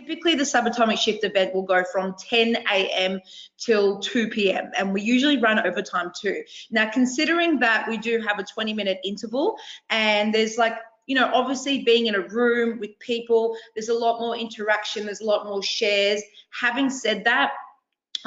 Typically, the subatomic shift event will go from 10 a.m. till 2 p.m. and we usually run overtime too. Now, considering that we do have a 20-minute interval and there's like, you know, obviously being in a room with people, there's a lot more interaction, there's a lot more shares. Having said that,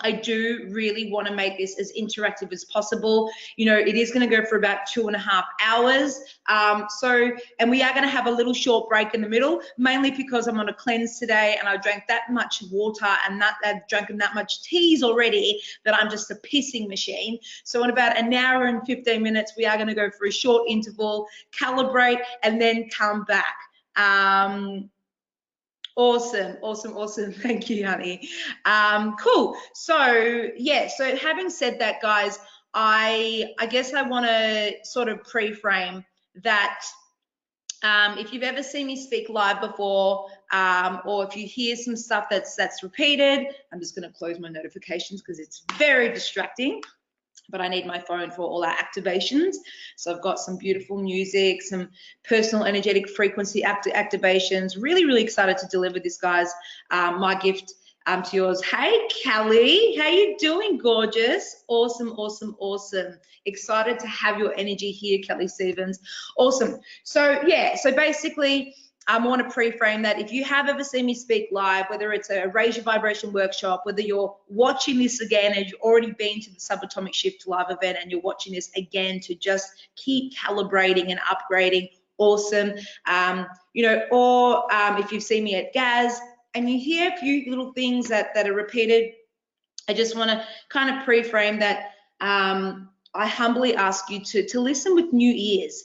I do really want to make this as interactive as possible. You know, it is going to go for about 2.5 hours. And we are going to have a little short break in the middle, mainly because I'm on a cleanse today and I drank that much water and I've drank that much teas already that I'm just a pissing machine. So in about an hour and 15 minutes, we are going to go for a short interval, calibrate, and then come back. Awesome. Thank you, honey. Cool. So yeah, so having said that, guys, I guess I want to sort of pre-frame that if you've ever seen me speak live before, or if you hear some stuff that's repeated, I'm just going to close my notifications because it's very distracting. But I need my phone for all our activations. So I've got some beautiful music, some personal energetic frequency activations. Really, really excited to deliver this, guys. My gift to yours. Hey, Kelly, how you doing, gorgeous? Awesome. Excited to have your energy here, Kelly Stevens. Awesome. So yeah, so basically, I want to pre-frame that if you have ever seen me speak live, whether it's a Raise Your Vibration workshop, whether you're watching this again and you've already been to the Subatomic Shift live event and you're watching this again to just keep calibrating and upgrading, awesome. You know, or if you've seen me at Gaz and you hear a few little things that are repeated, I just want to kind of pre-frame that I humbly ask you to listen with new ears,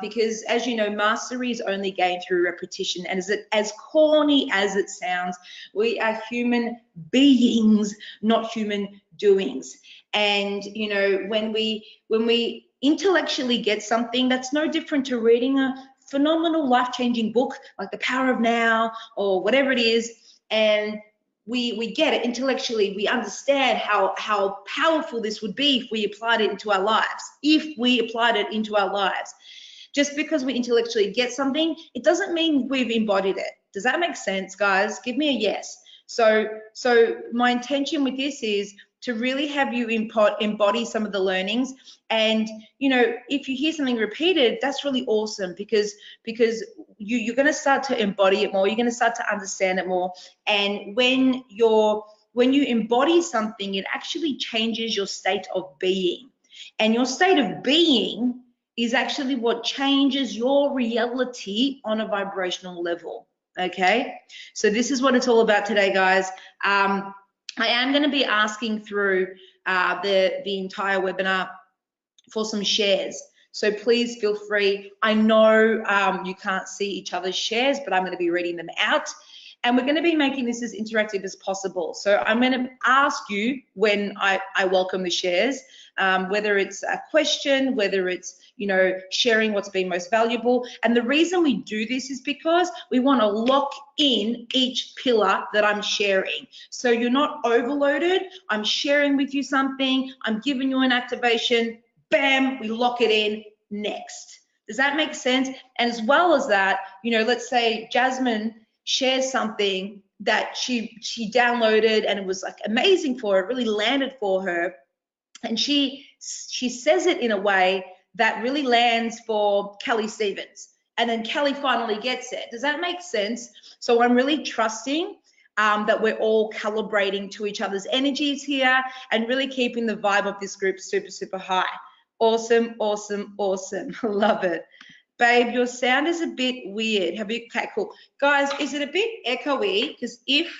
because as you know, mastery is only gained through repetition. And as corny as it sounds, we are human beings, not human doings. And you know, when we intellectually get something, that's no different to reading a phenomenal life-changing book like The Power of Now or whatever it is, and we get it intellectually, we understand how powerful this would be if we applied it into our lives. Just because we intellectually get something, it doesn't mean we've embodied it. Does that make sense, guys? Give me a yes. So my intention with this is to really have you embody some of the learnings. And you know, if you hear something repeated, that's really awesome, because you're going to start to embody it more, you're going to start to understand it more. And when you embody something, it actually changes your state of being, and your state of being is actually what changes your reality on a vibrational level. Okay, so this is what it's all about today, guys. I am going to be asking through the entire webinar for some shares. So please feel free. I know you can't see each other's shares, but I'm going to be reading them out. And we're going to be making this as interactive as possible. So I'm going to ask you when I welcome the shares, whether it's a question, whether it's, you know, sharing what's been most valuable. And the reason we do this is because we want to lock in each pillar that I'm sharing. So you're not overloaded. I'm sharing with you something. I'm giving you an activation. Bam, we lock it in. Next. Does that make sense? And as well as that, you know, let's say Jasmine shares something that she downloaded and it was like amazing for her, it really landed for her, and she says it in a way that really lands for Kelly Stevens, and then Kelly finally gets it. Does that make sense? So I'm really trusting that we're all calibrating to each other's energies here and really keeping the vibe of this group super, super high. Awesome. Love it. Babe, your sound is a bit weird. Okay, cool. Guys, is it a bit echoey? Because if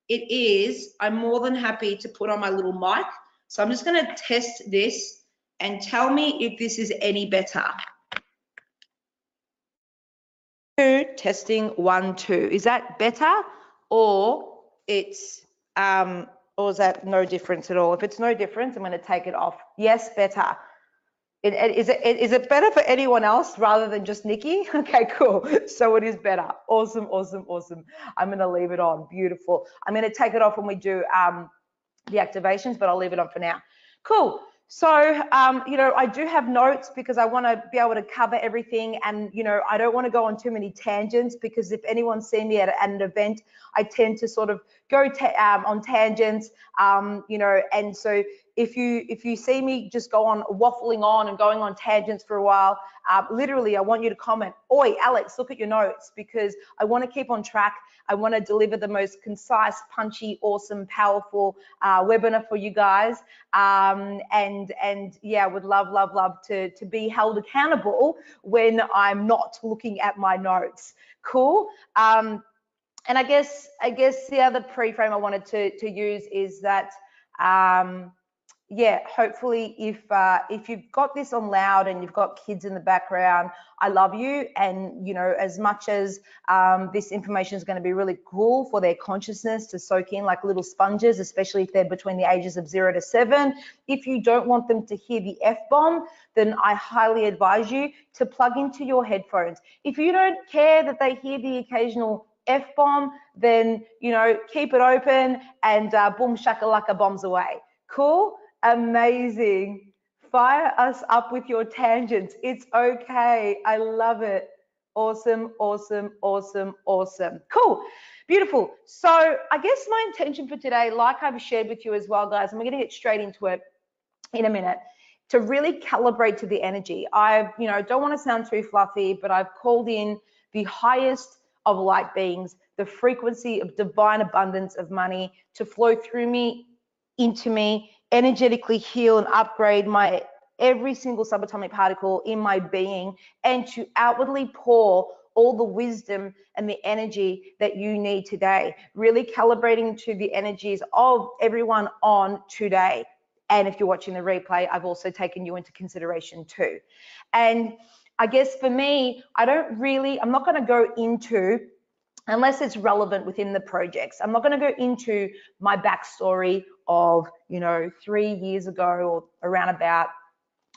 it is, I'm more than happy to put on my little mic. So I'm just going to test this and tell me if this is any better. Testing 1 2. Is that better, or it's or is that no difference at all? If it's no difference, I'm going to take it off. Yes, better. Is it better for anyone else rather than just Nikki? Okay, cool. So it is better. Awesome. I'm going to leave it on. Beautiful. I'm going to take it off when we do the activations, but I'll leave it on for now. Cool. So, you know, I do have notes because I want to be able to cover everything, and, you know, I don't want to go on too many tangents, because if anyone's seen me at an event, I tend to sort of go on tangents, you know, and so if you see me just go on waffling on and going on tangents for a while, literally, I want you to comment, "Oi, Alex, look at your notes," because I want to keep on track. I want to deliver the most concise, punchy, awesome, powerful webinar for you guys. And yeah, would love to be held accountable when I'm not looking at my notes. Cool. And I guess the other pre-frame I wanted to use is that, yeah, hopefully if you've got this on loud and you've got kids in the background, I love you. And, you know, as much as this information is going to be really cool for their consciousness to soak in like little sponges, especially if they're between the ages of 0 to 7, if you don't want them to hear the F-bomb, then I highly advise you to plug into your headphones. If you don't care that they hear the occasional F-bomb, then, you know, keep it open and boom shakalaka, bombs away. Cool. Amazing. Fire us up with your tangents. It's okay. I love it. Awesome, awesome, awesome, awesome. Cool. Beautiful. So I guess my intention for today, like I've shared with you as well, guys, and we're going to get straight into it in a minute, to really calibrate to the energy. You know, don't want to sound too fluffy, but I've called in the highest of light beings, the frequency of divine abundance of money to flow through me, into me, energetically heal and upgrade my every single subatomic particle in my being, and to outwardly pour all the wisdom and the energy that you need today, really calibrating to the energies of everyone on today. And if you're watching the replay, I've also taken you into consideration too. And I guess for me, I'm not going to go into, unless it's relevant within the projects, I'm not going to go into my backstory of, you know, 3 years ago or around about,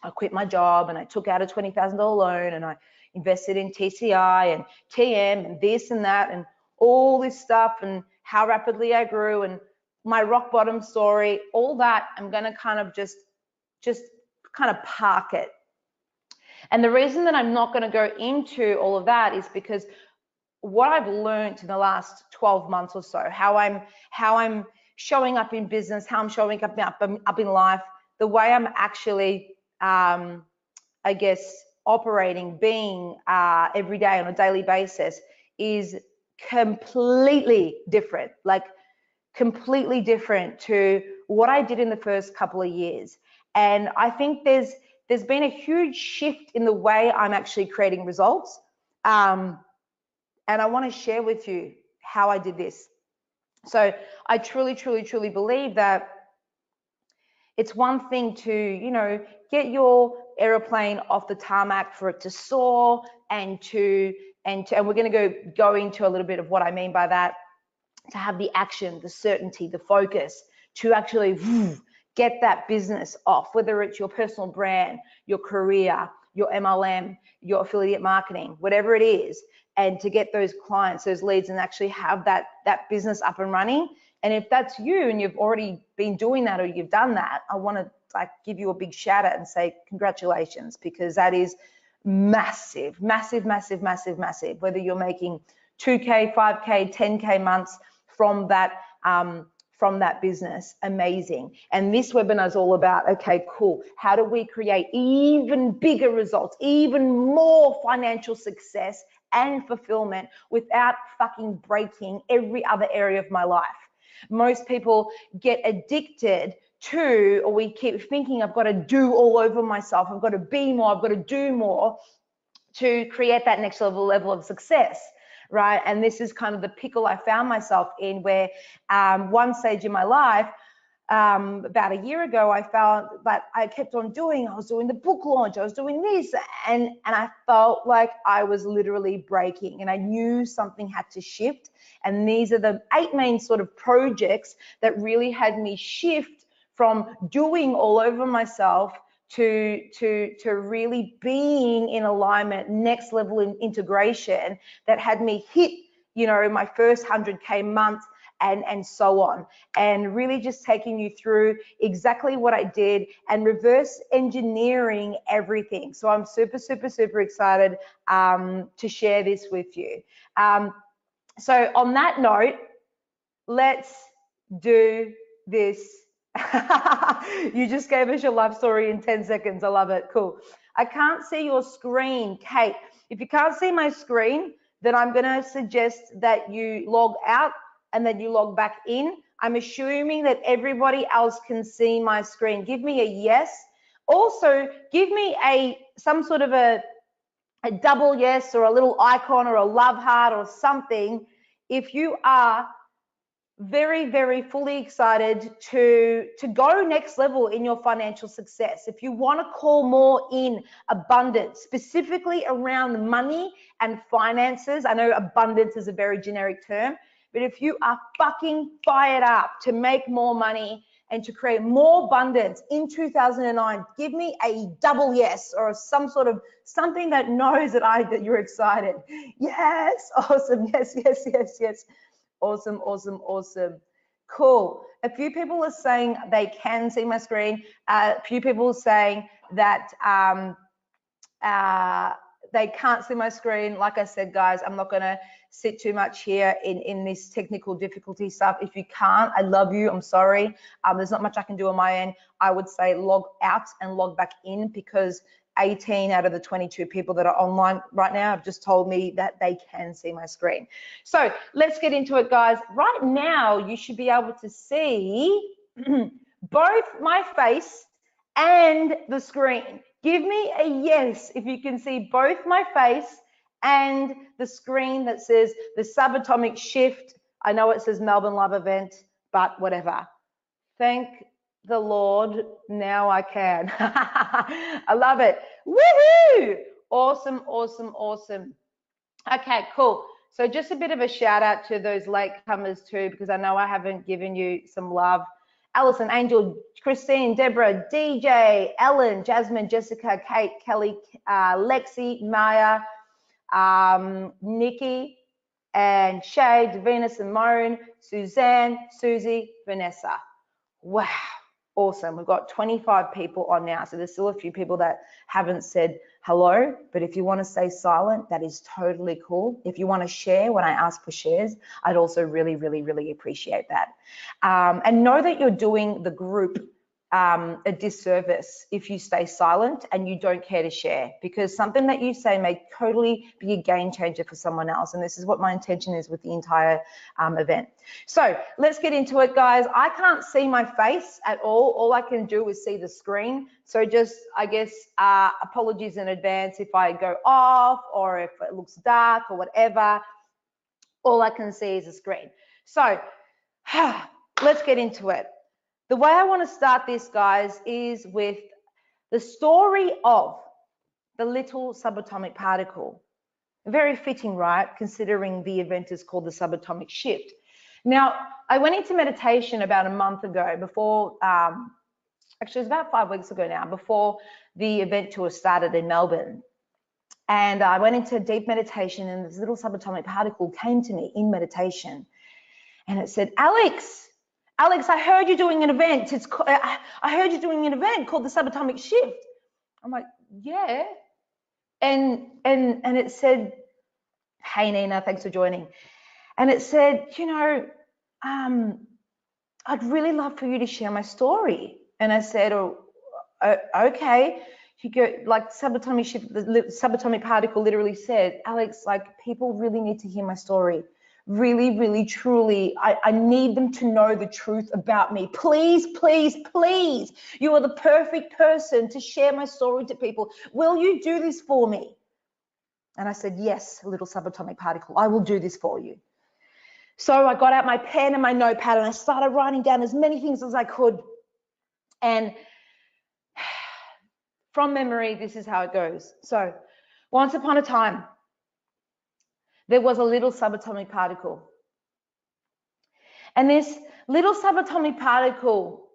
I quit my job and I took out a $20,000 loan and I invested in TCI and TM and this and that and all this stuff, and how rapidly I grew and my rock bottom story, all that. I'm going to kind of just kind of park it. And the reason that I'm not going to go into all of that is because what I've learned in the last 12 months or so, how I'm showing up in business, how I'm showing up in life, the way I'm actually, I guess, operating, being every day on a daily basis is completely different, like completely different to what I did in the first couple of years. And I think there's been a huge shift in the way I'm actually creating results. And I want to share with you how I did this. So I truly believe that it's one thing to, you know, get your airplane off the tarmac for it to soar, and we're going to go into a little bit of what I mean by that, to have the action, the certainty, the focus to actually get that business off, whether it's your personal brand, your career, your MLM, your affiliate marketing, whatever it is, and to get those clients, those leads, and actually have that business up and running. And if that's you and you've already been doing that or you've done that, I want to like give you a big shout out and say congratulations, because that is massive, massive, massive, massive, massive. Whether you're making 2K, 5K, 10K months from that business, amazing. And this webinar is all about, okay, cool, how do we create even bigger results, even more financial success and fulfillment without fucking breaking every other area of my life? Most people get addicted to, or we keep thinking, I've got to do all over myself, I've got to be more, I've got to do more to create that next level of success, right? And this is kind of the pickle I found myself in, where one stage in my life, about a year ago, I found that I kept on I was doing the book launch, I was doing this, and I felt like I was literally breaking, and I knew something had to shift. And these are the 8 main sort of projects that really had me shift from doing all over myself to really being in alignment, next level in integration, that had me hit, you know, my first 100K month and so on, and really just taking you through exactly what I did and reverse engineering everything. So I'm super, super, super excited to share this with you. So on that note, let's do this. You just gave us your life story in 10 seconds. I love it. Cool. I can't see your screen, Kate. If you can't see my screen, then I'm going to suggest that you log out and then you log back in. I'm assuming that everybody else can see my screen. Give me a yes. Also, give me some sort of a double yes or a little icon or a love heart or something if you are very, very fully excited to go next level in your financial success. If you want to call more in abundance, specifically around money and finances, I know abundance is a very generic term, but if you are fucking fired up to make more money and to create more abundance in 2009, give me a double yes or some sort of something that knows that you're excited. Yes, awesome. Yes, yes, yes, yes. Awesome, awesome, awesome. Cool. A few people are saying they can see my screen. A few people are saying that they can't see my screen. Like I said, guys, I'm not going to sit too much here in this technical difficulty stuff. If you can't, I love you. I'm sorry. There's not much I can do on my end. I would say log out and log back in, because 18 out of the 22 people that are online right now have just told me that they can see my screen. So let's get into it, guys. Right now, you should be able to see both my face and the screen. Give me a yes if you can see both my face and the screen that says the Subatomic Shift. I know it says Melbourne Live Event, but whatever. Thank the Lord, now I can. I love it. Woohoo! Awesome, awesome, awesome. Okay, cool. So just a bit of a shout out to those latecomers too, because I know I haven't given you some love. Alison, Angel, Christine, Deborah, DJ, Ellen, Jasmine, Jessica, Kate, Kelly, Lexi, Maya, Nikki, and Shay, Davina, Simone, Suzanne, Susie, Vanessa. Wow, awesome. We've got 25 people on now, so there's still a few people that haven't said hello, but if you want to stay silent, that is totally cool. If you want to share when I ask for shares, I'd also really, really, really appreciate that. And know that you're doing the group a disservice if you stay silent and you don't care to share, because something that you say may totally be a game changer for someone else. And this is what my intention is with the entire event. So let's get into it, guys. I can't see my face at all. All I can do is see the screen. So just, I guess, apologies in advance if I go off or if it looks dark or whatever. All I can see is the screen. So let's get into it. The way I want to start this, guys, is with the story of the little subatomic particle. Very fitting, right? Considering the event is called the subatomic shift. Now, I went into meditation about a month ago before, actually it was about 5 weeks ago now, before the event tour started in Melbourne. And I went into deep meditation, and this little subatomic particle came to me in meditation. And it said, Alex, I heard you're doing an event. I heard you're doing an event called the Subatomic Shift. I'm like, yeah. And it said, hey, Nina, thanks for joining. And it said, you know, I'd really love for you to share my story. And I said, oh, okay. You go, like, Subatomic Shift, the subatomic particle literally said, Alex, like, people really need to hear my story. Really, really, truly, I need them to know the truth about me. Please, please, please, you are the perfect person to share my story to people. Will you do this for me? And I said, yes, little subatomic particle, I will do this for you. So I got out my pen and my notepad and I started writing down as many things as I could. And from memory, this is how it goes. So once upon a time, there was a little subatomic particle. And this little subatomic particle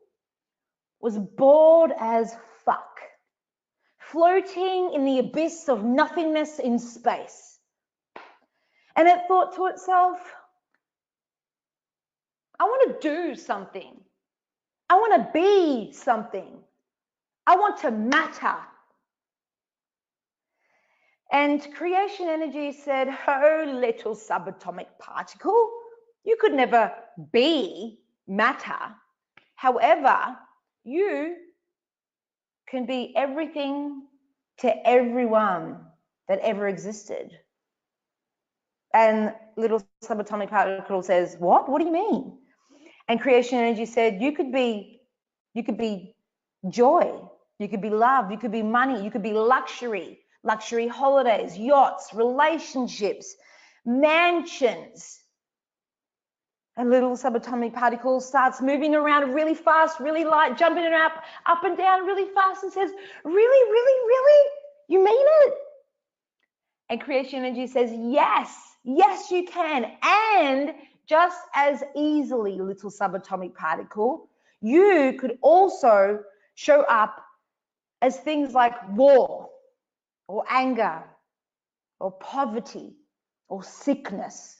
was bored as fuck, floating in the abyss of nothingness in space. And it thought to itself, I want to do something. I want to be something. I want to matter. And creation energy said, oh, little subatomic particle, you could never be matter. However, you can be everything to everyone that ever existed. And little subatomic particle says, what? What do you mean? And creation energy said, you could be joy, you could be love, you could be money, you could be luxury holidays, yachts, relationships, mansions. And little subatomic particle starts moving around really fast, really light, jumping around up and down really fast and says, really, really, really? You mean it? And creation energy says, yes, yes, you can. And just as easily, little subatomic particle, you could also show up as things like war or anger or poverty or sickness.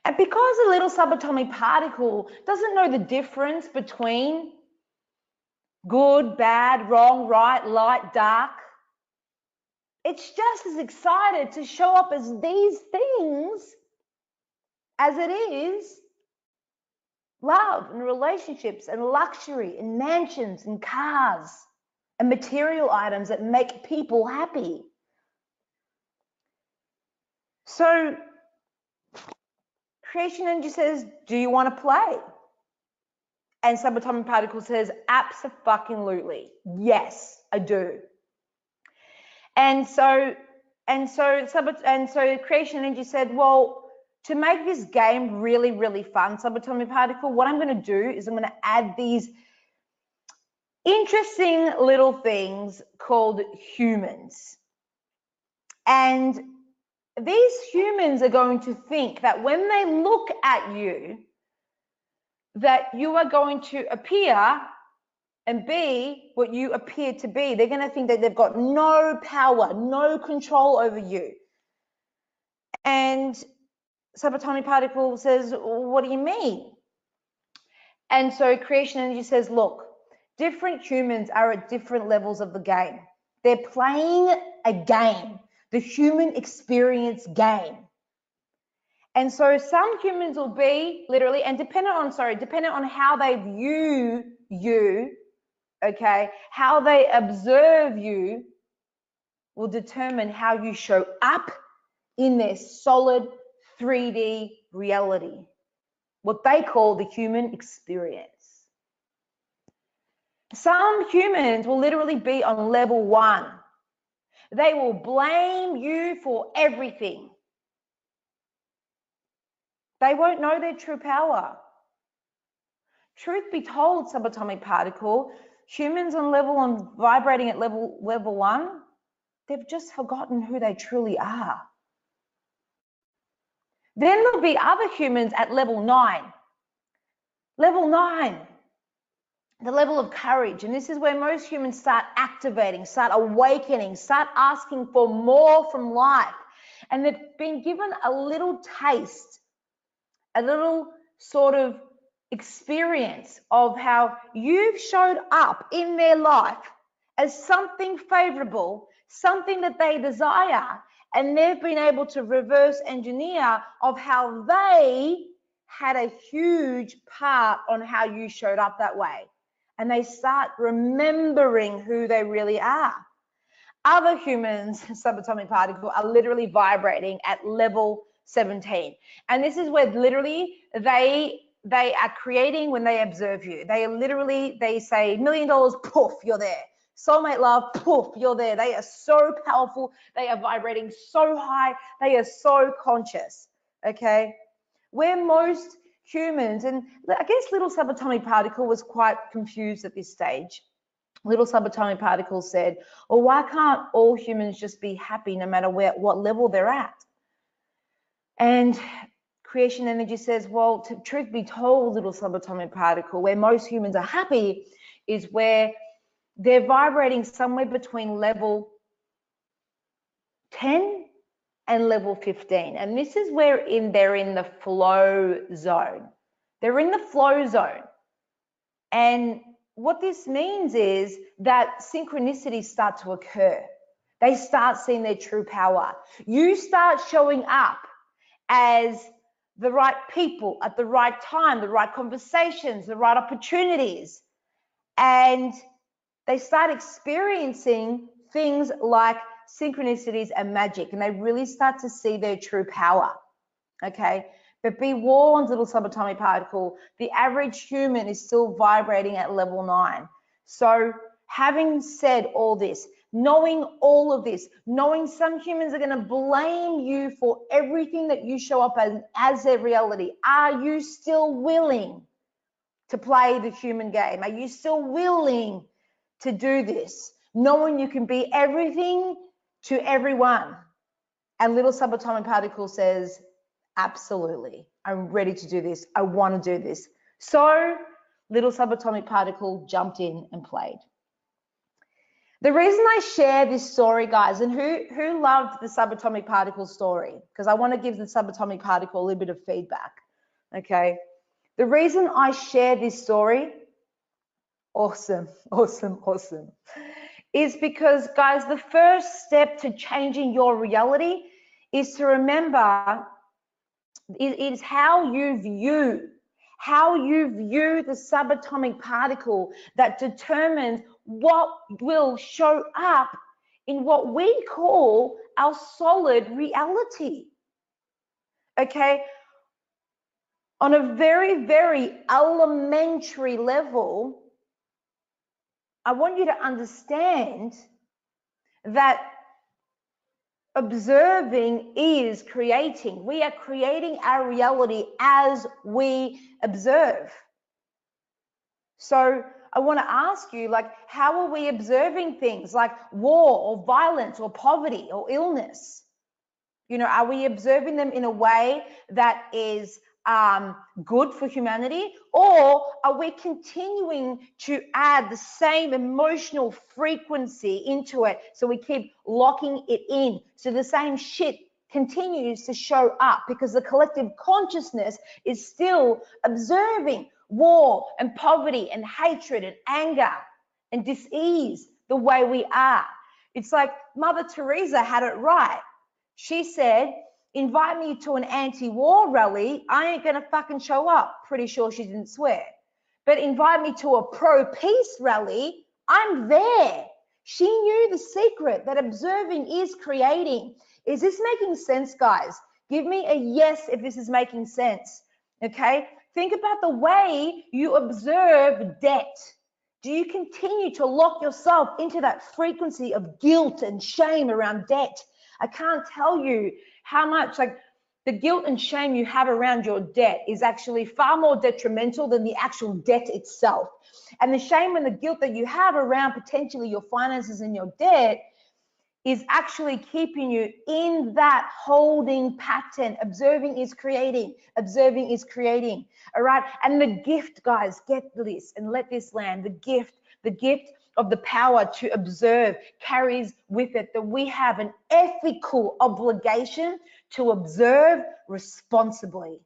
And because a little subatomic particle doesn't know the difference between good, bad, wrong, right, light, dark, it's just as excited to show up as these things as it is love and relationships and luxury and mansions and cars and material items that make people happy. So creation energy says, do you want to play? And subatomic particle says, abso-fucking-lutely. Yes, I do. And so creation energy said, well, to make this game really, really fun, subatomic particle, what I'm going to do is I'm going to add these interesting little things called humans. And these humans are going to think that when they look at you, that you are going to appear and be what you appear to be. They're going to think that they've got no power, no control over you. And subatomic particle says, what do you mean? And so creation energy says, look, different humans are at different levels of the game. They're playing a game, the human experience game. And so some humans will be literally, and dependent on how they view you, okay, how they observe you will determine how you show up in their solid 3D reality, what they call the human experience. Some humans will literally be on level 1. They will blame you for everything. They won't know their true power. Truth be told, subatomic particle, humans vibrating at level 1, they've just forgotten who they truly are. Then there'll be other humans at level 9. Level 9, the level of courage. And this is where most humans start activating, start awakening, start asking for more from life. And they've been given a little taste, a little sort of experience of how you've showed up in their life as something favorable, something that they desire, and they've been able to reverse engineer of how they had a huge part on how you showed up that way. And they start remembering who they really are. Other humans, subatomic particle, are literally vibrating at level 17. And this is where literally they are creating when they observe you. They say $1 million, poof, you're there. Soulmate love, poof, you're there. They are so powerful. They are vibrating so high. They are so conscious, okay? Where most humans, and I guess little subatomic particle was quite confused at this stage. Little subatomic particle said, well, why can't all humans just be happy no matter what level they're at? And creation energy says, well, truth be told, little subatomic particle, where most humans are happy is where they're vibrating somewhere between level 10 and level 15. And this is where they're in the flow zone. They're in the flow zone. And what this means is that synchronicities start to occur. They start seeing their true power. You start showing up as the right people at the right time, the right conversations, the right opportunities. And they start experiencing things like synchronicities and magic, and they really start to see their true power. Okay, but be warned, little subatomic particle, the average human is still vibrating at level 9. So having said all this, knowing all of this, knowing some humans are going to blame you for everything that you show up as their reality, are you still willing to play the human game? Are you still willing to do this, knowing you can be everything to everyone? And little subatomic particle says, absolutely, I'm ready to do this. I want to do this. So little subatomic particle jumped in and played. The reason I share this story, guys, and who loved the subatomic particle story, because I want to give the subatomic particle a little bit of feedback, okay? The reason I share this story, awesome, is because, guys, the first step to changing your reality is to remember it is how you view the subatomic particle that determines what will show up in what we call our solid reality. Okay? On a very, very elementary level, I want you to understand that observing is creating. We are creating our reality as we observe. So I want to ask you, like, how are we observing things like war or violence or poverty or illness? You know, are we observing them in a way that is good for humanity, or are we continuing to add the same emotional frequency into it, so we keep locking it in, so the same shit continues to show up because the collective consciousness is still observing war and poverty and hatred and anger and dis-ease the way we are? It's like Mother Teresa had it right. She said, invite me to an anti-war rally, I ain't gonna fucking show up. Pretty sure she didn't swear. But invite me to a pro-peace rally, I'm there. She knew the secret that observing is creating. Is this making sense, guys? Give me a yes if this is making sense, okay? Think about the way you observe debt. Do you continue to lock yourself into that frequency of guilt and shame around debt? I can't tell you how much, like, the guilt and shame you have around your debt is actually far more detrimental than the actual debt itself. And the shame and the guilt that you have around potentially your finances and your debt is actually keeping you in that holding pattern. Observing is creating. Observing is creating. All right. And the gift, guys, get this and let this land. The gift of the power to observe carries with it that we have an ethical obligation to observe responsibly.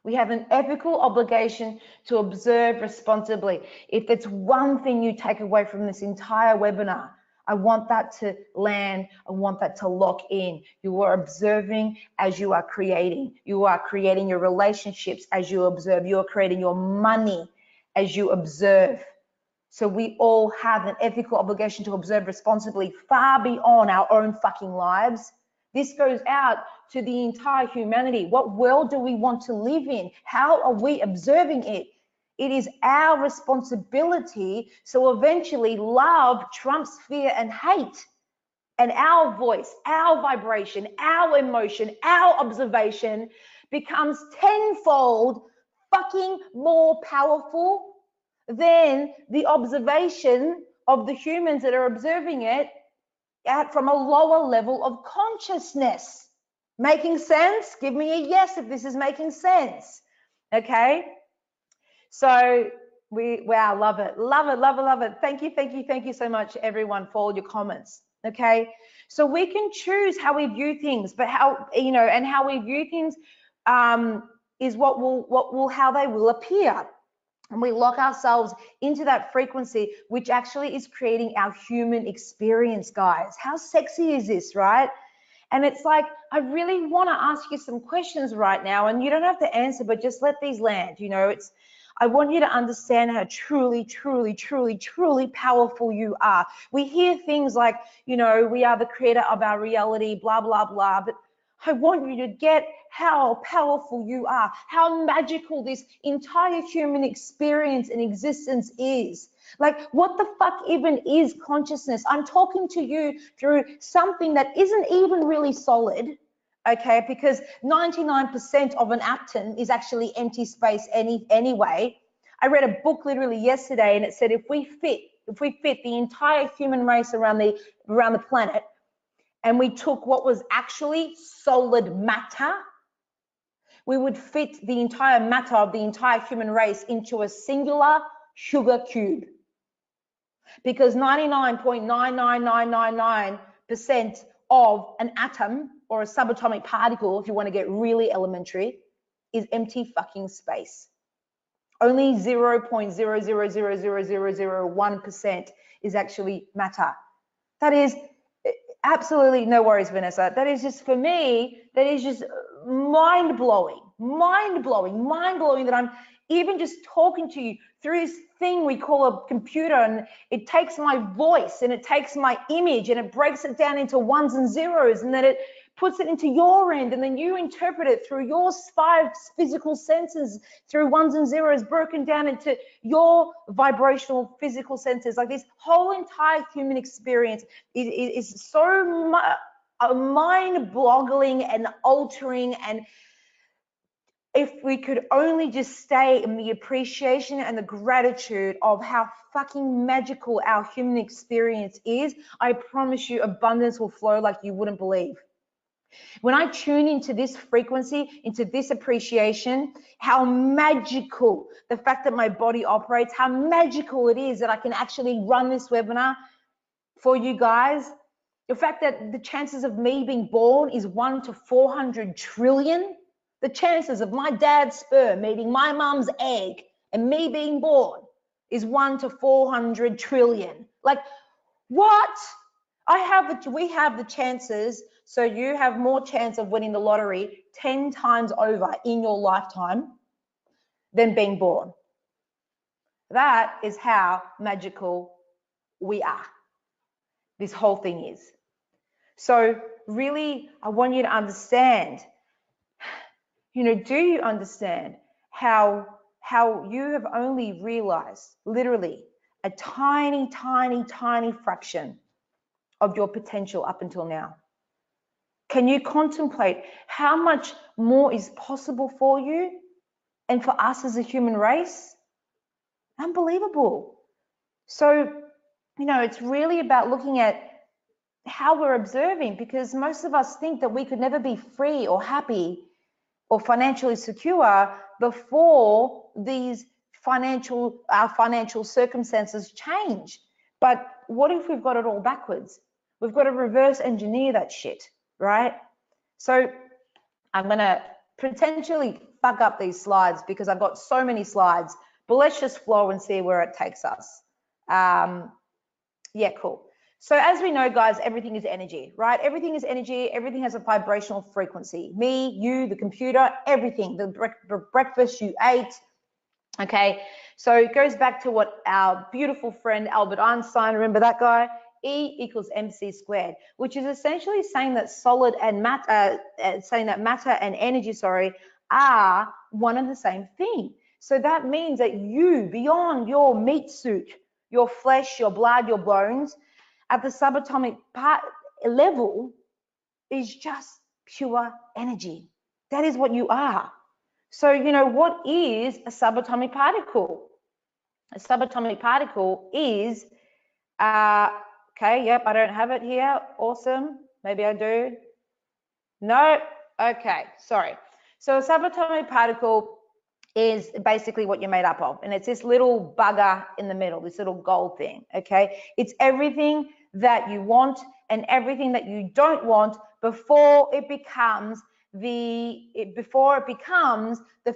We have an ethical obligation to observe responsibly. If it's one thing you take away from this entire webinar, I want that to land. I want that to lock in. You are observing as you are creating. You are creating your relationships as you observe. You are creating your money as you observe. So we all have an ethical obligation to observe responsibly, far beyond our own fucking lives. This goes out to the entire humanity. What world do we want to live in? How are we observing it? It is our responsibility. So eventually love trumps fear and hate. And our voice, our vibration, our emotion, our observation becomes tenfold fucking more powerful than the observation of the humans that are observing it from a lower level of consciousness. Making sense? Give me a yes if this is making sense. Okay? So wow, love it. Love it, love it, love it. Thank you so much, everyone, for all your comments. Okay, so we can choose how we view things, but how, you know, and how we view things is how they will appear. And we lock ourselves into that frequency, which actually is creating our human experience, guys. How sexy is this, right? And it's like, I really want to ask you some questions right now, and you don't have to answer, but just let these land. You know, I want you to understand how truly, truly, truly, truly powerful you are. We hear things like, you know, we are the creator of our reality, blah, blah, blah. But I want you to get how powerful you are, how magical this entire human experience and existence is. Like, what the fuck even is consciousness? I'm talking to you through something that isn't even really solid, okay? Because 99% of an atom is actually empty space anyway. I read a book literally yesterday, and it said if we fit the entire human race around the planet, and we took what was actually solid matter, we would fit the entire matter of the entire human race into a singular sugar cube. Because 99.99999% of an atom or a subatomic particle, if you want to get really elementary, is empty fucking space. Only 0.0000001% is actually matter. That is absolutely, no worries, Vanessa. That is just, for me, that is just mind-blowing that I'm even just talking to you through this thing we call a computer, and it takes my voice and it takes my image and it breaks it down into ones and zeros, and then it puts it into your end, and then you interpret it through your 5 physical senses, through ones and zeros broken down into your vibrational physical senses. Like, this whole entire human experience is so mind-boggling and altering. And if we could only just stay in the appreciation and the gratitude of how fucking magical our human experience is, I promise you abundance will flow like you wouldn't believe. When I tune into this frequency, into this appreciation, how magical the fact that my body operates, how magical it is that I can actually run this webinar for you guys. The fact that the chances of me being born is 1 to 400 trillion. The chances of my dad's sperm meeting my mom's egg and me being born is 1 to 400 trillion. Like, what? We have the chances, so you have more chance of winning the lottery 10 times over in your lifetime than being born. That is how magical we are. This whole thing is. So really, I want you to understand, you know, do you understand how you have only realized literally a tiny, tiny, tiny fraction of your potential up until now? Can you contemplate how much more is possible for you and for us as a human race? Unbelievable. So, you know, it's really about looking at how we're observing, because most of us think that we could never be free or happy or financially secure before these our financial circumstances change. But what if we've got it all backwards? We've got to reverse engineer that shit, right? So I'm going to potentially fuck up these slides because I've got so many slides, but let's just flow and see where it takes us. Yeah, cool. So as we know, guys, everything is energy, right? Everything is energy. Everything has a vibrational frequency. Me, you, the computer, everything, the breakfast you ate. Okay, so it goes back to what our beautiful friend Albert Einstein, remember that guy? E equals mc squared, which is essentially saying that matter and energy, are one and the same thing. So that means that you, beyond your meat suit, your flesh, your blood, your bones, at the subatomic level, is just pure energy. That is what you are. So, you know, what is a subatomic particle? A subatomic particle is, okay, yep, I don't have it here. Awesome. Maybe I do. No. Okay, sorry. So a subatomic particle is basically what you're made up of, and it's this little bugger in the middle, this little gold thing. Okay, it's everything that you want and everything that you don't want before it becomes the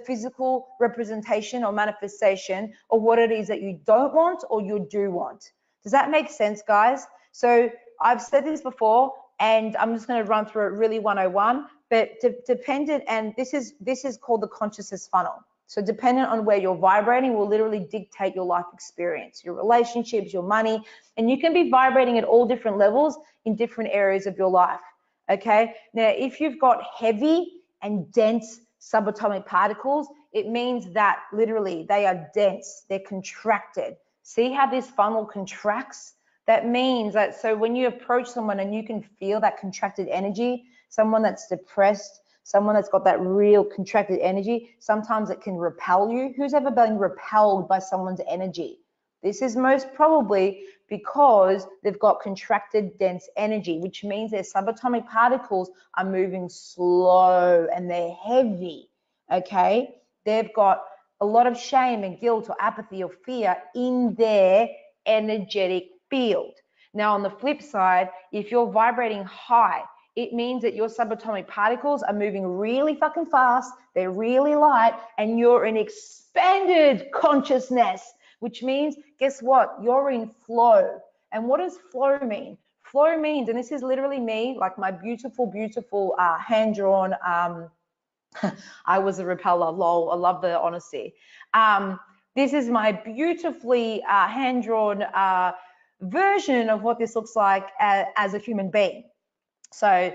physical representation or manifestation of what it is that you don't want or you do want. Does that make sense, guys? So I've said this before, and I'm just going to run through it really 101, but dependent, and this is called the consciousness funnel. So dependent on where you're vibrating will literally dictate your life experience, your relationships, your money, and you can be vibrating at all different levels in different areas of your life. Okay, now if you've got heavy and dense subatomic particles, it means that literally they are dense, they're contracted. See how this funnel contracts? That means that, so when you approach someone and you can feel that contracted energy, someone that's depressed, someone that's got that real contracted energy, sometimes it can repel you. Who's ever been repelled by someone's energy? This is most probably because they've got contracted dense energy, which means their subatomic particles are moving slow and they're heavy, okay? They've got a lot of shame and guilt or apathy or fear in their energetic field. Now, on the flip side, if you're vibrating high, it means that your subatomic particles are moving really fucking fast, they're really light, and you're in expanded consciousness, which means, guess what? You're in flow. And what does flow mean? Flow means, and this is literally me, like my beautiful, beautiful hand-drawn, I was a repeller, lol, I love the honesty. This is my beautifully hand-drawn version of what this looks like as a human being. So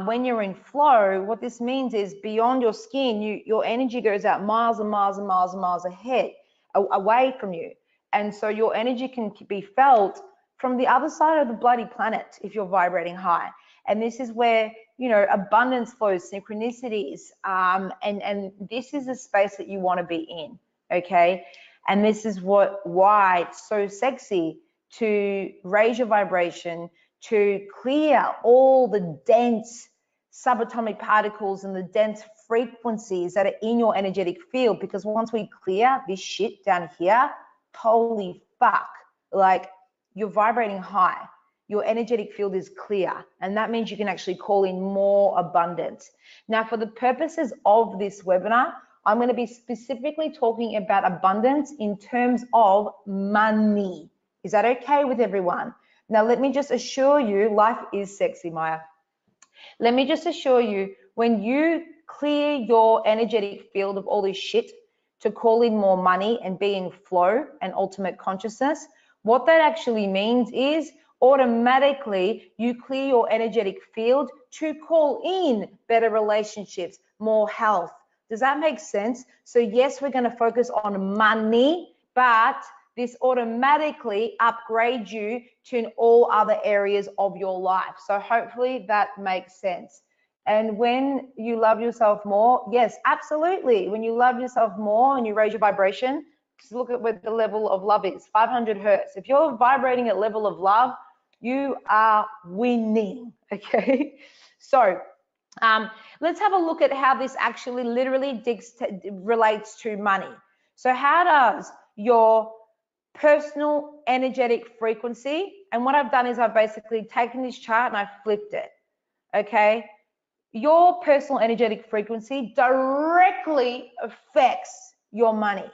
when you're in flow, what this means is beyond your skin, your energy goes out miles and miles and miles and miles ahead, away from you. And so your energy can be felt from the other side of the bloody planet if you're vibrating high. And this is where, you know, abundance flows, synchronicities, and this is the space that you want to be in, okay? And this is why it's so sexy to raise your vibration, to clear all the dense subatomic particles and the dense frequencies that are in your energetic field, because once we clear this shit down here, holy fuck, like you're vibrating high, your energetic field is clear, and that means you can actually call in more abundance. Now, for the purposes of this webinar, I'm going to be specifically talking about abundance in terms of money. Is that okay with everyone? Now, let me just assure you, life is sexy, Maya. Let me just assure you, when you clear your energetic field of all this shit to call in more money and be in flow and ultimate consciousness, what that actually means is automatically you clear your energetic field to call in better relationships, more health. Does that make sense? So yes, we're going to focus on money, but this automatically upgrades you to in all other areas of your life. So hopefully that makes sense. And when you love yourself more, yes, absolutely. When you love yourself more and you raise your vibration, just look at where the level of love is, 500 hertz. If you're vibrating at level of love, you are winning, okay? So let's have a look at how this actually literally relates to money. So how does your personal energetic frequency, and what I've done is I've basically taken this chart and I've flipped it, okay? Your personal energetic frequency directly affects your money,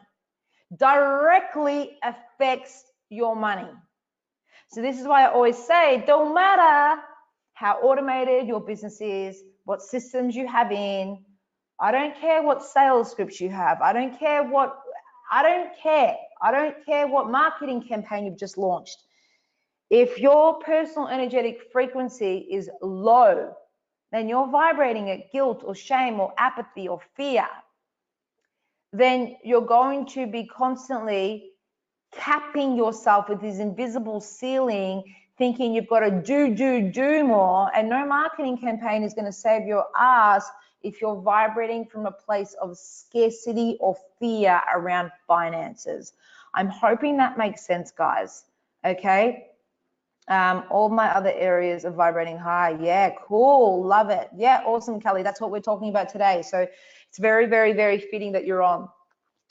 directly affects your money. So this is why I always say, don't matter how automated your business is, what systems you have in, I don't care what sales scripts you have, I don't care what marketing campaign you've just launched. If your personal energetic frequency is low, then you're vibrating at guilt or shame or apathy or fear, then you're going to be constantly capping yourself with this invisible ceiling, thinking you've got to do more, and no marketing campaign is going to save your ass if you're vibrating from a place of scarcity or fear around finances. I'm hoping that makes sense, guys, okay? All my other areas are vibrating high. Yeah, cool, love it. Yeah, awesome, Kelly. That's what we're talking about today. So it's very, very, very fitting that you're on.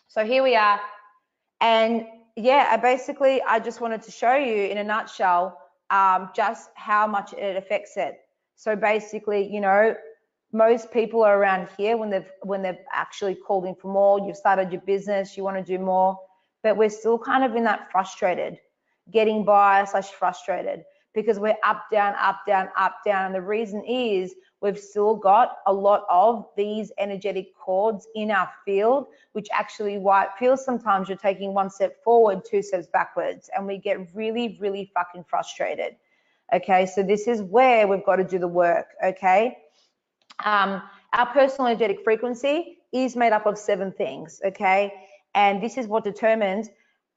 So here we are. And yeah, I just wanted to show you in a nutshell just how much it affects it. So basically, you know, most people are around here when they've actually called in for more. You've started your business, you want to do more, but we're still kind of in that frustrated, getting by / frustrated, because we're up, down, up, down, up, down. And the reason is we've still got a lot of these energetic cords in our field, which actually why it feels sometimes you're taking 1 step forward, 2 steps backwards, and we get really, really fucking frustrated. Okay, so this is where we've got to do the work, okay? Our personal energetic frequency is made up of 7 things, okay? And this is what determines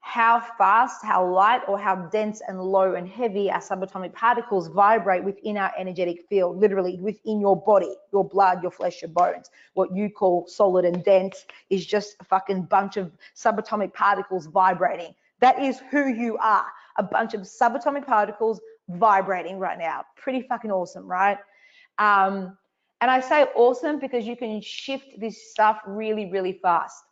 how fast, how light, or how dense and low and heavy our subatomic particles vibrate within our energetic field, literally within your body, your blood, your flesh, your bones. What you call solid and dense is just a fucking bunch of subatomic particles vibrating. That is who you are, a bunch of subatomic particles vibrating right now. Pretty fucking awesome, right? And I say awesome because you can shift this stuff really, really fast.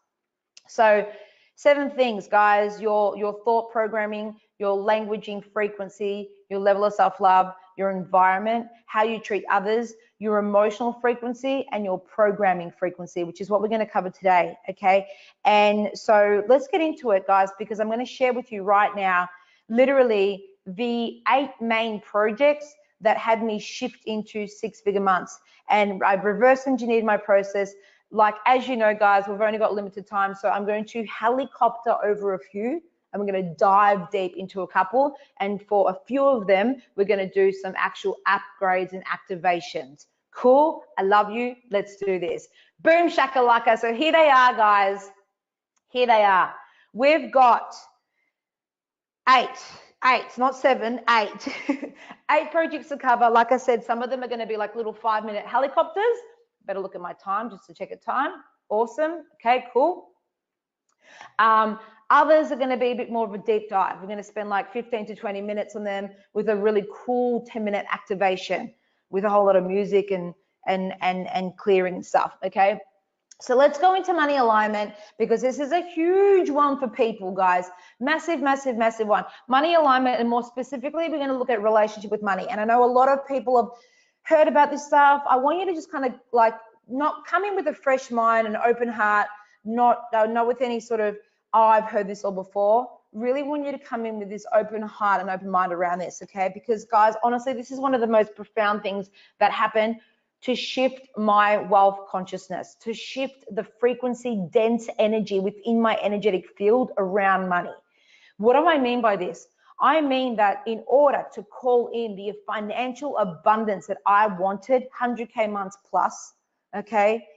So 7 things, guys: your thought programming, your languaging frequency, your level of self-love, your environment, how you treat others, your emotional frequency, and your programming frequency, which is what we're going to cover today, okay? And so let's get into it, guys, because I'm going to share with you right now literally the 8 main projects that had me shift into 6-figure months. And I've reverse engineered my process. Like, as you know, guys, we've only got limited time, so I'm going to helicopter over a few, and we're going to dive deep into a couple. And for a few of them, we're going to do some actual upgrades and activations. Cool? I love you. Let's do this. Boom shakalaka. So here they are, guys. Here they are. We've got 8, not 7, 8. 8 projects to cover. Like I said, some of them are going to be like little 5-minute helicopters. Better look at my time just to check it time. Awesome. Okay, cool. Others are going to be a bit more of a deep dive. We're going to spend like 15 to 20 minutes on them with a really cool 10-minute activation with a whole lot of music and clearing and stuff. Okay. So let's go into money alignment, because this is a huge one for people, guys. Massive, massive, massive one. Money alignment, and more specifically, we're going to look at relationship with money. And I know a lot of people have heard about this stuff. I want you to just kind of like not come in with a fresh mind and open heart, not with any sort of, oh, I've heard this all before. Really want you to come in with this open heart and open mind around this, okay? Because guys, honestly, this is one of the most profound things that happen to shift my wealth consciousness, to shift the frequency, dense energy within my energetic field around money. What do I mean by this? I mean that in order to call in the financial abundance that I wanted, 100K months plus, okay,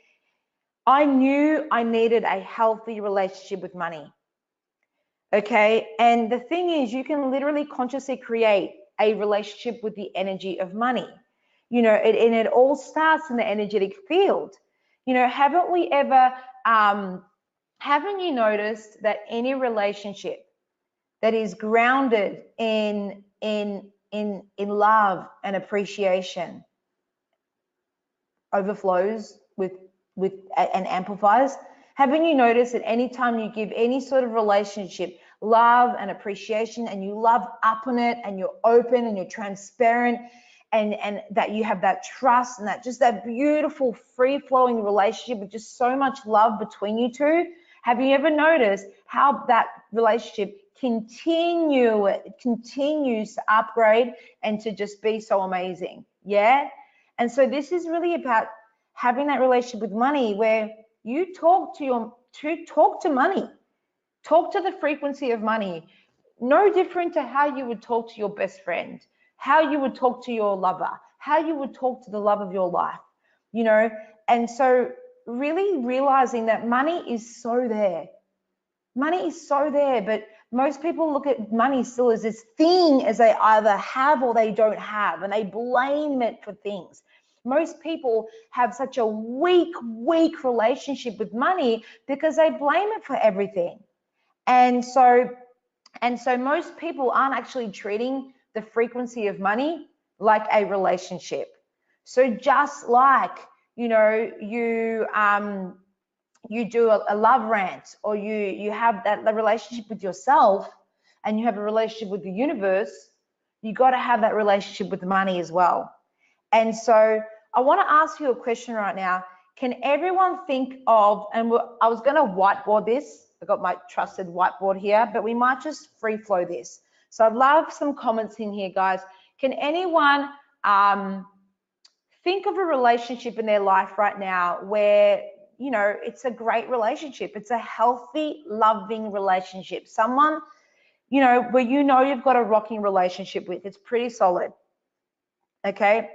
I knew I needed a healthy relationship with money, okay? And the thing is, you can literally consciously create a relationship with the energy of money. You know, and it all starts in the energetic field. You know, haven't we ever, haven't you noticed that any relationship that is grounded in love and appreciation overflows with and amplifies? Haven't you noticed that anytime you give any sort of relationship love and appreciation, and you love up on it, and you're open and you're transparent, and that you have that trust and that just that beautiful free-flowing relationship with just so much love between you two, have you ever noticed how that relationship continues to upgrade and to just be so amazing? Yeah. And so this is really about having that relationship with money, where you talk to money, talk to the frequency of money, no different to how you would talk to your best friend, how you would talk to your lover, how you would talk to the love of your life, you know. And so really realizing that money is so there. Money is so there, but most people look at money still as this thing as they either have or they don't have, and they blame it for things. Most people have such a weak relationship with money because they blame it for everything. And so most people aren't actually treating the frequency of money like a relationship. So just like, you know, you do a love rant, or you have that relationship with yourself, and you have a relationship with the universe, You got to have that relationship with money as well. And so I want to ask you a question right now. Can everyone think of, and I was going to whiteboard this. I got my trusted whiteboard here, but we might just free flow this. So I'd love some comments in here, guys. Can anyone think of a relationship in their life right now where, you know, it's a great relationship. It's a healthy, loving relationship. Someone, you know, where you know you've got a rocking relationship with. It's pretty solid. Okay.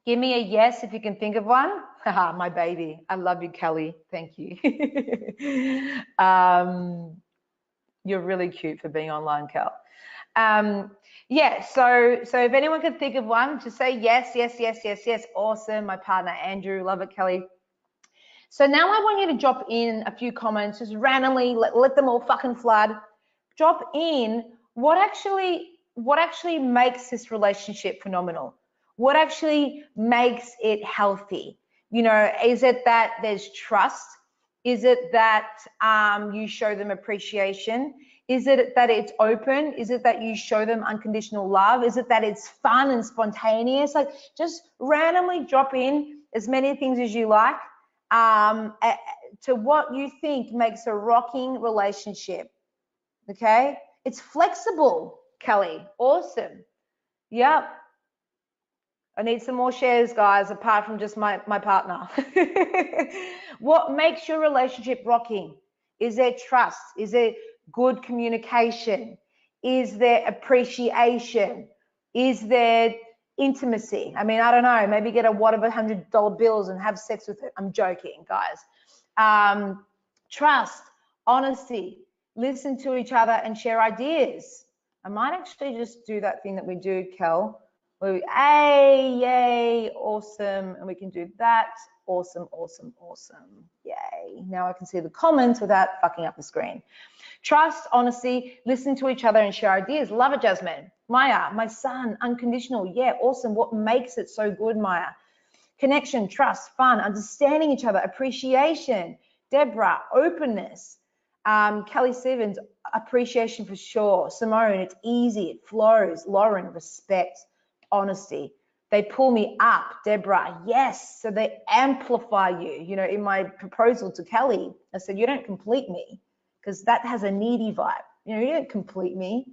Give me a yes if you can think of one. Haha, my baby. I love you, Kelly. Thank you. You're really cute for being online, Kel. Yeah, so if anyone can think of one, just say yes, yes, yes, yes, yes. Awesome. My partner, Andrew. Love it, Kelly. So now I want you to drop in a few comments, just randomly, let them all fucking flood. Drop in what actually makes this relationship phenomenal. What actually makes it healthy? You know, is it that there's trust? Is it that you show them appreciation? Is it that it's open? Is it that you show them unconditional love? Is it that it's fun and spontaneous? Like, just randomly drop in as many things as you like to what you think makes a rocking relationship. Okay? It's flexible, Kelly. Awesome. Yep. I need some more shares, guys, apart from just my partner. What makes your relationship rocking? Is there trust? Is there good communication? Is there appreciation? Is there intimacy? I mean, I don't know, maybe get a wad of $100 bills and have sex with it. I'm joking, guys. Trust, honesty, listen to each other and share ideas. I might actually just do that thing that we do, Kel. Hey, yay, awesome, and we can do that. Awesome, awesome, awesome, yay. Now I can see the comments without fucking up the screen. Trust, honesty, listen to each other and share ideas. Love it, Jasmine. Maya, my son, unconditional, yeah, awesome. What makes it so good, Maya? Connection, trust, fun, understanding each other, appreciation. Deborah, openness. Kelly Stevens, appreciation for sure. Simone, it's easy, it flows. Lauren, respect. Honesty. They pull me up. Deborah, yes. So they amplify you. You know, in my proposal to Kelly, I said, you don't complete me, because that has a needy vibe. You know, you don't complete me.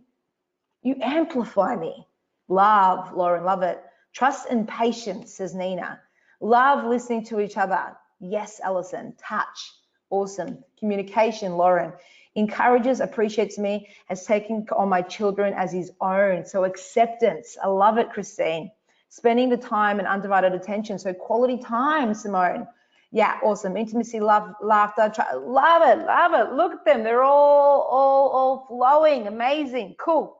You amplify me. Love, Lauren, love it. Trust and patience, says Nina. Love listening to each other. Yes, Ellison. Touch. Awesome. Communication, Lauren. Encourages, appreciates me, has taken on my children as his own. So acceptance. I love it, Christine. Spending the time and undivided attention. So quality time, Simone. Yeah, awesome. Intimacy, love, laughter. Love it, love it. Look at them. They're all flowing. Amazing. Cool.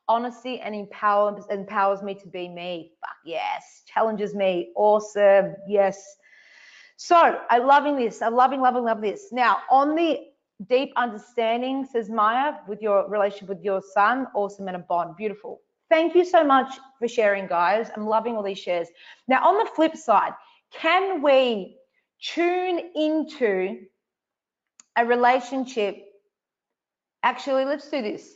Honesty and empowers me to be me. Fuck yes. Challenges me. Awesome. Yes. So I'm loving this. I'm loving this. Now, on the deep understanding, says Maya, with your relationship with your son, awesome, and a bond. Beautiful. Thank you so much for sharing, guys. I'm loving all these shares. Now, on the flip side, can we tune into a relationship? Actually, let's do this.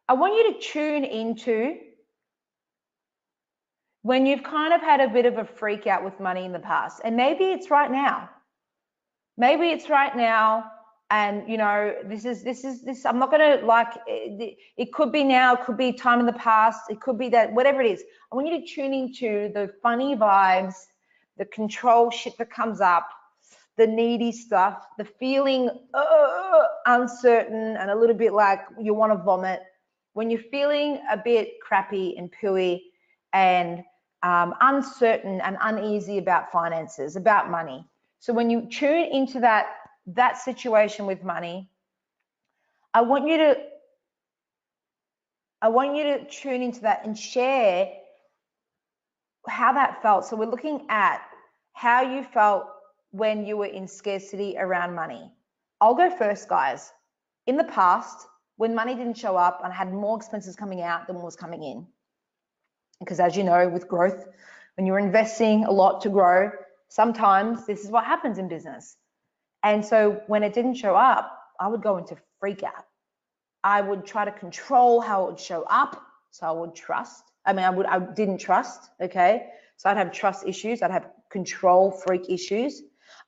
I want you to tune into when you've kind of had a bit of a freak out with money in the past, and maybe it's right now. Maybe it's right now. And you know, this I'm not gonna like it could be now, it could be time in the past, it could be that, whatever it is. I want you to tune into the funny vibes, the control shit that comes up, the needy stuff, the feeling uncertain and a little bit like you want to vomit. When you're feeling a bit crappy and pooey and uncertain and uneasy about finances, about money. So when you tune into that situation with money, I want you to tune into that and share how that felt. So we're looking at how you felt when you were in scarcity around money. I'll go first, guys. In the past, when money didn't show up and I had more expenses coming out than what was coming in, because as you know, with growth, when you're investing a lot to grow, sometimes this is what happens in business. And so when it didn't show up, I would go into freak out. I would try to control how it would show up So I would trust. I mean, I didn't trust, okay? So I'd have trust issues. I'd have control freak issues.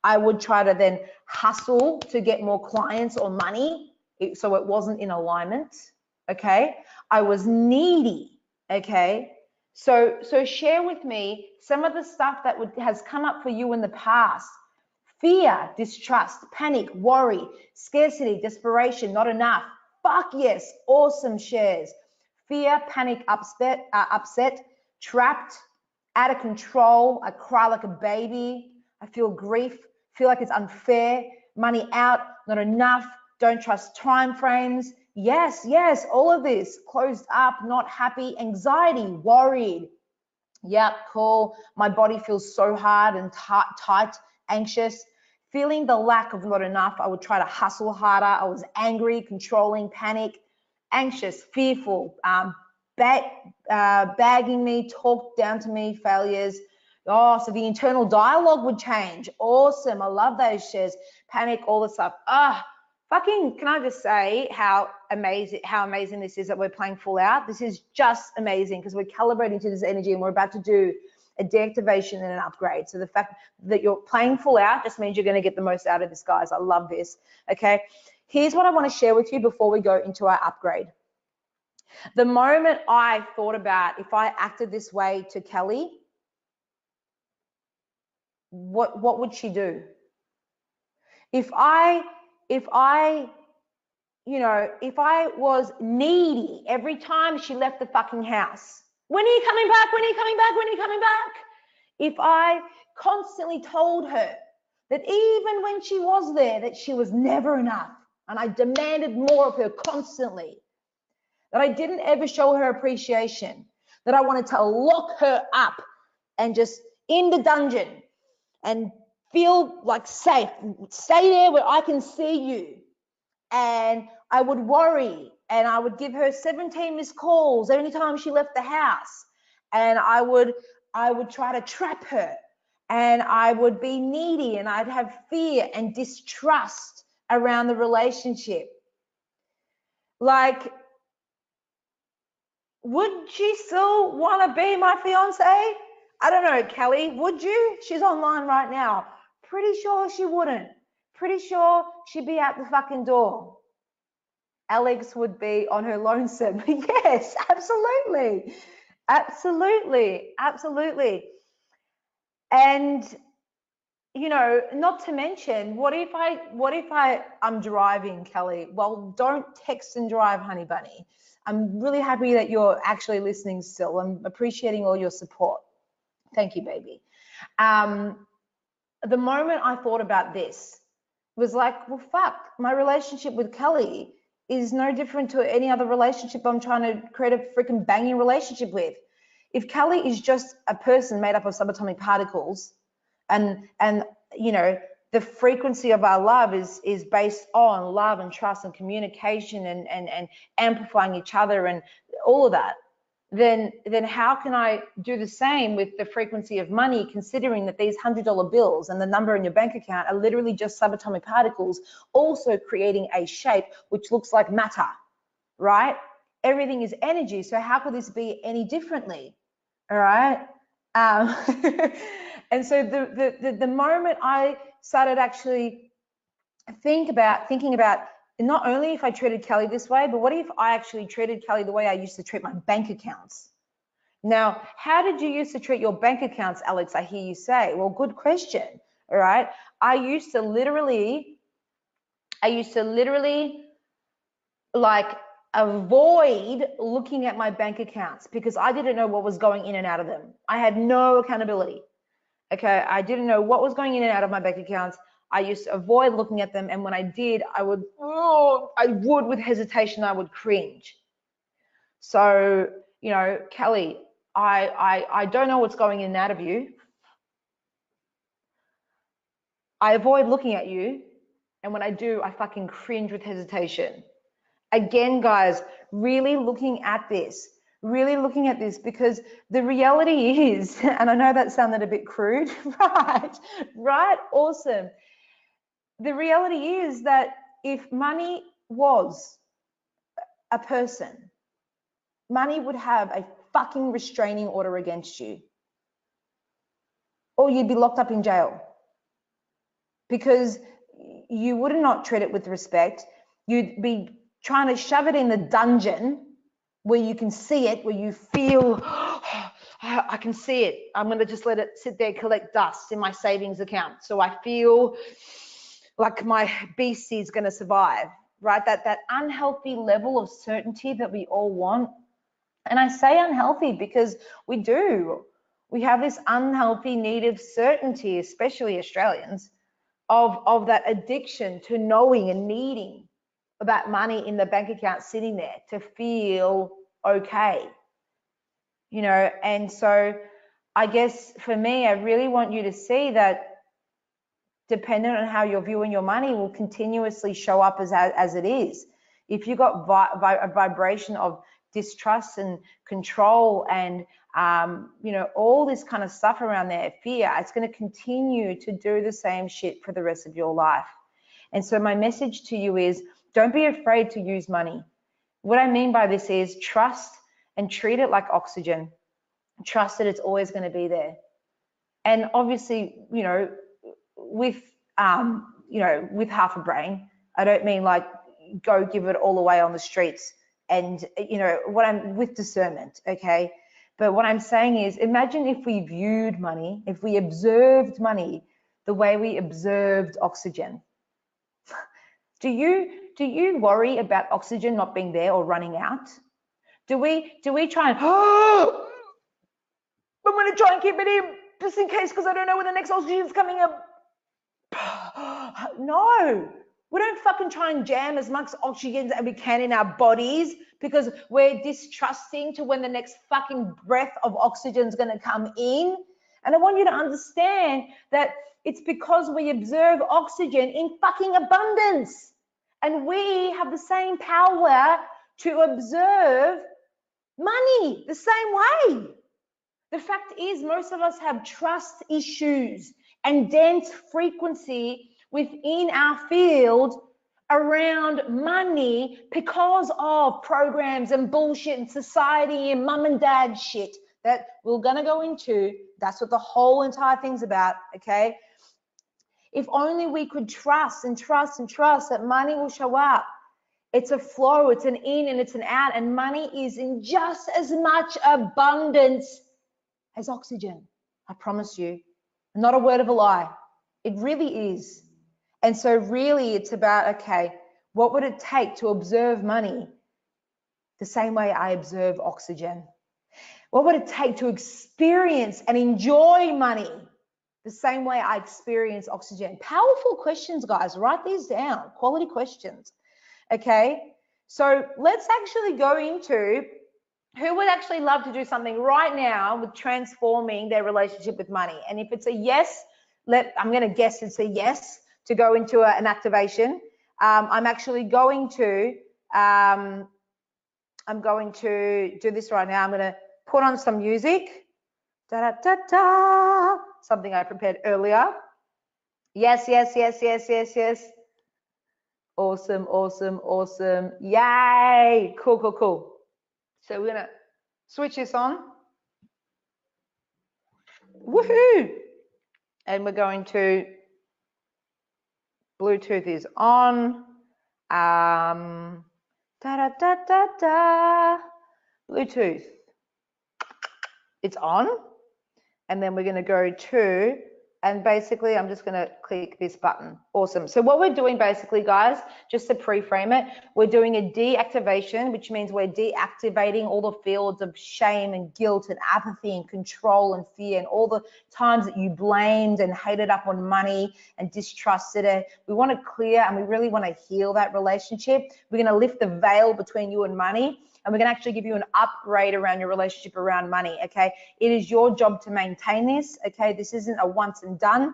I would try to then hustle to get more clients or money, so it wasn't in alignment, okay? I was needy, okay? So share with me some of the stuff that has come up for you in the past. Fear, distrust, panic, worry, scarcity, desperation, not enough. Fuck yes, awesome shares. Fear, panic, upset, trapped, out of control. I cry like a baby. I feel grief, feel like it's unfair. Money out, not enough. Don't trust time frames. Yes, all of this. Closed up, not happy, anxiety, worried. Yep, cool. My body feels so hard and tight, anxious. Feeling the lack of not enough, I would try to hustle harder. I was angry, controlling, panic, anxious, fearful, bagging me, talked down to me, failures. Oh, so the internal dialogue would change. Awesome. I love those shares. Panic, all the stuff. Fucking, can I just say how amazing this is that we're playing full out? This is just amazing because we're calibrating to this energy and we're about to do a deactivation and an upgrade. So the fact that you're playing full out just means you're going to get the most out of this, guys. I love this. Okay. Here's what I want to share with you before we go into our upgrade. The moment I thought about if I acted this way to Kelly, what would she do? If I was needy every time she left the fucking house, when are you coming back? When are you coming back? When are you coming back? If I constantly told her that even when she was there, that she was never enough, and I demanded more of her constantly, that I didn't ever show her appreciation, that I wanted to lock her up and just in the dungeon and feel like safe, stay there where I can see you. And I would worry and I would give her 17 missed calls every time she left the house. And I would try to trap her and I would be needy and I'd have fear and distrust around the relationship. Like, would she still want to be my fiance? I don't know, Kelly, would you? She's online right now. Pretty sure she wouldn't. Pretty sure she'd be out the fucking door. Alex would be on her lonesome. Yes, absolutely. Absolutely. Absolutely. And, you know, not to mention, what if I'm driving, Kelly? Well, don't text and drive, honey bunny. I'm really happy that you're actually listening still. I'm appreciating all your support. Thank you, baby. The moment I thought about this was like, well, fuck, my relationship with Kelly is no different to any other relationship I'm trying to create a freaking banging relationship with. If Kelly is just a person made up of subatomic particles and you know, the frequency of our love is based on love and trust and communication and amplifying each other and all of that, then how can I do the same with the frequency of money, considering that these $100 bills and the number in your bank account are literally just subatomic particles, also creating a shape which looks like matter, right? Everything is energy, so how could this be any differently? All right. And so the moment I started actually thinking about not only if I treated Kelly this way, but what if I actually treated Kelly the way I used to treat my bank accounts? Now, how did you used to treat your bank accounts, Alex? I hear you say. Well, good question. All right. I used to literally like avoid looking at my bank accounts because I didn't know what was going in and out of them. I had no accountability. Okay, I didn't know what was going in and out of my bank accounts. I used to avoid looking at them, and when I did, I would with hesitation, I would cringe. So, you know, Kelly, I don't know what's going in and out of you. I avoid looking at you, and when I do, I fucking cringe with hesitation. Again, guys, really looking at this because the reality is, and I know that sounded a bit crude, right? Awesome. The reality is that if money was a person, money would have a fucking restraining order against you, or you'd be locked up in jail, because you would not treat it with respect. You'd be trying to shove it in the dungeon where you can see it, where you feel, oh, I can see it. I'm going to just let it sit there, collect dust in my savings account, so I feel like my BC is going to survive, right? That unhealthy level of certainty that we all want. And I say unhealthy because we do. We have this unhealthy need of certainty, especially Australians, of that addiction to knowing and needing that money in the bank account sitting there to feel okay, you know. And so I guess for me, I really want you to see that dependent on how you're viewing your money will continuously show up as it is. If you've got a vibration of distrust and control and you know, all this kind of stuff around there, fear, it's going to continue to do the same shit for the rest of your life. And so my message to you is, don't be afraid to use money. What I mean by this is trust and treat it like oxygen. Trust that it's always going to be there. And obviously, you know, with half a brain. I don't mean like go give it all away on the streets, and you know what, I'm with discernment, okay? But what I'm saying is, imagine if we viewed money, if we observed money the way we observed oxygen. Do you worry about oxygen not being there or running out? Do we try and, oh, I'm going to try and keep it in just in case, because I don't know when the next oxygen's coming up? No, we don't fucking try and jam as much oxygen as we can in our bodies because we're distrusting to when the next fucking breath of oxygen is going to come in. And I want you to understand that it's because we observe oxygen in fucking abundance, and we have the same power to observe money the same way. The fact is, most of us have trust issues and dense frequency within our field around money because of programs and bullshit and society and mum and dad shit that we're going to go into. That's what the whole entire thing's about, okay? If only we could trust and trust and trust that money will show up. It's a flow, it's an in and it's an out, and money is in just as much abundance as oxygen. I promise you. Not a word of a lie. It really is. And so really it's about, okay, what would it take to observe money the same way I observe oxygen? What would it take to experience and enjoy money the same way I experience oxygen? Powerful questions, guys. Write these down. Quality questions. Okay? So let's actually go into who would actually love to do something right now with transforming their relationship with money. And if it's a yes, I'm going to guess it's a yes to go into an activation. I'm actually going to, I'm going to do this right now. I'm going to put on some music. Da, da, da, da. Something I prepared earlier. Yes, yes, yes, yes, yes, yes. Awesome, awesome, awesome. Yay. Cool, cool, cool. So we're going to switch this on. Woohoo. And we're going to, Bluetooth is on. Da, da, da, da, da. Bluetooth. It's on. And then we're going to go to, and basically I'm just going to click this button. Awesome. So what we're doing basically, guys, just to pre-frame it, we're doing a deactivation, which means we're deactivating all the fields of shame and guilt and apathy and control and fear and all the times that you blamed and hated up on money and distrusted it. We want to clear and we really want to heal that relationship. We're going to lift the veil between you and money. And we're going to actually give you an upgrade around your relationship around money, okay? It is your job to maintain this, okay? This isn't a once and done,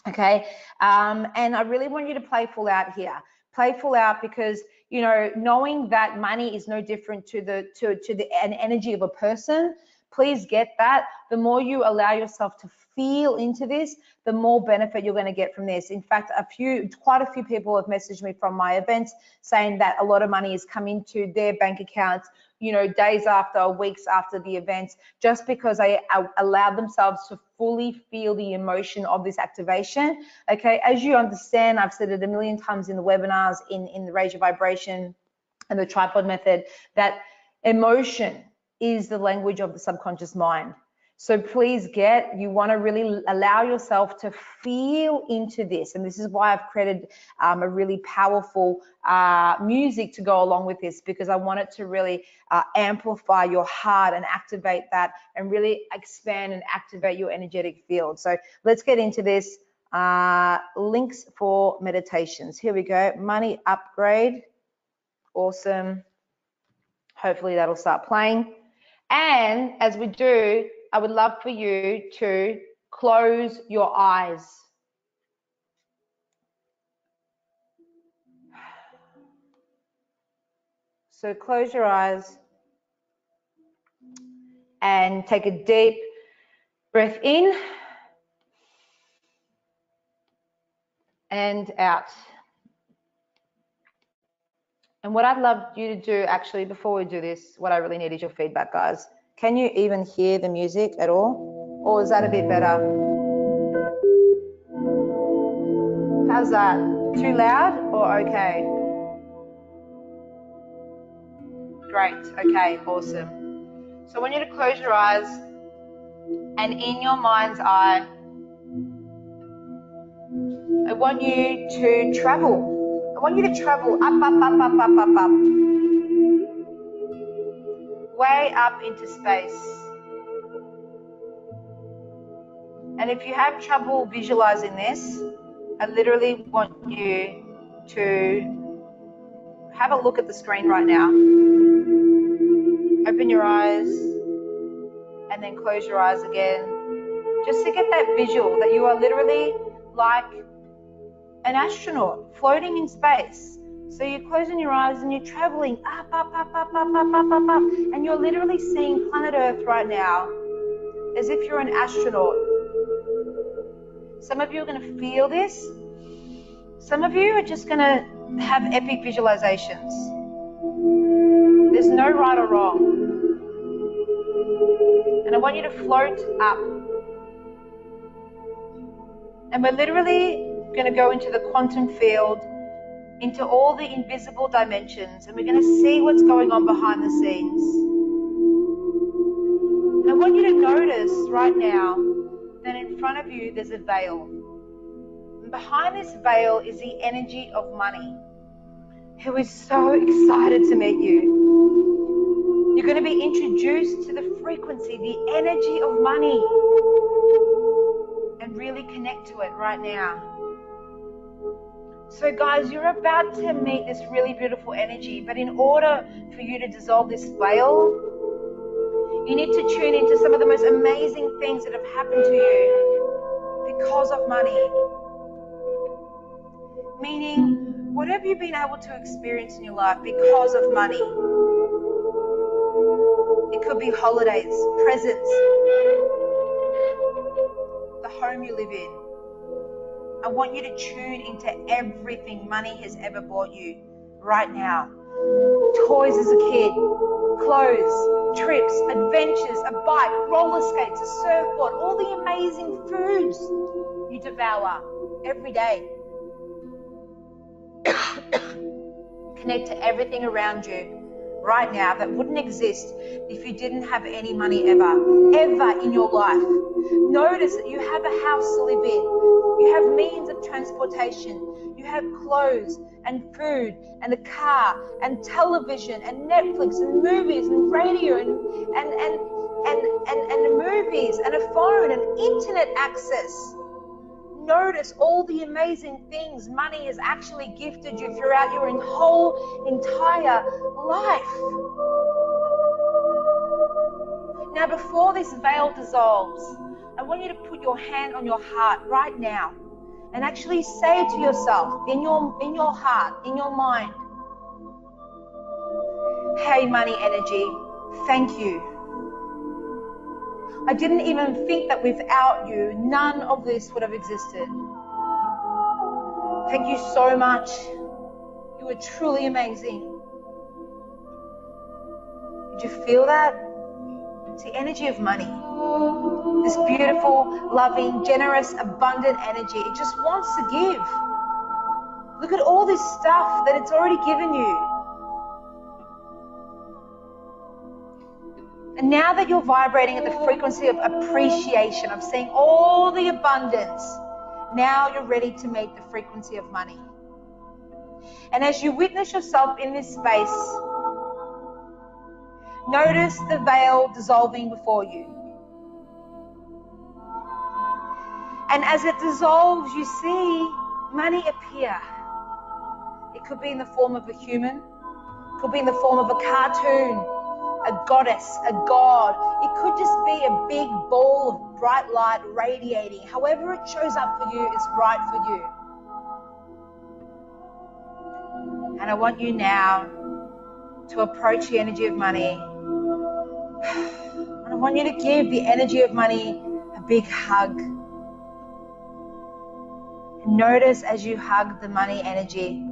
okay? And I really want you to play full out here. Play full out because, you know, knowing that money is no different to an energy of a person, please get that. The more you allow yourself to feel into this, the more benefit you're going to get from this. In fact, quite a few people have messaged me from my events saying that a lot of money is coming to their bank accounts, days after or weeks after the events, just because I allowed themselves to fully feel the emotion of this activation. Okay, as you understand, I've said it a million times in the webinars, in the Raise Your Vibration and the tripod method, that emotion is the language of the subconscious mind. So please you want to really allow yourself to feel into this. And this is why I've created a really powerful music to go along with this, because I want it to really amplify your heart and activate that and really expand and activate your energetic field. So let's get into this. Links for meditations. Here we go. Money upgrade. Awesome. Hopefully that'll start playing. And as we do, I would love for you to close your eyes. So close your eyes and take a deep breath in and out. And what I'd love you to do, actually, before we do this, what I really need is your feedback, guys. Can you even hear the music at all? Or is that a bit better? How's that? Too loud or okay? Great, okay, awesome. So I want you to close your eyes, and in your mind's eye, I want you to travel. I want you to travel up, up, up, up, up, up, up. Way up into space. And if you have trouble visualizing this, I literally want you to have a look at the screen right now. Open your eyes and then close your eyes again. Just to get that visual that you are literally like an astronaut floating in space. So you're closing your eyes and you're traveling up, up, up, up, up, up, up, up, up. And you're literally seeing planet Earth right now as if you're an astronaut. Some of you are going to feel this. Some of you are just going to have epic visualizations. There's no right or wrong. And I want you to float up. And we're literally going to go into the quantum field, into all the invisible dimensions, and we're going to see what's going on behind the scenes. And I want you to notice right now that in front of you there's a veil. And behind this veil is the energy of money, who is so excited to meet you. You're going to be introduced to the frequency, the energy of money, and really connect to it right now. So guys, you're about to meet this really beautiful energy, but in order for you to dissolve this veil, you need to tune into some of the most amazing things that have happened to you because of money. Meaning, what have you been able to experience in your life because of money? It could be holidays, presents, the home you live in. I want you to tune into everything money has ever bought you right now. Toys as a kid, clothes, trips, adventures, a bike, roller skates, a surfboard, all the amazing foods you devour every day. Connect to everything around you right now that wouldn't exist if you didn't have any money ever in your life. Notice that you have a house to live in. You have means of transportation. You have clothes and food and a car and television and Netflix and movies and radio and movies and a phone and internet access. Notice all the amazing things money has actually gifted you throughout your whole entire life. Now, before this veil dissolves, I want you to put your hand on your heart right now and actually say to yourself, in your heart, in your mind, hey, money energy, thank you. I didn't even think that without you, none of this would have existed. Thank you so much. You are truly amazing. You Do you feel that? It's the energy of money. This beautiful, loving, generous, abundant energy. It just wants to give. Look at all this stuff that it's already given you. And now that you're vibrating at the frequency of appreciation, of seeing all the abundance, now you're ready to meet the frequency of money. And as you witness yourself in this space, notice the veil dissolving before you. And as it dissolves, you see money appear. It could be in the form of a human, it could be in the form of a cartoon, a goddess, a god. It could just be a big ball of bright light radiating. However it shows up for you is right for you. And I want you now to approach the energy of money. And I want you to give the energy of money a big hug. And notice as you hug the money energy,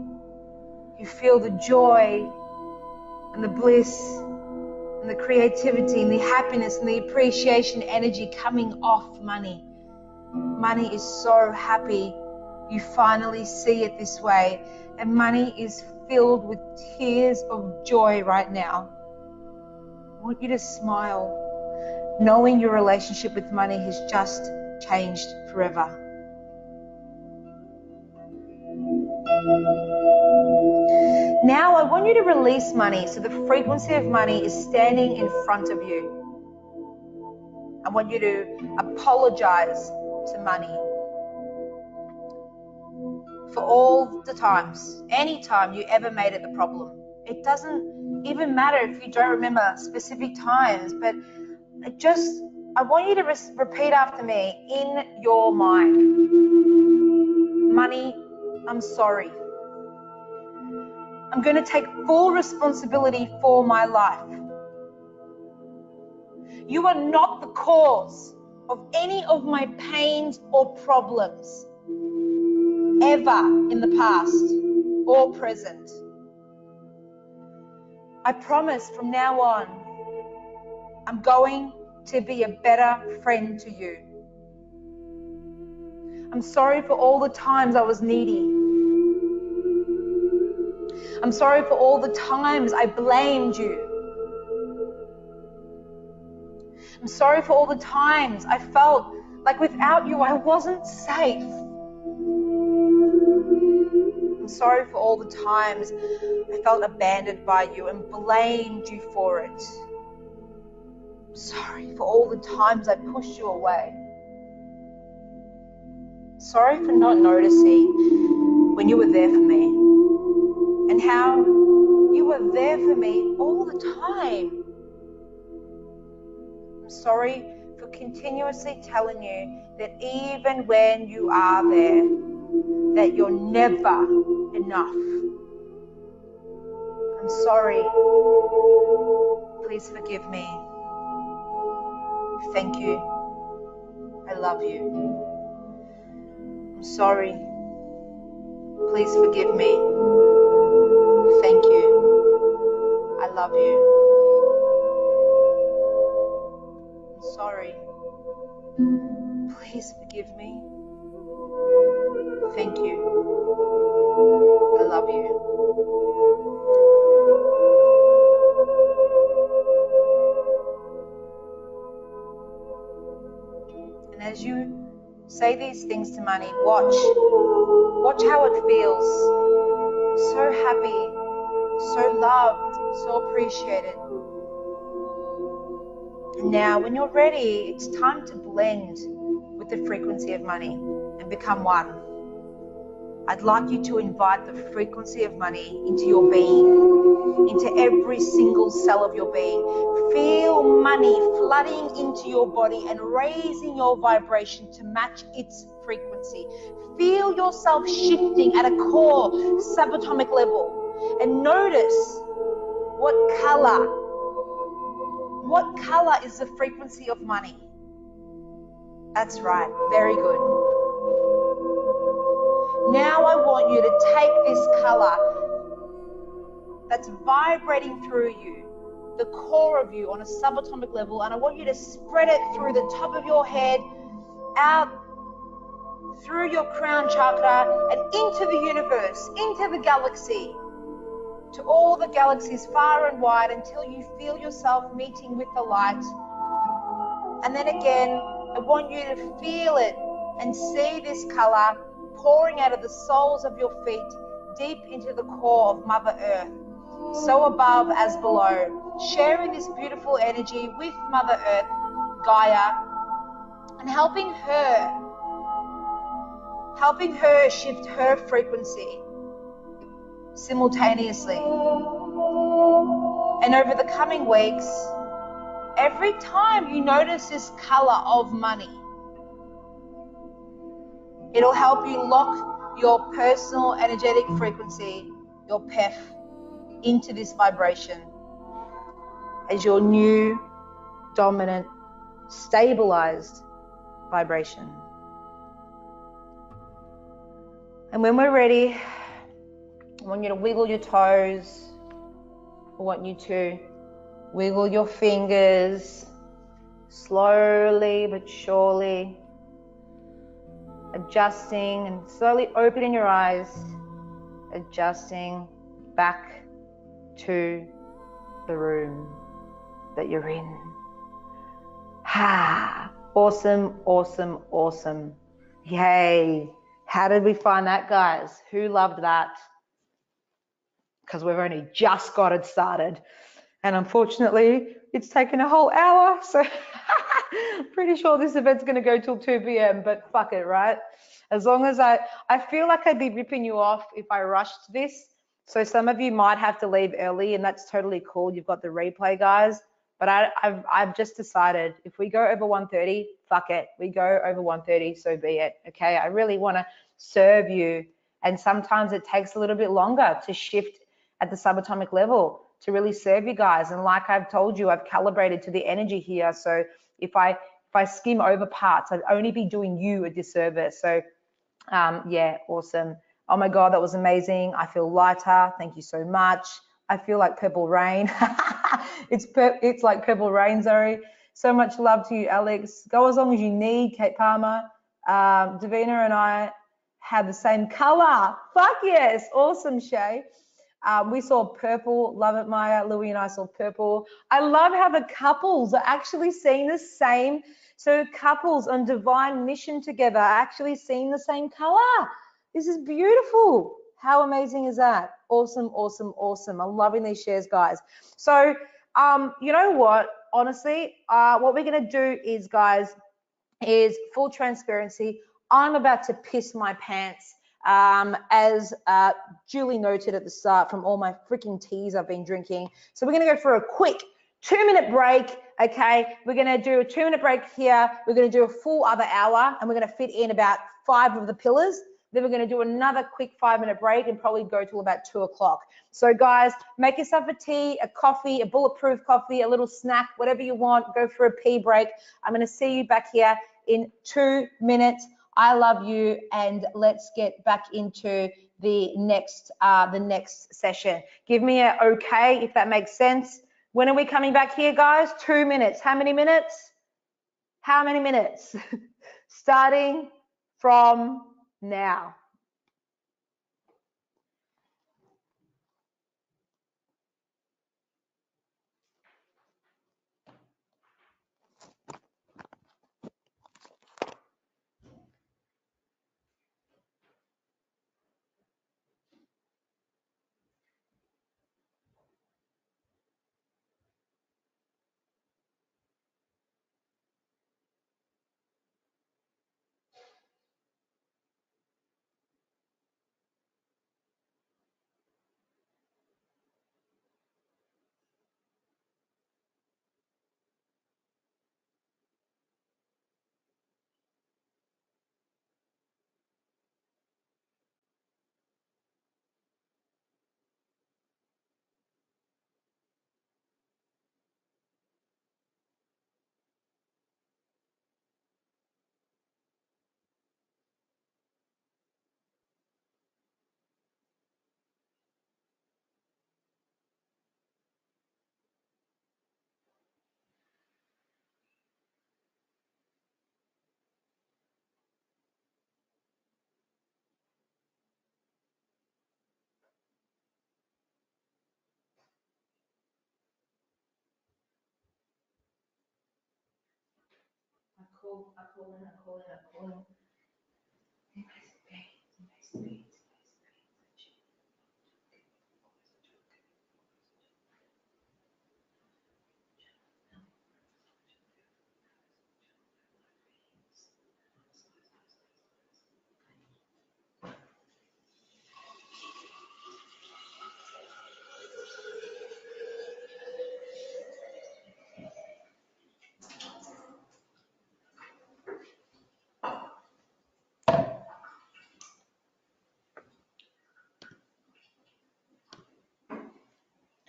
you feel the joy and the bliss and the creativity and the happiness and the appreciation energy coming off money. Money is so happy you finally see it this way, and money is filled with tears of joy right now. I want you to smile, knowing your relationship with money has just changed forever. Now I want you to release money so the frequency of money is standing in front of you. I want you to apologize to money for all the times, anytime you ever made it the problem. It doesn't even matter if you don't remember specific times, but I want you to repeat after me in your mind. Money, I'm sorry. I'm going to take full responsibility for my life. You are not the cause of any of my pains or problems, ever in the past or present. I promise from now on, I'm going to be a better friend to you. I'm sorry for all the times I was needy. I'm sorry for all the times I blamed you. I'm sorry for all the times I felt like without you I wasn't safe. I'm sorry for all the times I felt abandoned by you and blamed you for it. I'm sorry for all the times I pushed you away. Sorry for not noticing when you were there for me. And how you were there for me all the time. I'm sorry for continuously telling you that even when you are there, that you're never enough. I'm sorry. Please forgive me. Thank you. I love you. I'm sorry. Please forgive me. Thank you. I love you. I'm sorry. Please forgive me. Thank you. I love you. And as you say these things to money, watch how it feels. So happy. So loved, so appreciated. And now when you're ready, it's time to blend with the frequency of money and become one. I'd like you to invite the frequency of money into your being, into every single cell of your being. Feel money flooding into your body and raising your vibration to match its frequency. Feel yourself shifting at a core subatomic level. And notice what color is the frequency of money. That's right, very good. Now I want you to take this color that's vibrating through you the core of you on a subatomic level, and I want you to spread it through the top of your head, out through your crown chakra, and into the universe, into the galaxy, to all the galaxies far and wide, until you feel yourself meeting with the light. And then again, I want you to feel it and see this color pouring out of the soles of your feet deep into the core of Mother Earth, so above as below, sharing this beautiful energy with Mother Earth, Gaia, and helping her shift her frequency simultaneously. And over the coming weeks, every time you notice this color of money, it'll help you lock your personal energetic frequency, your PEF, into this vibration as your new, dominant, stabilized vibration. And when we're ready, I want you to wiggle your toes. I want you to wiggle your fingers slowly but surely, adjusting and slowly opening your eyes, adjusting back to the room that you're in. Ha! Awesome, awesome, awesome. Yay! How did we find that, guys? Who loved that? Because we've only just got it started. And unfortunately, it's taken a whole hour. So pretty sure this event's going to go till 2 p.m. But fuck it, right? As long as I feel like I'd be ripping you off if I rushed this. So some of you might have to leave early, and that's totally cool. You've got the replay, guys. But I've just decided if we go over 1:30, fuck it. We go over 1:30, so be it. Okay, I really want to serve you. And sometimes it takes a little bit longer to shift at the subatomic level to really serve you guys. And like I've told you, I've calibrated to the energy here. So if I skim over parts, I'd only be doing you a disservice. So yeah, awesome. Oh my God, that was amazing. I feel lighter. Thank you so much. I feel like purple rain. It's like purple rain, Zoe. So much love to you, Alex. Go as long as you need, Kate Palmer. Davina and I have the same color. Fuck yes. Awesome, Shay. We saw purple. Love it, Maya. Louie and I saw purple. I love how the couples are actually seeing the same. So couples on divine mission together are actually seeing the same color. This is beautiful. How amazing is that? Awesome, awesome, awesome. I'm loving these shares, guys. So, you know what? Honestly, what we're going to do is, guys, is full transparency. I'm about to piss my pants, as Julie noted at the start, from all my freaking teas I've been drinking. So we're going to go for a quick 2-minute break. Okay, we're going to do a 2-minute break here. We're going to do a full other hour, and we're going to fit in about 5 of the pillars. Then we're going to do another quick 5-minute break and probably go till about 2 o'clock. So guys, make yourself a tea, a coffee, a bulletproof coffee, a little snack, whatever you want. Go for a pee break. I'm going to see you back here in 2 minutes. I love you, and let's get back into the next session. Give me a okay if that makes sense. When are we coming back here, guys? 2 minutes. How many minutes? How many minutes? Starting from now.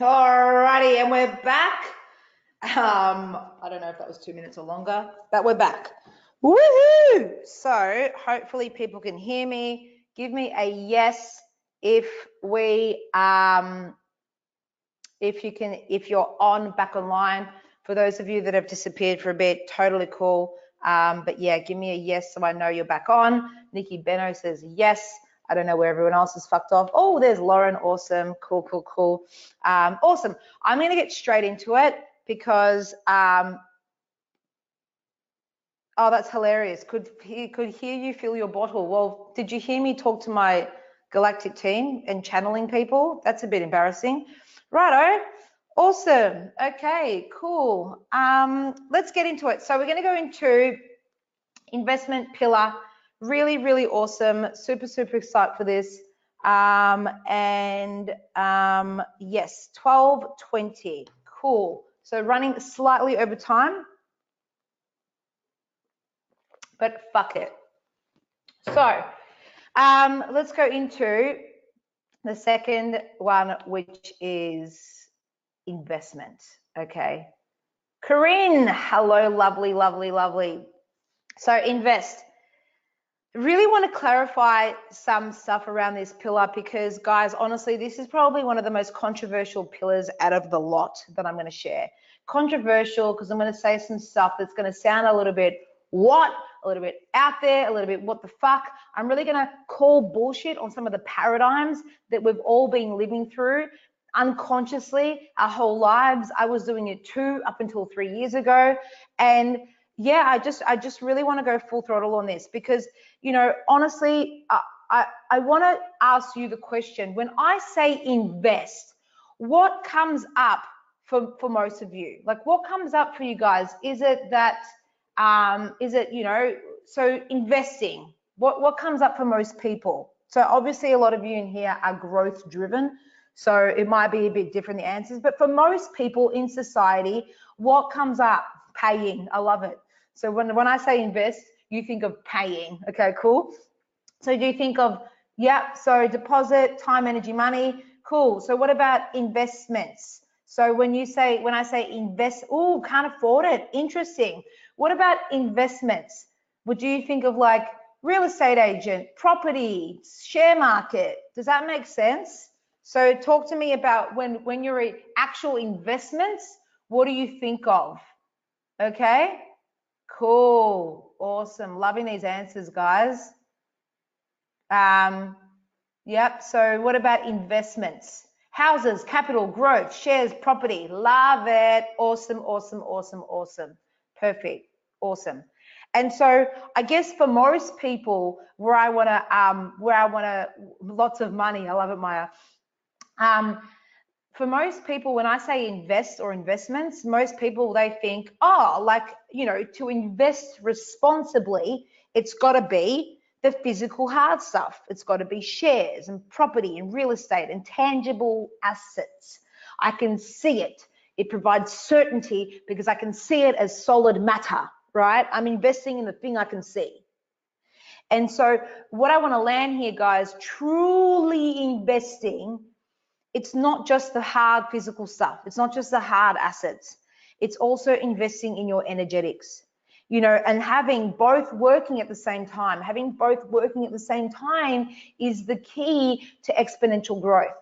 Alrighty, and we're back. I don't know if that was 2 minutes or longer, but we're back. Woohoo! So hopefully people can hear me. Give me a yes if you're back online. For those of you that have disappeared for a bit, totally cool. But yeah, give me a yes so I know you're back on. Nikki Benno says yes. I don't know where everyone else is fucked off. Oh, there's Lauren. Awesome. Cool, cool, cool. Awesome. I'm going to get straight into it because, oh, that's hilarious. Could hear you fill your bottle. Well, did you hear me talk to my galactic team and channeling people? That's a bit embarrassing. Righto. Awesome. Okay, cool. Let's get into it. So we're going to go into investment pillar. Really, really awesome. Super, super excited for this. Yes, 12:20. Cool. So running slightly over time, but fuck it. So let's go into the second one, which is investment. Okay. Corinne, hello, lovely, lovely, lovely. So invest. Really want to clarify some stuff around this pillar because, guys, honestly, this is probably one of the most controversial pillars out of the lot that I'm going to share. Controversial because I'm going to say some stuff that's going to sound a little bit a little bit out there, a little bit what the fuck. I'm really going to call bullshit on some of the paradigms that we've all been living through unconsciously our whole lives. I was doing it too up until 3 years ago. And yeah, I just really want to go full throttle on this because, you know, honestly, I want to ask you the question. When I say invest, what comes up for most of you? Like, what comes up for you guys? Is it that, you know, so investing, what comes up for most people? So obviously a lot of you in here are growth driven. So it might be a bit different, the answers, but for most people in society, what comes up? Paying. I love it. So when I say invest, you think of paying. Okay, cool. So do you think of, yeah, so deposit, time, energy, money. Cool. So what about investments? So when I say invest, oh, can't afford it. Interesting. What about investments? Would you think of like real estate agent, property, share market? Does that make sense? So talk to me about when you're in actual investments, what do you think of? Okay, cool, awesome, loving these answers, guys. Yep, so what about investments? Houses, capital, growth, shares, property, love it, awesome, awesome, awesome, awesome, perfect, awesome. And so I guess for most people, where I wanna lots of money, I love it, Maya. For most people, when I say invest or investments, most people, they think, oh, like, you know, to invest responsibly, it's got to be the physical hard stuff. It's got to be shares and property and real estate and tangible assets. I can see it. It provides certainty because I can see it as solid matter, right? I'm investing in the thing I can see. And so what I want to land here, guys, truly investing, it's not just the hard physical stuff. It's not just the hard assets. It's also investing in your energetics, you know, and having both working at the same time. Having both working at the same time is the key to exponential growth.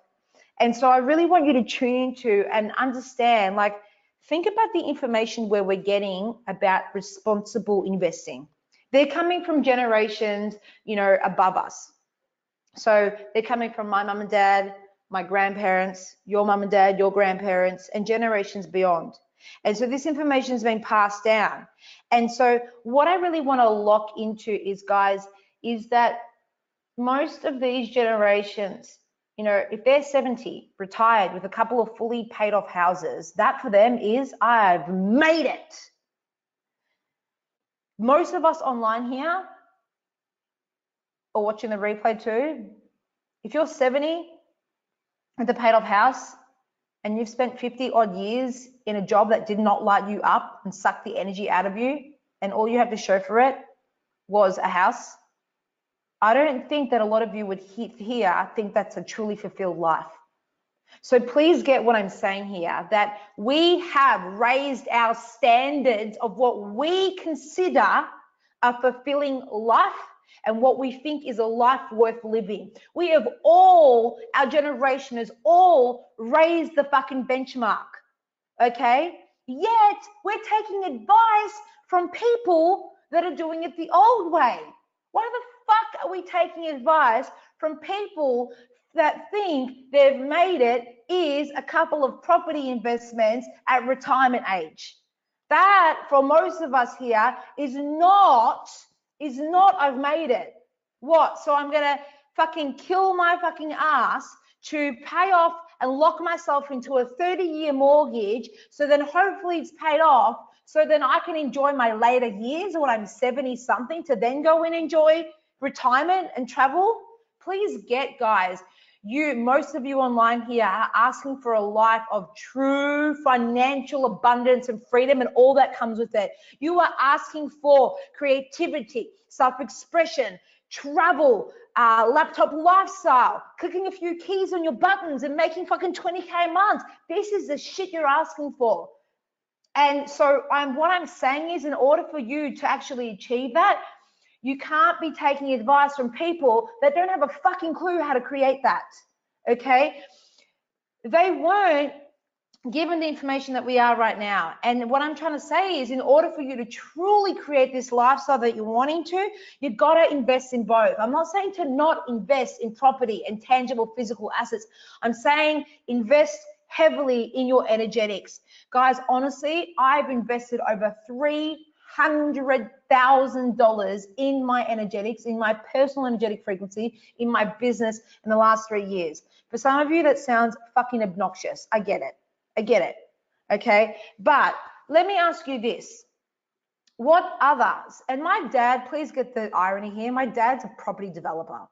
And so I really want you to tune into and understand, like, think about the information where we're getting about responsible investing. They're coming from generations, you know, above us. So they're coming from my mum and dad, my grandparents, your mum and dad, your grandparents, and generations beyond. And so this information has been passed down. And so what I really want to lock into is, guys, is that most of these generations, you know, if they're 70, retired with a couple of fully paid off houses, that for them is, I've made it. Most of us online here, or watching the replay too, if you're 70 with a paid off house and you've spent 50 odd years in a job that did not light you up and suck the energy out of you, and all you have to show for it was a house, I don't think that a lot of you would here think that's a truly fulfilled life. So please get what I'm saying here, that we have raised our standards of what we consider a fulfilling life and what we think is a life worth living. We have all, our generation has all raised the fucking benchmark, okay? Yet we're taking advice from people that are doing it the old way. Why the fuck are we taking advice from people that think they've made it is a couple of property investments at retirement age? That, for most of us here, is not I've made it. What? So I'm gonna fucking kill my fucking ass to pay off and lock myself into a 30-year mortgage, so then hopefully it's paid off, so then I can enjoy my later years when I'm 70 something, to then go and enjoy retirement and travel? Please get, guys, most of you online here are asking for a life of true financial abundance and freedom and all that comes with it. You are asking for creativity, self-expression, travel, laptop lifestyle, clicking a few keys on your buttons and making fucking 20K a month. This is the shit you're asking for. And so what I'm saying is, in order for you to actually achieve that, you can't be taking advice from people that don't have a fucking clue how to create that, okay? They weren't given the information that we are right now. And what I'm trying to say is, in order for you to truly create this lifestyle that you're wanting to, you've got to invest in both. I'm not saying to not invest in property and tangible physical assets. I'm saying invest heavily in your energetics. Guys, honestly, I've invested over $300,000 in my energetics, in my personal energetic frequency, in my business in the last 3 years. For some of you, that sounds fucking obnoxious. I get it. I get it. Okay. But let me ask you this. What others, and my dad, please get the irony here. My dad's a property developer.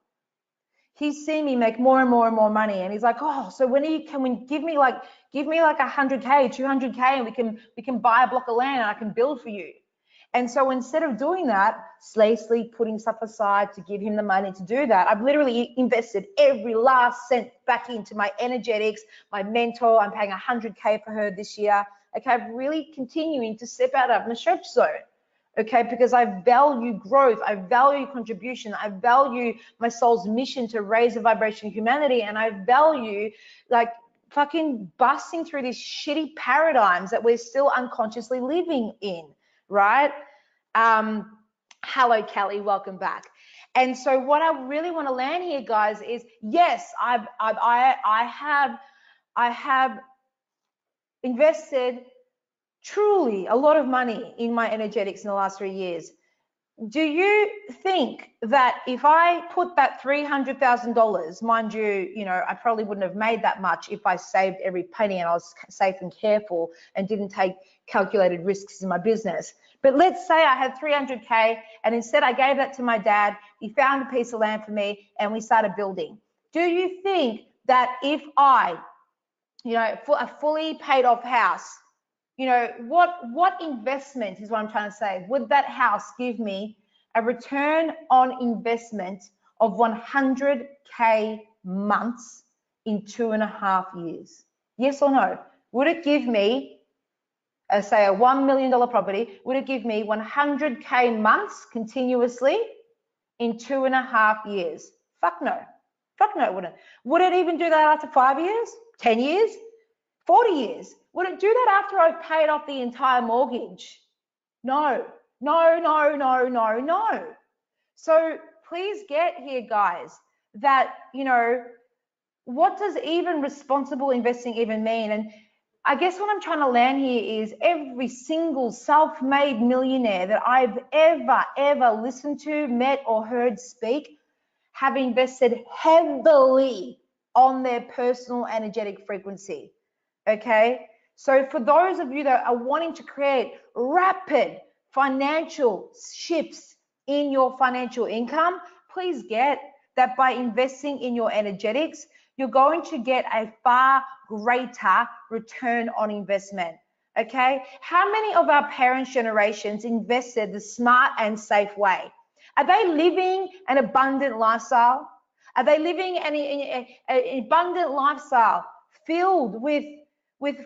He's seen me make more and more and more money, and he's like, oh, so can we give me like 100K, 200K, and we can buy a block of land and I can build for you. And so instead of doing that, slowly putting stuff aside to give him the money to do that, I've literally invested every last cent back into my energetics, my mentor. I'm paying 100K for her this year. Okay, I'm really continuing to step out of my stretch zone. Okay, because I value growth, I value contribution, I value my soul's mission to raise the vibration of humanity, and I value like fucking busting through these shitty paradigms that we're still unconsciously living in, right? Hello, Kelly, welcome back. And so what I really want to land here, guys, is yes, I have invested truly a lot of money in my energetics in the last 3 years. Do you think that if I put that $300,000, mind you, I probably wouldn't have made that much if I saved every penny and I was safe and careful and didn't take calculated risks in my business. But let's say I had 300K and instead I gave that to my dad. He found a piece of land for me and we started building. Do you think that if I, for a fully paid off house, what investment is what I'm trying to say? Would that house give me a return on investment of 100K months in 2.5 years? Yes or no? Would it give me, say a $1 million property, would it give me 100K months continuously in 2.5 years? Fuck no. Fuck no, it wouldn't. Would it even do that after 5 years, 10 years, 40 years? Would it do that after I've paid off the entire mortgage? No, no, no, no, no, no. So please get here, guys, that, what does even responsible investing even mean? And I guess what I'm trying to land here is every single self-made millionaire that I've ever listened to, met, or heard speak have invested heavily on their personal energetic frequency. Okay, so for those of you that are wanting to create rapid financial shifts in your financial income, please get that by investing in your energetics, you're going to get a far greater return on investment. Okay, how many of our parents' generations invested the smart and safe way? Are they living an abundant lifestyle? Are they living an abundant lifestyle filled with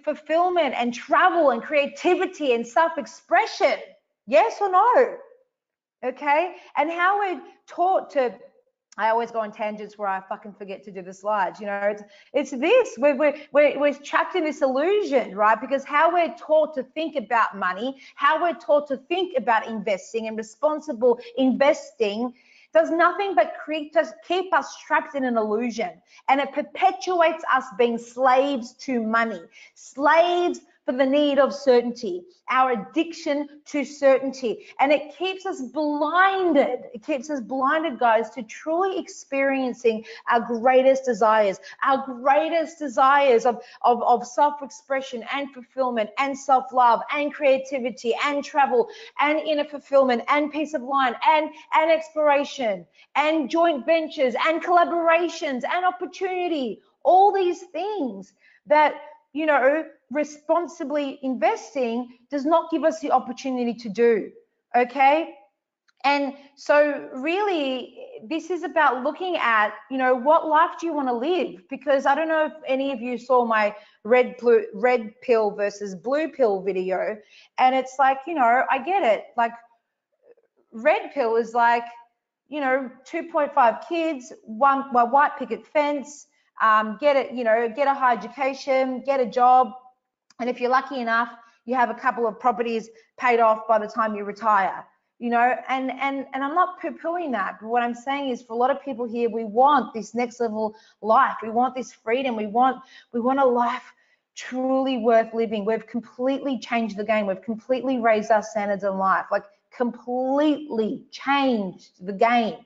fulfillment and travel and creativity and self-expression? Yes or no? Okay, and how we're taught to, I always go on tangents where I fucking forget to do the slides. You know, it's this. We're trapped in this illusion, right? Because how we're taught to think about money, how we're taught to think about investing and responsible investing does nothing but keep us trapped in an illusion. And it perpetuates us being slaves to money, slaves for the need of certainty, our addiction to certainty. And it keeps us blinded. It keeps us blinded, guys, to truly experiencing our greatest desires of self-expression and fulfillment and self-love and creativity and travel and inner fulfillment and peace of mind and exploration and joint ventures and collaborations and opportunity. All these things that, you know, responsibly investing does not give us the opportunity to do. Okay, and so really this is about looking at, you know, what life do you want to live? Because I don't know if any of you saw my red pill versus blue pill video, and it's like, you know, I get it. Like, red pill is like, you know, 2.5 kids, one white picket fence, get it, you know, get a high education, get a job, and if you're lucky enough, you have a couple of properties paid off by the time you retire, you know, and I'm not poo-pooing that, but what I'm saying is, for a lot of people here, we want this next level life, we want this freedom, we want a life truly worth living. We've completely changed the game, we've completely raised our standards in life, like completely changed the game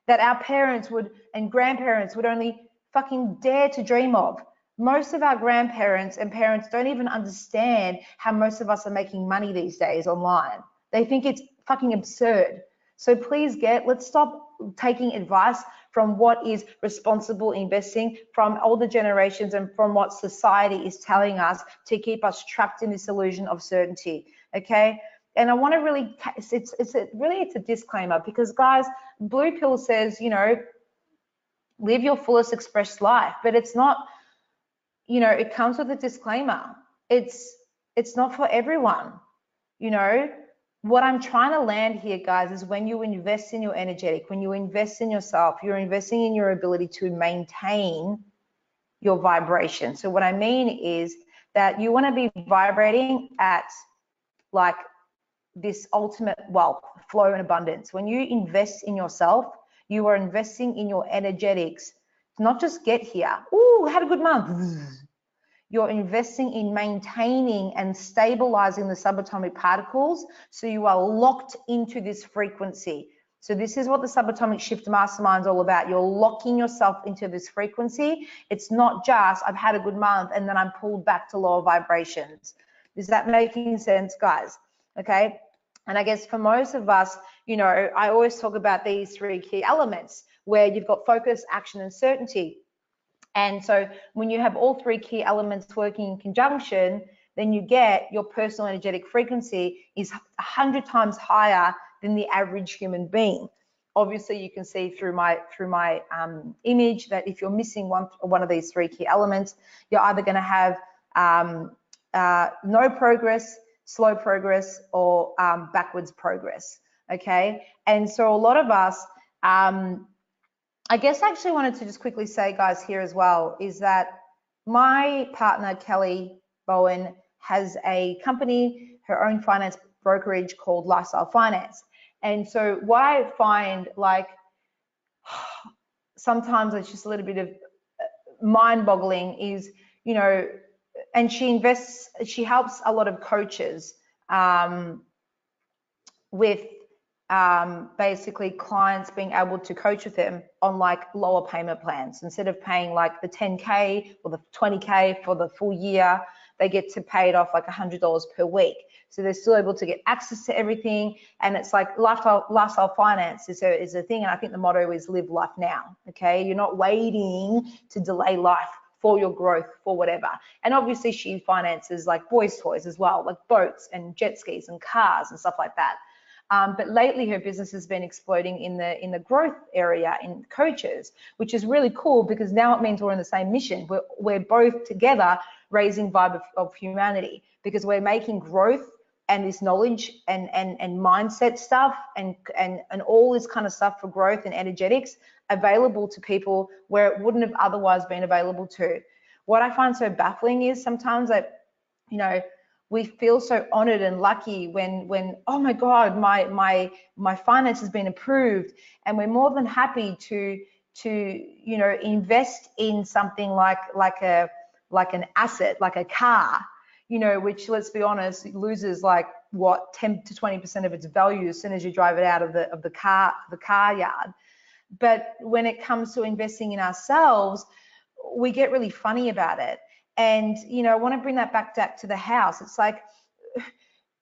that our parents would and grandparents would only fucking dare to dream of. Most of our grandparents and parents don't even understand how most of us are making money these days online. They think it's fucking absurd. So please let's stop taking advice from what is responsible investing from older generations and from what society is telling us to keep us trapped in this illusion of certainty. Okay. And I want to really, it's a disclaimer, because guys, blue pill says, you know, live your fullest expressed life, but it's not, you know, it comes with a disclaimer. It's not for everyone. You know, what I'm trying to land here, guys, is when you invest in your energetic, when you invest in yourself, you're investing in your ability to maintain your vibration. So what I mean is that you want to be vibrating at like this ultimate wealth, flow, and abundance. When you invest in yourself, you are investing in your energetics, not just get here. Ooh, had a good month. You're investing in maintaining and stabilizing the subatomic particles, so you are locked into this frequency. So this is what the Subatomic Shift Mastermind is all about. You're locking yourself into this frequency. It's not just, I've had a good month and then I'm pulled back to lower vibrations. Is that making sense, guys? Okay. And I guess for most of us, you know, I always talk about these three key elements where you've got focus, action, and certainty. And so when you have all three key elements working in conjunction, then you get your personal energetic frequency is 100 times higher than the average human being. Obviously, you can see through my image that if you're missing one of these three key elements, you're either going to have no progress, slow progress, or backwards progress. Okay, and so a lot of us, I guess I actually wanted to just quickly say, guys, here as well, is that my partner, Kelly Bowen, has a company, her own finance brokerage called Lifestyle Finance. And so what I find, like, sometimes it's just a little bit of mind-boggling is, you know, and she helps a lot of coaches with basically clients being able to coach with them on like lower payment plans. Instead of paying like the 10K or the 20K for the full year, they get to pay it off like $100 per week. So they're still able to get access to everything. And it's like lifestyle finance is a thing. And I think the motto is live life now. Okay, you're not waiting to delay life for your growth, for whatever. And obviously she finances like boys' toys as well, like boats and jet skis and cars and stuff like that. But lately her business has been exploding in the growth area in coaches, which is really cool because now it means we're on the same mission. We're both together raising vibe of humanity, because we're making growth and this knowledge and mindset stuff and all this kind of stuff for growth and energetics available to people where it wouldn't have otherwise been available to. What I find so baffling is sometimes that, you know, we feel so honored and lucky when oh my God, my finance has been approved, and we're more than happy to you know, invest in something like an asset, like a car, you know, which, let's be honest, loses like what, 10 to 20% of its value as soon as you drive it out of the car yard. But when it comes to investing in ourselves, we get really funny about it. And, you know, I want to bring that back to the house. It's like,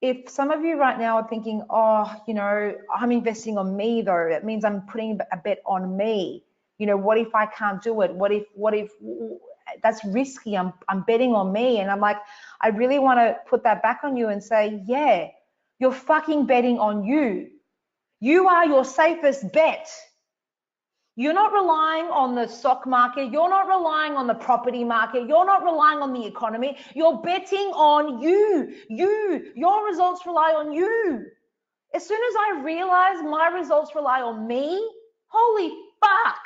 if some of you right now are thinking, oh, you know, I'm investing on me though, that means I'm putting a bet on me. You know, what if I can't do it? What if that's risky? I'm betting on me. And I'm like, I really want to put that back on you and say, yeah, you're fucking betting on you. You are your safest bet. You're not relying on the stock market. You're not relying on the property market. You're not relying on the economy. You're betting on you. Your results rely on you. As soon as I realized my results rely on me, holy fuck,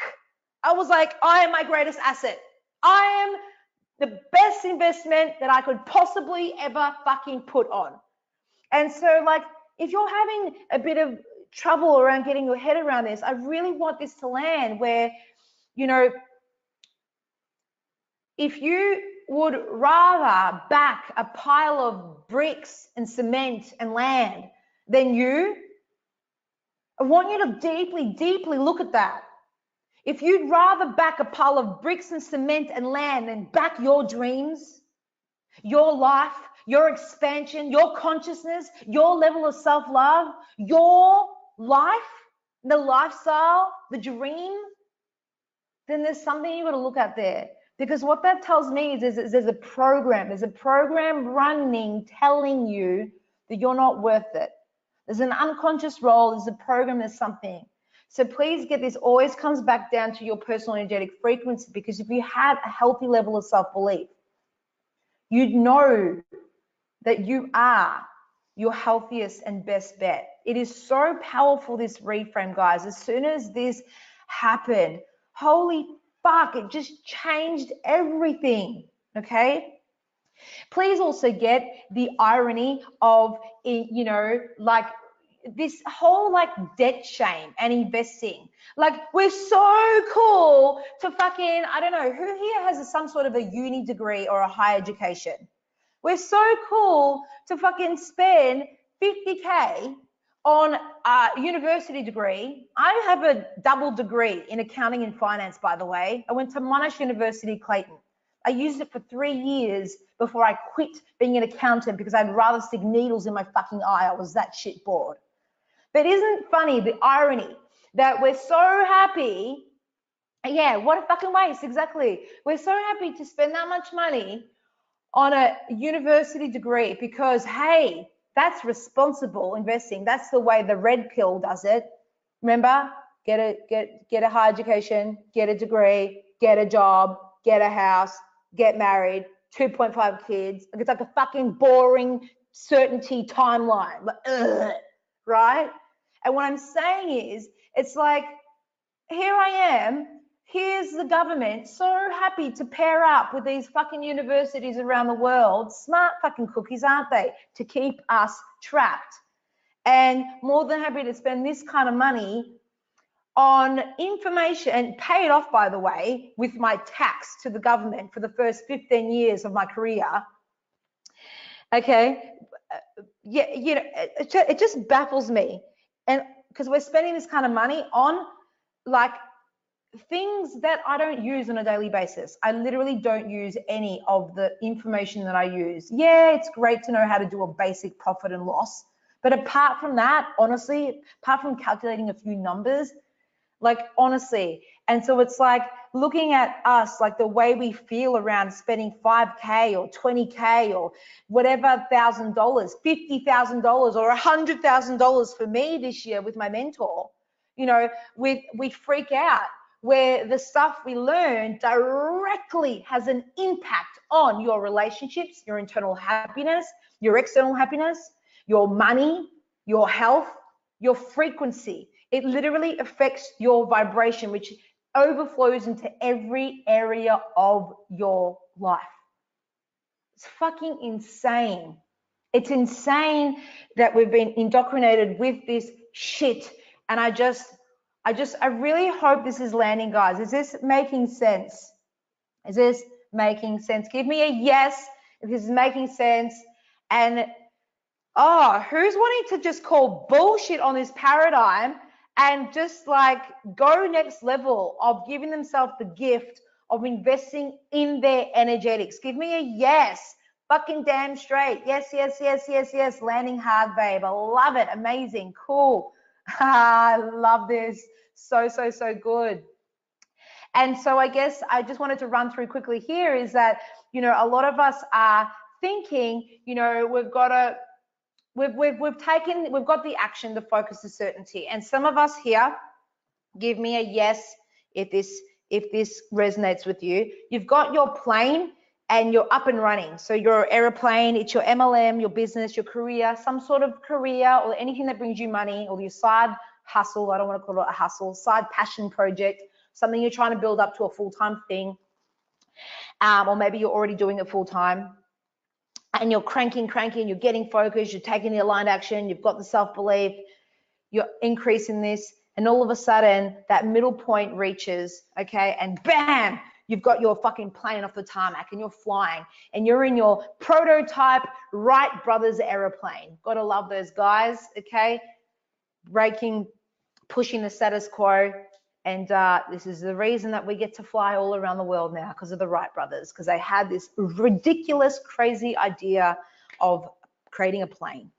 I was like, I am my greatest asset. I am the best investment that I could possibly ever fucking put on. And so, like, if you're having a bit of trouble around getting your head around this, I really want this to land where, you know, if you would rather back a pile of bricks and cement and land than you, I want you to deeply, deeply look at that. If you'd rather back a pile of bricks and cement and land than back your dreams, your life, your expansion, your consciousness, your level of self-love, your life, the lifestyle, the dream, then there's something you got to look at there. Because what that tells me is there's a program running telling you that you're not worth it. There's an unconscious role, there's a program, there's something. So please get this, always comes back down to your personal energetic frequency, because if you had a healthy level of self-belief, you'd know that you are your healthiest and best bet. It is so powerful, this reframe, guys. As soon as this happened, holy fuck, it just changed everything, okay? Please also get the irony of, you know, like this whole like debt shame and investing. Like, we're so cool to fucking, I don't know, who here has some sort of a uni degree or a higher education? We're so cool to fucking spend 50K on a university degree. I have a double degree in accounting and finance, by the way. I went to Monash University, Clayton. I used it for 3 years before I quit being an accountant because I'd rather stick needles in my fucking eye. I was that shit bored. But isn't it funny, the irony that we're so happy, yeah, what a fucking waste, exactly. We're so happy to spend that much money on a university degree because, hey, that's responsible investing. That's the way the red pill does it. Remember, get a higher education, get a degree, get a job, get a house, get married, 2.5 kids. It's like a fucking boring certainty timeline, like, ugh, right? And what I'm saying is, it's like, here I am, here's the government so happy to pair up with these fucking universities around the world, smart fucking cookies, aren't they, to keep us trapped. And more than happy to spend this kind of money on information, and pay it off, by the way, with my tax to the government for the first 15 years of my career, Okay. Yeah, you know, it just baffles me. And because we're spending this kind of money on like things that I don't use on a daily basis. I literally don't use any of the information that I use. Yeah, it's great to know how to do a basic profit and loss. But apart from that, honestly, apart from calculating a few numbers, like honestly. And so it's like looking at us, like the way we feel around spending 5K or 20K or whatever $1,000, $50,000 or $100,000 for me this year with my mentor. You know, we freak out where the stuff we learn directly has an impact on your relationships, your internal happiness, your external happiness, your money, your health, your frequency. It literally affects your vibration, which overflows into every area of your life. It's fucking insane. It's insane that we've been indoctrinated with this shit. And I really hope this is landing, guys. Is this making sense? Is this making sense? Give me a yes if this is making sense. And oh, who's wanting to just call bullshit on this paradigm and just like go next level of giving themselves the gift of investing in their energetics? Give me a yes. Fucking damn straight. Yes, yes, yes, yes, yes. Landing hard, babe. I love it. Amazing. Cool. I love this. So, so, so good. And so I guess I just wanted to run through quickly here is that, you know, a lot of us are thinking, you know, we've got the action, the focus, the certainty. And some of us here, give me a yes if this resonates with you. You've got your plane and you're up and running. So your airplane, it's your MLM, your business, your career, some sort of career or anything that brings you money, or your side hustle. I don't want to call it a hustle, side passion project, something you're trying to build up to a full-time thing. Or maybe you're already doing it full-time. And you're cranking, you're getting focused, you're taking the aligned action, you've got the self-belief, you're increasing this, and all of a sudden that middle point reaches, okay, and bam, you've got your fucking plane off the tarmac and you're flying and you're in your prototype Wright Brothers aeroplane. Gotta love those guys, okay, breaking, pushing the status quo. And this is the reason that we get to fly all around the world now, because of the Wright brothers, because they had this ridiculous, crazy idea of creating a plane.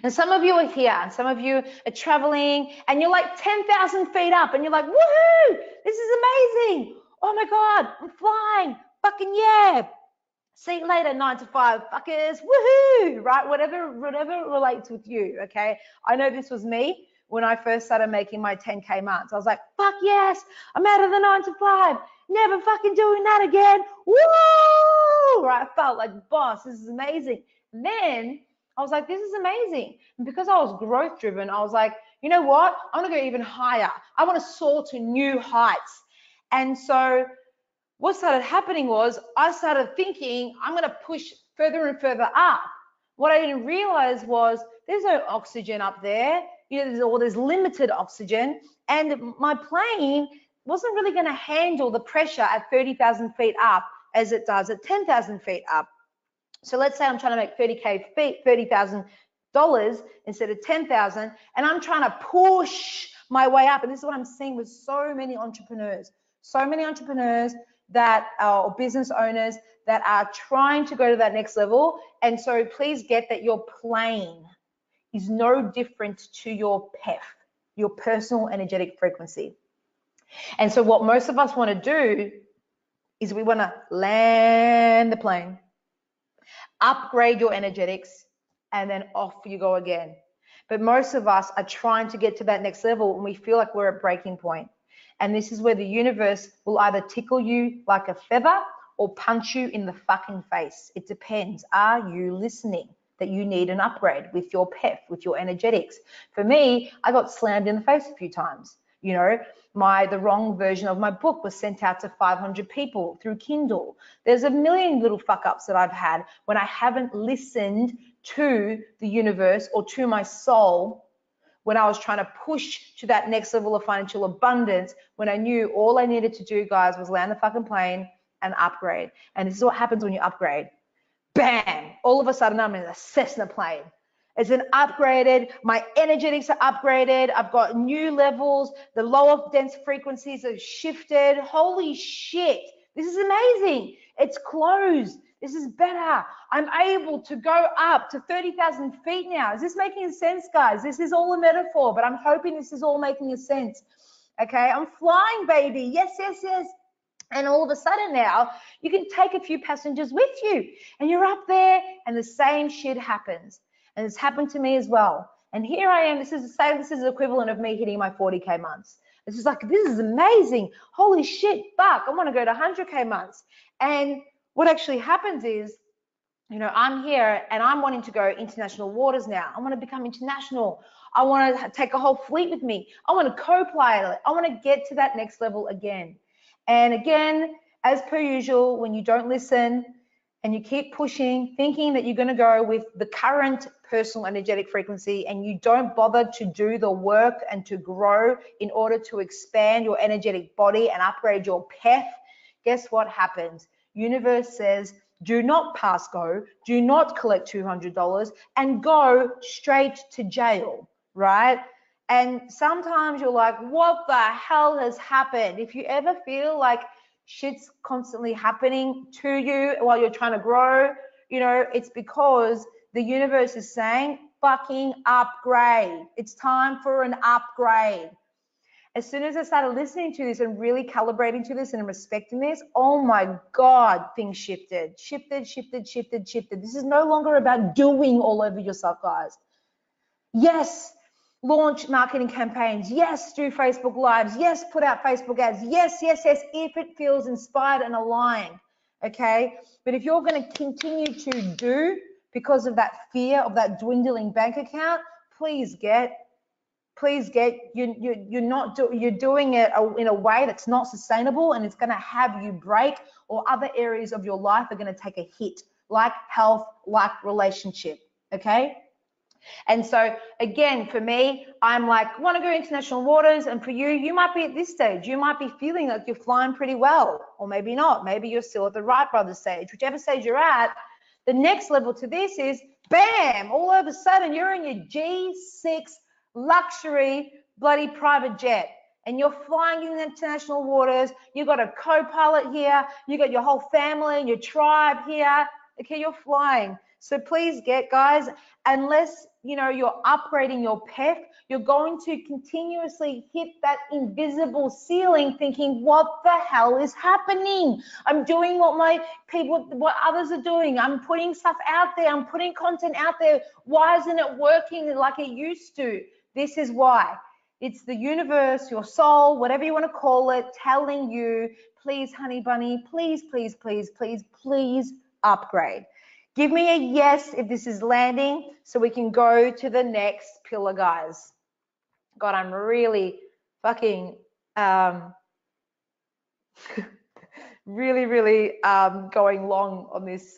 And some of you are here and some of you are traveling and you're like 10,000 feet up and you're like, woohoo, this is amazing. Oh my God, I'm flying, fucking yeah. See you later, 9 to 5, fuckers, woohoo, right? Whatever relates with you, okay? I know this was me. When I first started making my 10K months, I was like, fuck yes, I'm out of the 9 to 5, never fucking doing that again. Woo! Right? I felt like, boss, this is amazing. And then I was like, this is amazing. And because I was growth driven, I was like, you know what? I want to go even higher. I want to soar to new heights. And so what started happening was I started thinking, I'm going to push further and further up. What I didn't realize was there's no oxygen up there. You know, there's limited oxygen, and my plane wasn't really going to handle the pressure at 30,000 feet up as it does at 10,000 feet up. So let's say I'm trying to make $30,000 instead of 10,000, and I'm trying to push my way up. And this is what I'm seeing with so many entrepreneurs that or business owners that are trying to go to that next level. And so please get that your plane is no different to your PEF, your personal energetic frequency. And so what most of us want to do is we want to land the plane, upgrade your energetics, and then off you go again. But most of us are trying to get to that next level and we feel like we're at breaking point. And this is where the universe will either tickle you like a feather or punch you in the fucking face. It depends. Are you listening that you need an upgrade with your PEF, with your energetics? For me, I got slammed in the face a few times. You know, the wrong version of my book was sent out to 500 people through Kindle. There's a million little fuck ups that I've had when I haven't listened to the universe or to my soul when I was trying to push to that next level of financial abundance, when I knew all I needed to do, guys, was land the fucking plane and upgrade. And this is what happens when you upgrade. Bam, all of a sudden I'm in a Cessna plane. It's an upgraded, my energetics are upgraded, I've got new levels, the lower dense frequencies are shifted. Holy shit, this is amazing. It's closed. This is better. I'm able to go up to 30,000 feet now. Is this making sense, guys? This is all a metaphor, but I'm hoping this is all making a sense. Okay, I'm flying, baby. Yes, yes, yes. And all of a sudden now, you can take a few passengers with you and you're up there and the same shit happens. And it's happened to me as well. And here I am, this is the equivalent of me hitting my 40K months. It's just like, this is amazing. Holy shit, fuck, I want to go to 100K months. And what actually happens is, you know, I'm here and I'm wanting to go international waters now. I want to become international. I want to take a whole fleet with me. I want to co-pilot. I want to get to that next level again. And again, as per usual, when you don't listen and you keep pushing, thinking that you're going to go with the current personal energetic frequency and you don't bother to do the work and to grow in order to expand your energetic body and upgrade your PEF, guess what happens? Universe says, do not pass go, do not collect $200 and go straight to jail, right? And sometimes you're like, what the hell has happened? If you ever feel like shit's constantly happening to you while you're trying to grow, you know, it's because the universe is saying, fucking upgrade. It's time for an upgrade. As soon as I started listening to this and really calibrating to this and respecting this, oh my God, things shifted. This is no longer about doing all over yourself, guys. Yes, launch marketing campaigns. Yes, do Facebook Lives. Yes, put out Facebook ads. Yes, yes, yes, if it feels inspired and aligned, okay? But if you're going to continue to do because of that fear of that dwindling bank account, you're doing it in a way that's not sustainable and it's going to have you break, or other areas of your life are going to take a hit, like health, like relationship, okay? And so again, for me, I'm like, want to go international waters, and for you, you might be at this stage, you might be feeling like you're flying pretty well, or maybe not, maybe you're still at the Wright Brothers stage. Whichever stage you're at, the next level to this is, bam, all of a sudden you're in your G6 luxury bloody private jet and you're flying in international waters. You got a co-pilot here, you got your whole family and your tribe here. Okay, you're flying. So please get, guys, unless you know you're upgrading your PEF, you're going to continuously hit that invisible ceiling thinking, what the hell is happening? I'm doing what others are doing. I'm putting stuff out there. I'm putting content out there. Why isn't it working like it used to? This is why. It's the universe, your soul, whatever you want to call it, telling you, please, honey bunny, please, please, please, please, please upgrade. Give me a yes if this is landing so we can go to the next pillar, guys. God, I'm really fucking really going long on this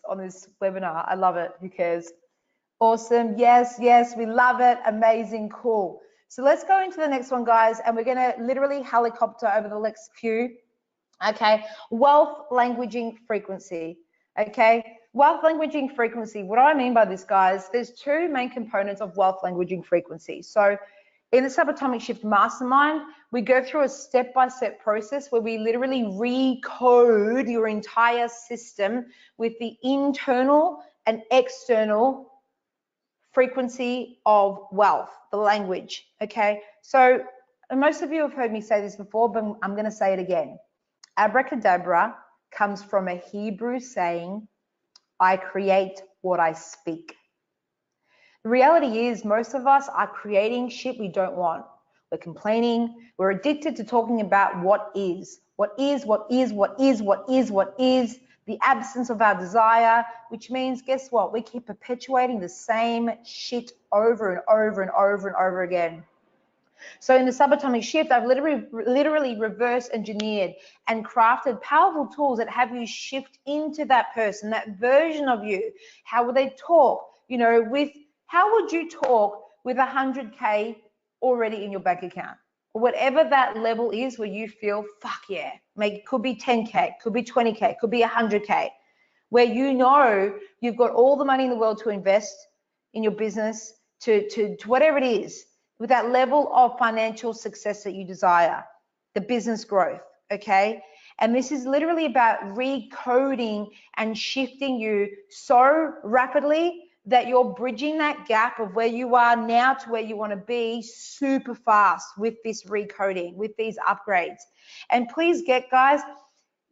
webinar. I love it. Who cares? Awesome. Yes, yes, we love it. Amazing. Cool. So let's go into the next one, guys, and we're going to literally helicopter over the next few. Okay. Wealth languaging frequency. Okay. Wealth languaging frequency. What do I mean by this, guys? There's two main components of wealth languaging frequency. So in the Subatomic Shift Mastermind, we go through a step-by-step process where we literally recode your entire system with the internal and external frequency of wealth, the language, okay? So most of you have heard me say this before, but I'm going to say it again. Abracadabra comes from a Hebrew saying, I create what I speak. The reality is most of us are creating shit we don't want. We're complaining. We're addicted to talking about what is, the absence of our desire, which means, guess what? We keep perpetuating the same shit over and over and over and over again. So in the Subatomic Shift, I've literally reverse engineered and crafted powerful tools that have you shift into that person, that version of you. How would they talk? You know, how would you talk with 100K already in your bank account? Or whatever that level is where you feel, fuck yeah, could be 10K, could be 20K, could be 100K. where you know you've got all the money in the world to invest in your business, to whatever it is, with that level of financial success that you desire, the business growth, okay? And this is literally about recoding and shifting you so rapidly that you're bridging that gap of where you are now to where you want to be super fast with this recoding, with these upgrades. And please get, guys,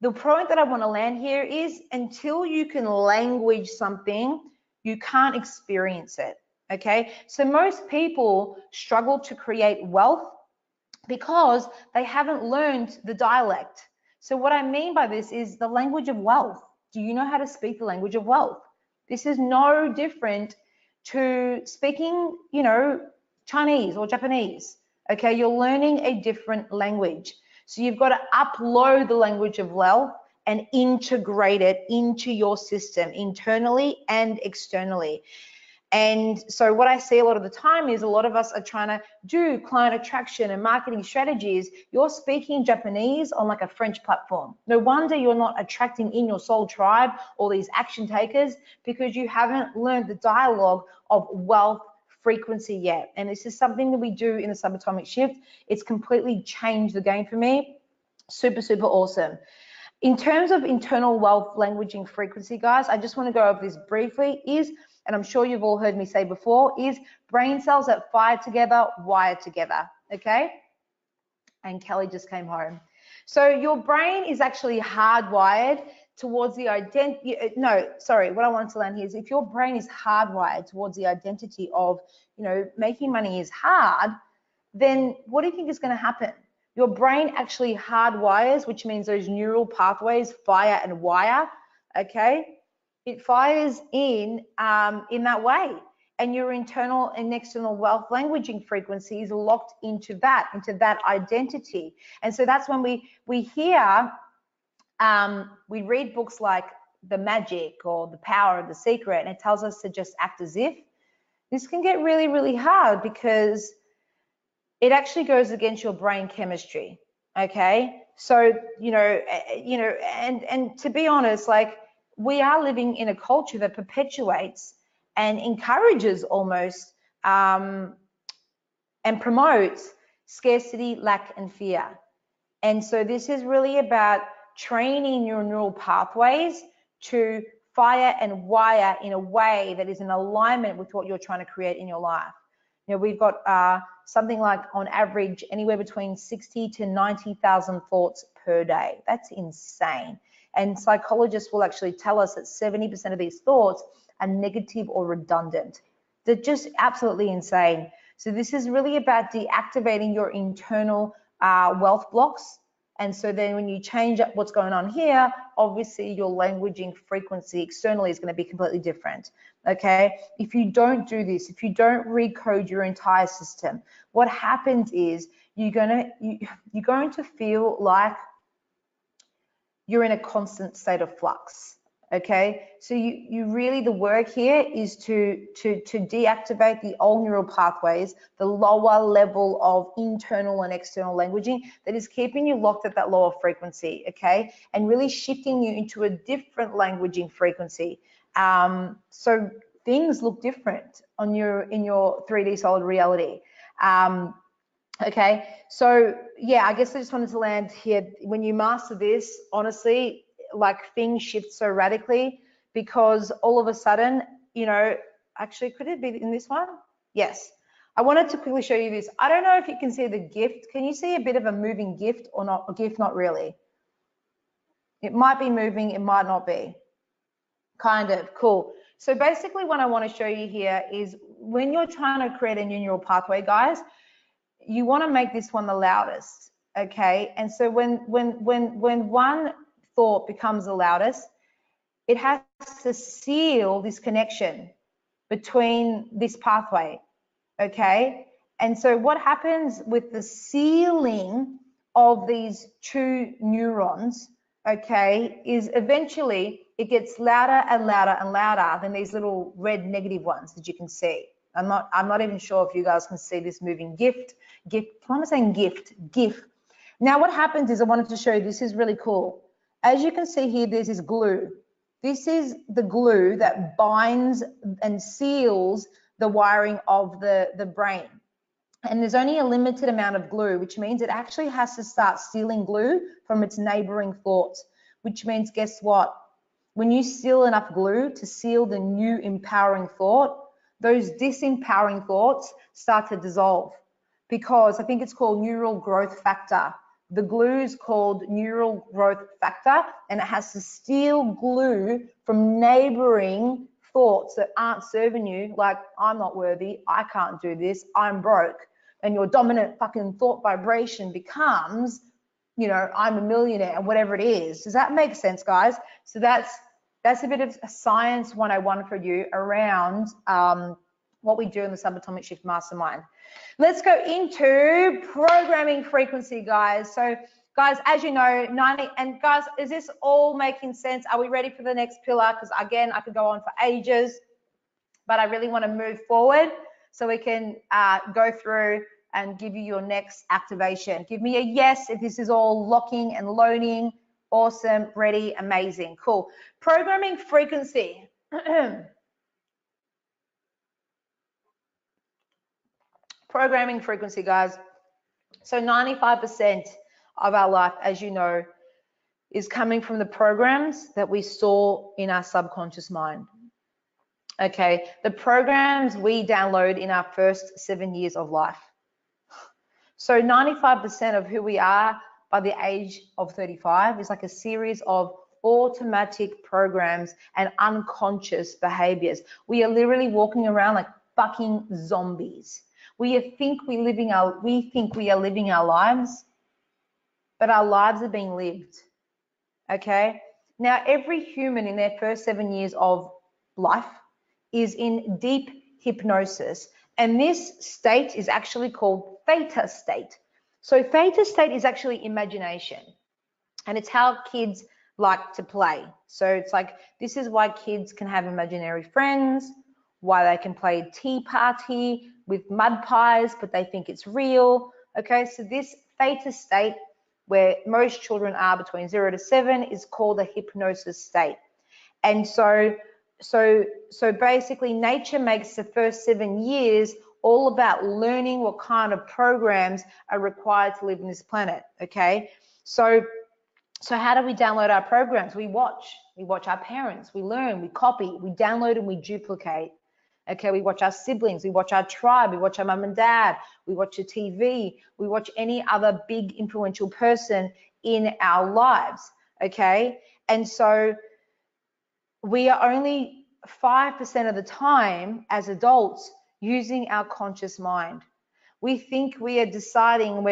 the point that I want to land here is until you can language something, you can't experience it, okay? So most people struggle to create wealth because they haven't learned the dialect. So what I mean by this is the language of wealth. Do you know how to speak the language of wealth? This is no different to speaking, you know, Chinese or Japanese, okay? You're learning a different language. So you've got to upload the language of wealth and integrate it into your system internally and externally. And so what I see a lot of the time is a lot of us are trying to do client attraction and marketing strategies. You're speaking Japanese on like a French platform. No wonder you're not attracting in your soul tribe all these action takers, because you haven't learned the dialogue of wealth frequency yet. And this is something that we do in the Subatomic Shift. It's completely changed the game for me. Super, super awesome. In terms of internal wealth languaging frequency, guys, I just want to go over this briefly, and I'm sure you've all heard me say before, is brain cells that fire together, wire together, okay? And Kelly just came home. So your brain is actually hardwired towards the identity, no, sorry, what I wanted to land here is if your brain is hardwired towards the identity of, you know, making money is hard, then what do you think is going to happen? Your brain actually hardwires, which means those neural pathways fire and wire, okay? It fires in that way, and your internal and external wealth languaging frequency is locked into that identity. And so that's when we hear, we read books like The Magic or The Power of the Secret, and it tells us to just act as if. This can get really, really hard because it actually goes against your brain chemistry, okay? So, you know, and to be honest, like, we are living in a culture that perpetuates and encourages almost and promotes scarcity, lack, and fear. And so this is really about training your neural pathways to fire and wire in a way that is in alignment with what you're trying to create in your life. You know, we've got something like on average anywhere between 60 to 90,000 thoughts per day. That's insane. And psychologists will actually tell us that 70% of these thoughts are negative or redundant. They're just absolutely insane. So this is really about deactivating your internal wealth blocks. And so then when you change up what's going on here, obviously your languaging frequency externally is going to be completely different, okay? If you don't do this, if you don't recode your entire system, what happens is you're going to feel like you're in a constant state of flux, okay? So you really, the work here is to deactivate the old neural pathways, the lower level of internal and external languaging that is keeping you locked at that lower frequency, okay? And really shifting you into a different languaging frequency. So things look different in your 3D solid reality. Okay, so yeah, I guess I just wanted to land here. When you master this, honestly, like things shift so radically, because all of a sudden, you know, actually, could it be in this one? Yes. I wanted to quickly show you this. I don't know if you can see the gift. Can you see a bit of a moving gift or not? A gift, not really. It might be moving, it might not be. Kind of, cool. So basically what I want to show you here is when you're trying to create a new neural pathway, guys, you want to make this one the loudest, okay? And so when one thought becomes the loudest, it has to seal this connection between this pathway, okay? And so what happens with the sealing of these two neurons, okay, is eventually it gets louder and louder and louder than these little red negative ones that you can see. I'm not even sure if you guys can see this moving gift. Why am I saying gift? GIF. Now what happens is I wanted to show you, this is really cool. As you can see here, there's this glue, This is the glue that binds and seals the wiring of the brain. And there's only a limited amount of glue, which means it actually has to start stealing glue from its neighboring thoughts, which means, guess what? When you steal enough glue to seal the new empowering thought, those disempowering thoughts start to dissolve, because I think it's called neural growth factor. The glue is called neural growth factor, and it has to steal glue from neighboring thoughts that aren't serving you, like I'm not worthy, I can't do this, I'm broke. And your dominant fucking thought vibration becomes, you know, I'm a millionaire, whatever it is. Does that make sense, guys? So that's a bit of science 101 for you around what we do in the Subatomic Shift Mastermind. Let's go into programming frequency, guys. So guys, as you know, 90, and guys, is this all making sense? Are we ready for the next pillar? Because again, I could go on for ages, but I really want to move forward so we can go through and give you your next activation. Give me a yes if this is all locking and loading. Awesome, ready, amazing, cool. Programming frequency. Programming frequency, guys. So 95% of our life, as you know, is coming from the programs that we store in our subconscious mind. Okay, the programs we download in our first 7 years of life. So 95% of who we are by the age of 35 is like a series of automatic programs and unconscious behaviors. We are literally walking around like fucking zombies. We think we are living our lives, but our lives are being lived. Okay. Now, every human in their first 7 years of life is in deep hypnosis, and this state is actually called theta state. So theta state is actually imagination, and it's how kids like to play. So it's like, this is why kids can have imaginary friends, why they can play tea party with mud pies, but they think it's real. Okay, so this theta state, where most children are between 0 to 7, is called a hypnosis state. And so basically nature makes the first 7 years all about learning what kind of programs are required to live on this planet. Okay, so how do we download our programs? We watch our parents, we learn, we copy, we download and we duplicate. Okay, we watch our siblings, we watch our tribe, we watch our mum and dad, we watch the TV, we watch any other big influential person in our lives. Okay, and so we are only 5% of the time as adults using our conscious mind. We think we are deciding,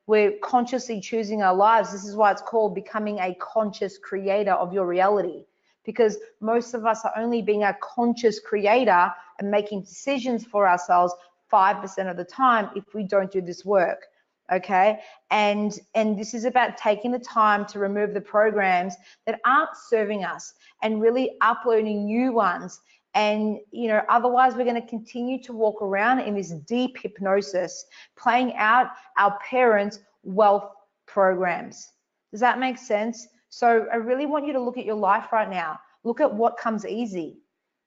we're consciously choosing our lives. This is why it's called becoming a conscious creator of your reality, because most of us are only being a conscious creator and making decisions for ourselves 5% of the time if we don't do this work. Okay, and this is about taking the time to remove the programs that aren't serving us and really uploading new ones. And you know, otherwise we're going to continue to walk around in this deep hypnosis, playing out our parents' wealth programs. Does that make sense? So I really want you to look at your life right now. Look at what comes easy.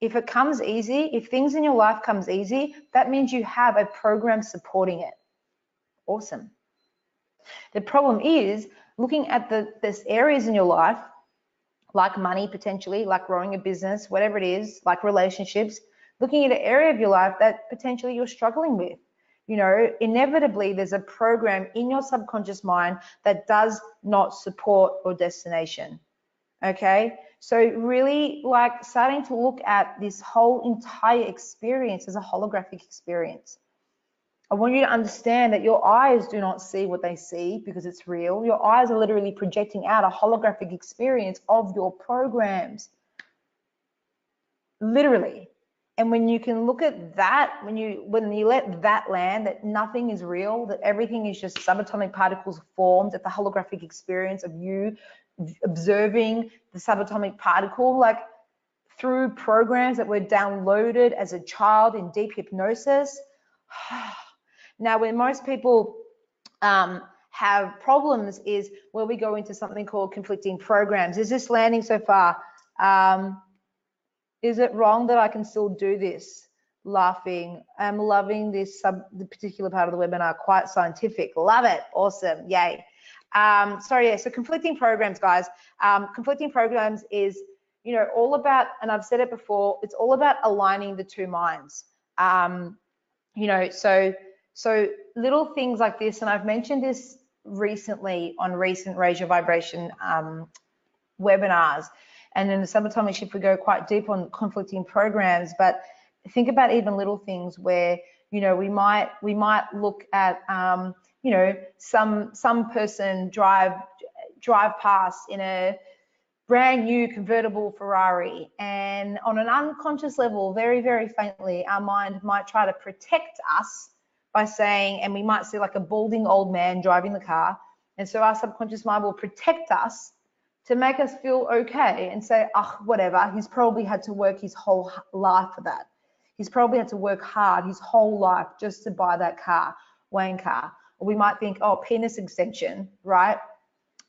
If it comes easy, if things in your life comes easy, that means you have a program supporting it. Awesome. The problem is looking at there's areas in your life, like money potentially, like growing a business, whatever it is, like relationships, looking at an area of your life that potentially you're struggling with. You know, inevitably there's a program in your subconscious mind that does not support your destination. Okay, so really like starting to look at this whole entire experience as a holographic experience. I want you to understand that your eyes do not see what they see because it's real. Your eyes are literally projecting out a holographic experience of your programs, literally. And when you can look at that, when you let that land, that nothing is real, that everything is just subatomic particles formed, that the holographic experience of you observing the subatomic particle, like through programs that were downloaded as a child in deep hypnosis. Now, when most people have problems is where we go into something called conflicting programs. Is this landing so far? Is it wrong that I can still do this? Laughing. I'm loving the particular part of the webinar. Quite scientific. Love it. Awesome. Yay. So conflicting programs, guys. Conflicting programs is, all about, and I've said it before, it's all about aligning the two minds. So little things like this, and I've mentioned this recently on recent Raise Your Vibration webinars, and in the SUBATOMIC shift we go quite deep on conflicting programs. But think about even little things where we might look at some person drive past in a brand new convertible Ferrari, and on an unconscious level, very, very faintly, our mind might try to protect us by saying, and we might see like a balding old man driving the car, and so our subconscious mind will protect us to make us feel okay and say, oh, whatever, he's probably had to work his whole life for that. He's probably had to work hard his whole life just to buy that car, Wayne car. Or we might think, oh, penis extension, right?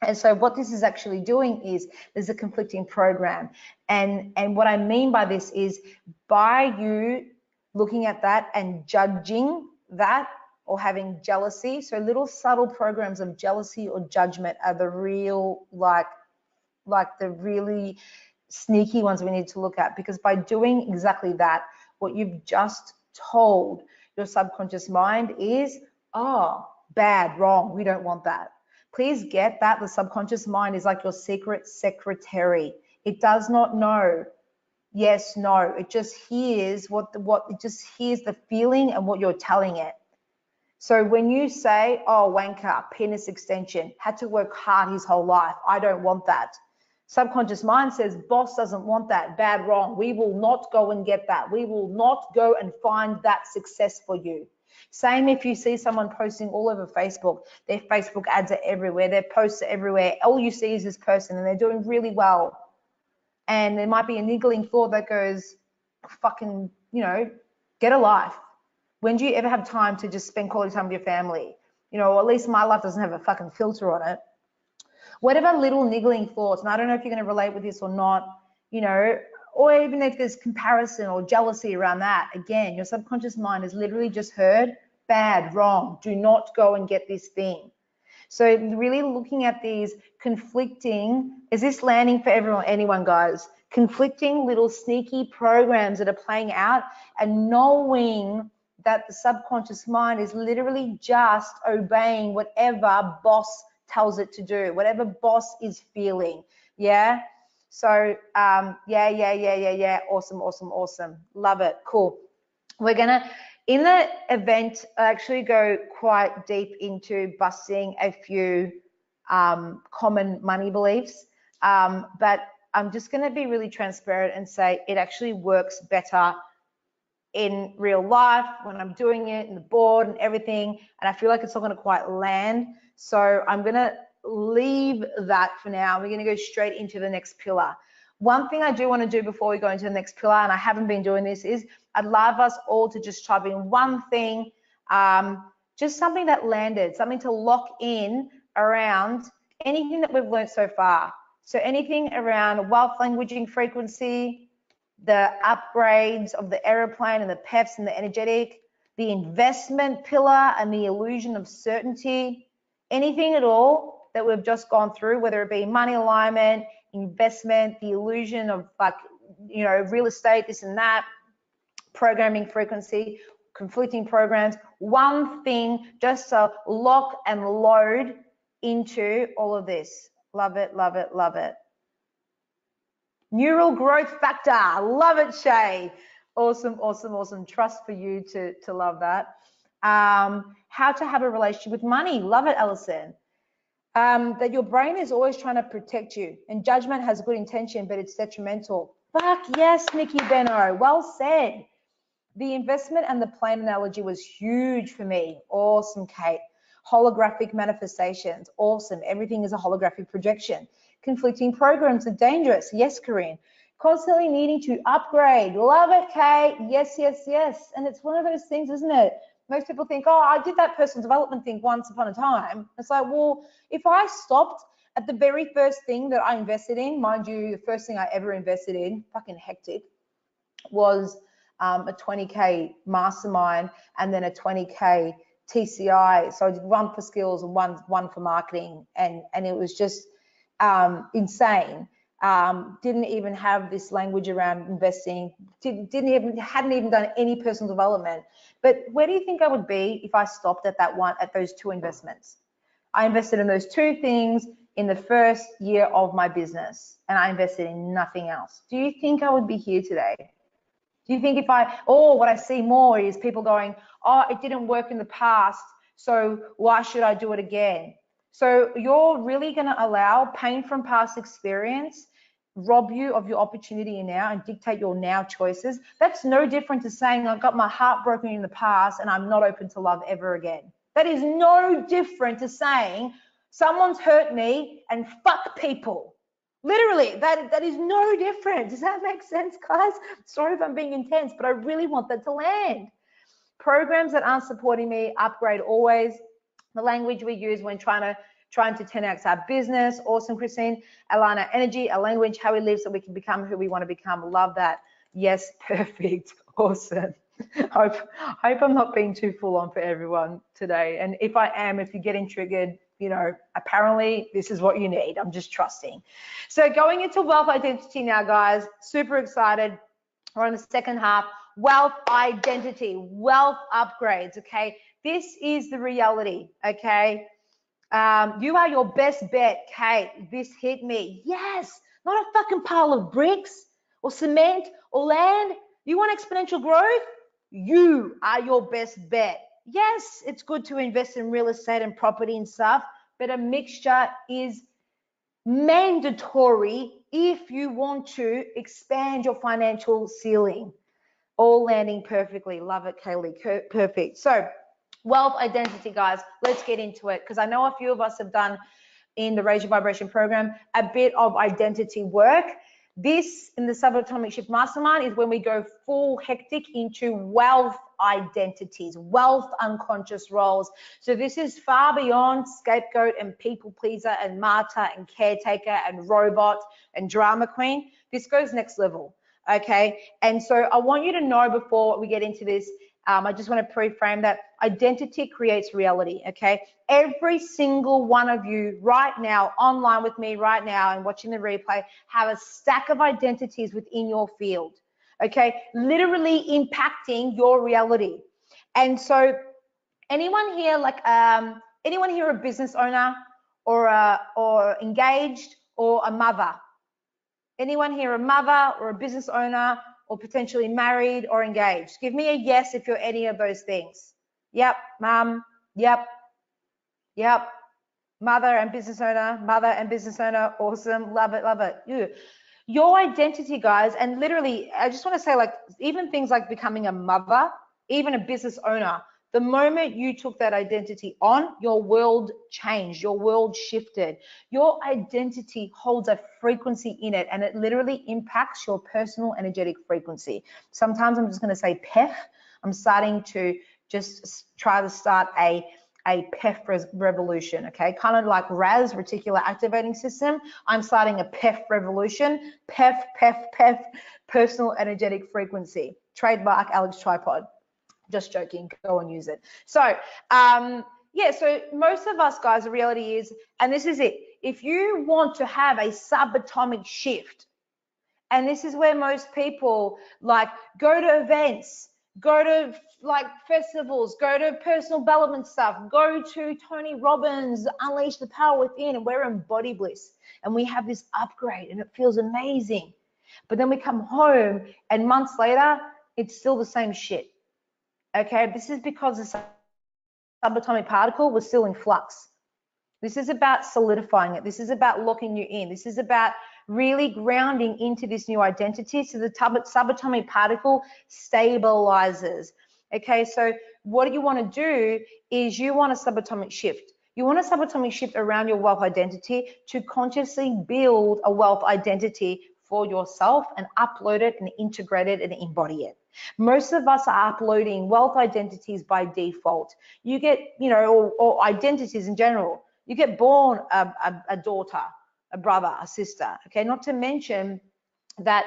And so what this is actually doing is there's a conflicting program. And what I mean by this is by you looking at that and judging that or having jealousy. So little subtle programs of jealousy or judgment are the real, like the really sneaky ones we need to look at, because by doing exactly that, what you've just told your subconscious mind is, oh, bad, wrong, we don't want that. Please get that the subconscious mind is like your secret secretary. It does not know yes, no. It just hears it just hears the feeling and what you're telling it. So when you say, oh, wanker, penis extension, had to work hard his whole life, I don't want that. Subconscious mind says, boss doesn't want that, bad, wrong. We will not go and get that. We will not go and find that success for you. Same if you see someone posting all over Facebook, their Facebook ads are everywhere, their posts are everywhere. All you see is this person and they're doing really well. And there might be a niggling thought that goes, fucking, get a life. When do you ever have time to just spend quality time with your family? Or at least my life doesn't have a fucking filter on it. Whatever little niggling thoughts, and I don't know if you're going to relate with this or not, or even if there's comparison or jealousy around that, again, your subconscious mind has literally just heard bad, wrong, do not go and get this thing. So really looking at these conflicting, is this landing for anyone, guys? Conflicting little sneaky programs that are playing out, and knowing that the subconscious mind is literally just obeying whatever boss tells it to do, whatever boss is feeling. Yeah. So yeah. Awesome. Love it. Cool. We're gonna, in the event, actually go quite deep into busting a few common money beliefs. But I'm just gonna be really transparent and say it actually works better in real life when I'm doing it in the board and everything, and I feel like it's not gonna quite land. So I'm gonna leave that for now. We're gonna go straight into the next pillar. One thing I do wanna do before we go into the next pillar, and I haven't been doing this, is I'd love us all to just type in one thing, just something that landed, something to lock in around anything that we've learned so far. So anything around wealth languaging frequency, the upgrades of the aeroplane and the PEFs and the energetic, the investment pillar and the illusion of certainty, anything at all that we've just gone through, whether it be money alignment, investment, the illusion of real estate, this and that, programming frequency, conflicting programs, one thing just to lock and load into all of this. Love it. Neural growth factor. Love it, Shay. Awesome. Trust for you to love that. How to have a relationship with money. Love it, Alison. That your brain is always trying to protect you, and judgment has good intention, but it's detrimental. Fuck yes, Nikki Benno. Well said. The investment and the plane analogy was huge for me. Awesome, Kate. Holographic manifestations. Awesome. Everything is a holographic projection. Conflicting programs are dangerous. Yes, Corinne. Constantly needing to upgrade. Love it, Kate. Yes. And it's one of those things, isn't it? Most people think, oh, I did that personal development thing once upon a time. It's like, well, if I stopped at the very first thing that I invested in, mind you, the first thing I ever invested in, fucking hectic, was a 20K mastermind and then a 20K TCI. So I did one for skills and one for marketing, and it was just insane. Didn't even have this language around investing, hadn't even done any personal development. But where do you think I would be if I stopped at those two investments? I invested in those two things in the first year of my business, and I invested in nothing else. Do you think I would be here today? Do you think what I see more is people going, oh, it didn't work in the past, so why should I do it again? So you're really going to allow pain from past experience rob you of your opportunity now and dictate your now choices? That's no different to saying I got my heart broken in the past and I'm not open to love ever again. That is no different to saying someone's hurt me and fuck people. Literally, that is no different. Does that make sense, guys? Sorry if I'm being intense, but I really want that to land. Programs that aren't supporting me, upgrade always. The language we use when trying to 10x our business. Awesome, Christine. Align our energy, our language, how we live so we can become who we want to become. Love that. Yes, perfect. Awesome. Hope I'm not being too full on for everyone today. And if I am, if you're getting triggered, you know, apparently this is what you need. I'm just trusting. So going into wealth identity now, guys, super excited. We're on the second half. Wealth identity, wealth upgrades, okay? This is the reality, okay? You are your best bet, Kate. This hit me. Yes, not a fucking pile of bricks or cement or land. You want exponential growth? You are your best bet. Yes, it's good to invest in real estate and property and stuff, but a mixture is mandatory if you want to expand your financial ceiling. All landing perfectly. Love it, Kaylee. Perfect. So wealth identity, guys, let's get into it, because I know a few of us have done in the Raise Your Vibration program a bit of identity work. This in the Subatomic Shift Mastermind is when we go full hectic into wealth identities, wealth unconscious roles. So this is far beyond scapegoat and people pleaser and martyr and caretaker and robot and drama queen. This goes next level, okay? And so I want you to know before we get into this, I just want to pre-frame that identity creates reality, okay? Every single one of you right now, online with me right now and watching the replay, have a stack of identities within your field, okay? Literally impacting your reality. And so anyone here a business owner or engaged or a mother? Anyone here a mother or a business owner or potentially married or engaged? Give me a yes if you're any of those things. Yep, mom, yep, mother and business owner, awesome, love it. Your identity, guys, and literally, I just want to say, like, even things like becoming a mother, even a business owner, the moment you took that identity on, your world changed, your world shifted. Your identity holds a frequency in it, and it literally impacts your personal energetic frequency. Sometimes I'm just going to say PEF. I'm starting to just try to start a PEF revolution, okay? Kind of like RAS, reticular activating system. I'm starting a PEF revolution. PEF, personal energetic frequency. Trademark Alex Tripod. Just joking, go and use it. So yeah, so most of us, guys, the reality is, and this is it, if you want to have a subatomic shift, and this is where most people like go to events, go to like festivals, go to personal development stuff, go to Tony Robbins, Unleash the Power Within, and we're in body bliss and we have this upgrade and it feels amazing. But then we come home and months later, it's still the same shit. Okay, this is because the subatomic particle was still in flux. This is about solidifying it. This is about locking you in. This is about really grounding into this new identity so the subatomic particle stabilizes. Okay, so what you want to do is you want a subatomic shift. You want a subatomic shift around your wealth identity to consciously build a wealth identity for yourself and upload it and integrate it and embody it. Most of us are uploading wealth identities by default. You get, you know, or identities in general. You get born a daughter, a brother, a sister, okay? Not to mention that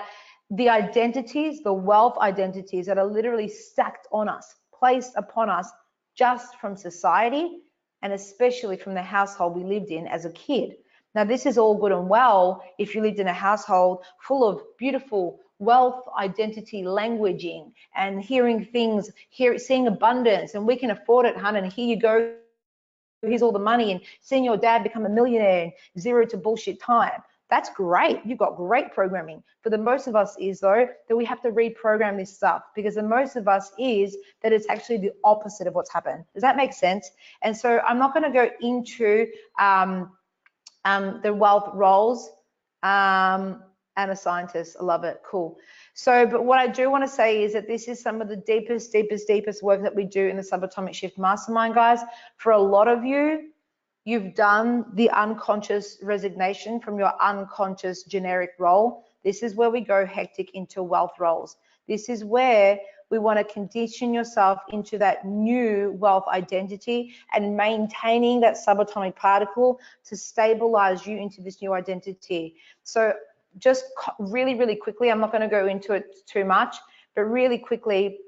the identities, the wealth identities that are literally stacked on us, placed upon us just from society, and especially from the household we lived in as a kid. Now, this is all good and well if you lived in a household full of beautiful wealth identity languaging and hearing things, seeing abundance, and we can afford it, hun, and here you go, here's all the money, and seeing your dad become a millionaire in 0 to bullshit time. That's great. You've got great programming. For the most of us is, though, that we have to reprogram this stuff, because the most of us is that it's actually the opposite of what's happened. Does that make sense? And so I'm not going to go into the wealth roles. And a scientist. I love it. Cool. So, but what I do want to say is that this is some of the deepest work that we do in the Subatomic Shift Mastermind, guys. For a lot of you, you've done the unconscious resignation from your unconscious generic role. This is where we go hectic into wealth roles. This is where we want to condition yourself into that new wealth identity and maintaining that subatomic particle to stabilize you into this new identity. So just really quickly, I'm not going to go into it too much, but really quickly,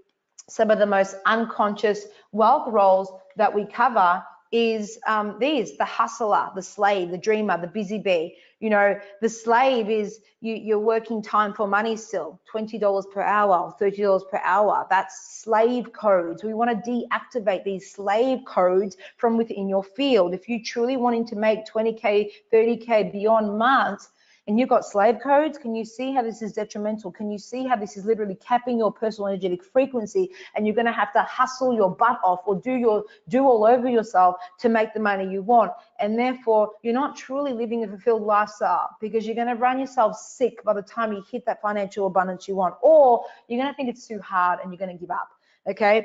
some of the most unconscious wealth roles that we cover is the hustler, the slave, the dreamer, the busy bee. You know, the slave is you're working time for money still, $20 per hour, $30 per hour. That's slave codes. We want to deactivate these slave codes from within your field. If you truly wanting to make 20K, 30K beyond months, and you've got slave codes, can you see how this is detrimental? Can you see how this is literally capping your personal energetic frequency, and you're going to have to hustle your butt off or do all over yourself to make the money you want, and therefore you're not truly living a fulfilled lifestyle, because you're going to run yourself sick by the time you hit that financial abundance you want, or you're going to think it's too hard and you're going to give up. Okay,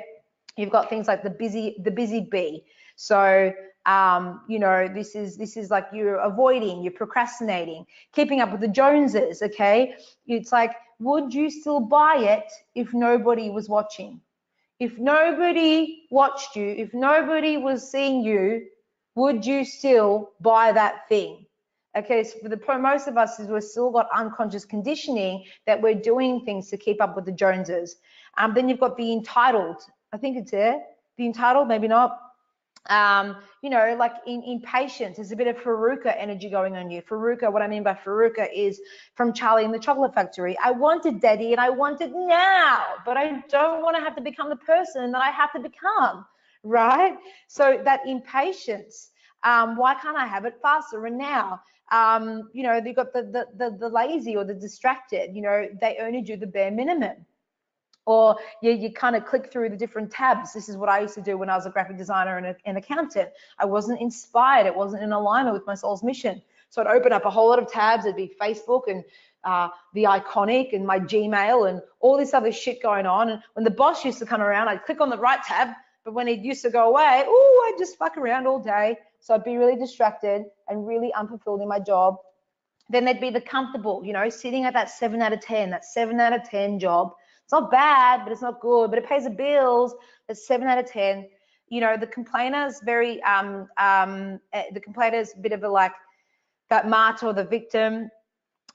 you've got things like the busy bee. So you know, this is like you're avoiding, you're procrastinating, keeping up with the Joneses. Okay, it's like, would you still buy it if nobody was watching? If nobody watched you, if nobody was seeing you, would you still buy that thing? Okay, so for the most of us, is we've still got unconscious conditioning that we're doing things to keep up with the Joneses. Then you've got the entitled. I think it's there. The entitled, maybe not. You know, like in patience, there's a bit of Faruka energy going on you. Faruka, what I mean by Faruka is from Charlie and the Chocolate Factory. I want it, Daddy, and I want it now, but I don't want to have to become the person that I have to become, right? So that impatience, why can't I have it faster and now? You know, they've got the lazy or the distracted, you know, they only do the bare minimum. Or you kind of click through the different tabs. This is what I used to do when I was a graphic designer and an accountant. I wasn't inspired. It wasn't in alignment with my soul's mission. So I'd open up a whole lot of tabs. It'd be Facebook and the Iconic and my Gmail and all this other shit going on. And when the boss used to come around, I'd click on the right tab. But when he used to go away, I'd just fuck around all day. So I'd be really distracted and really unfulfilled in my job. Then there'd be the comfortable, you know, sitting at that 7 out of 10, that 7 out of 10 job. It's not bad, but it's not good, but it pays the bills. It's 7 out of 10. You know, the complainer's very, the complainer's a bit of a like that martyr or the victim.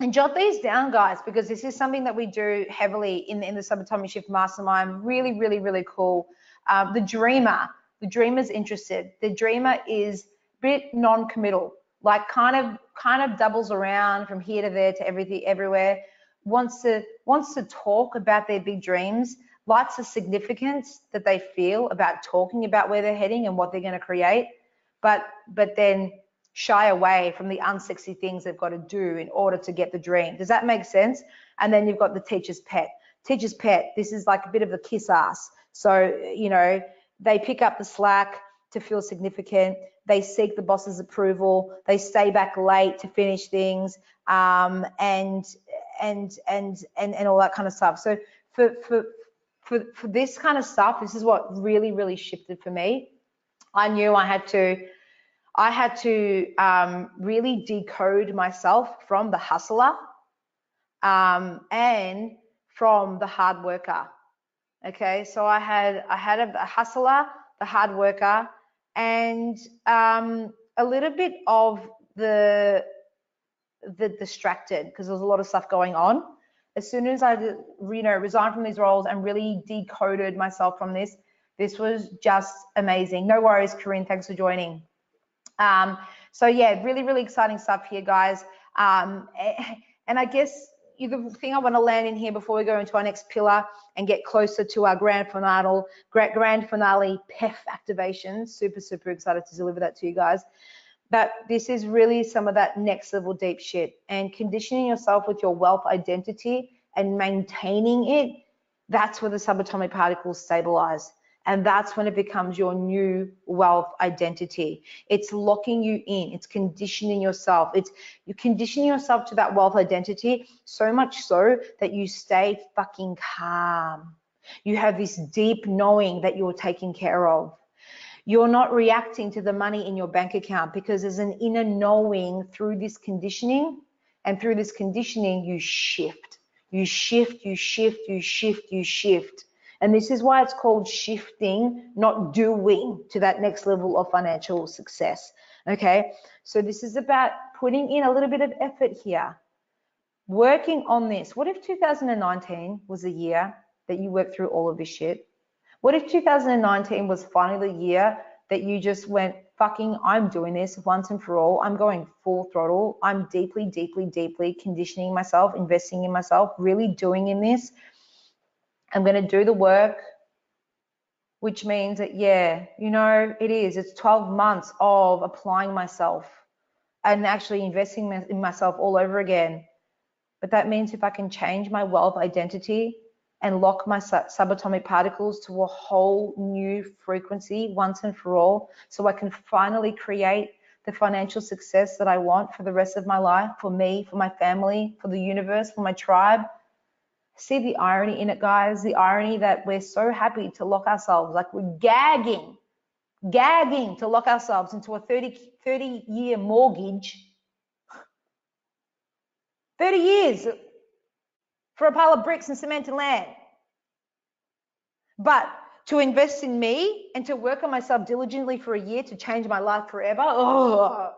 And jot these down, guys, because this is something that we do heavily in the Subatomic Shift Mastermind. Really cool. The dreamer's interested. The dreamer is a bit non-committal, like kind of doubles around from here to there to everything, everywhere. Wants to talk about their big dreams, likes the significance that they feel about talking about where they're heading and what they're going to create, but then shy away from the unsexy things they've got to do in order to get the dream. Does that make sense? And then you've got the teacher's pet. Teacher's pet, this is like a bit of a kiss ass. So, you know, they pick up the slack to feel significant. They seek the boss's approval. They stay back late to finish things, and all that kind of stuff. So for this kind of stuff, this is what really shifted for me. I knew I had to really decode myself from the hustler and from the hard worker. Okay, so I had a hustler, the hard worker, and a little bit of the distracted because there's a lot of stuff going on. As soon as I, resigned from these roles and really decoded myself from this was just amazing. No worries, Corinne. Thanks for joining. So yeah, really, really exciting stuff here, guys. And I guess the thing I want to land in here before we go into our next pillar and get closer to our grand finale PEF activation. Super, super excited to deliver that to you guys. But this is really some of that next level deep shit, and conditioning yourself with your wealth identity and maintaining it. That's where the subatomic particles stabilize. And that's when it becomes your new wealth identity. It's locking you in. It's conditioning yourself. You're conditioning yourself to that wealth identity so much so that you stay fucking calm. You have this deep knowing that you're taken care of. You're not reacting to the money in your bank account because there's an inner knowing through this conditioning. And through this conditioning, you shift. You shift, you shift, you shift, you shift. And this is why it's called shifting, not doing, to that next level of financial success. Okay, so this is about putting in a little bit of effort here, working on this. What if 2019 was the year that you worked through all of this shit? What if 2019 was finally the year that you just went, fucking, I'm doing this once and for all. I'm going full throttle. I'm deeply, deeply, deeply conditioning myself, investing in myself, really doing in this. I'm going to do the work, which means that, yeah, it's 12 months of applying myself and actually investing in myself all over again. But that means if I can change my wealth identity and lock my subatomic particles to a whole new frequency once and for all, so I can finally create the financial success that I want for the rest of my life, for me, for my family, for the universe, for my tribe. See the irony in it, guys? The irony that we're so happy to lock ourselves, like we're gagging to lock ourselves into a 30-year mortgage. 30 years for a pile of bricks and cement and land. But to invest in me and to work on myself diligently for a year to change my life forever,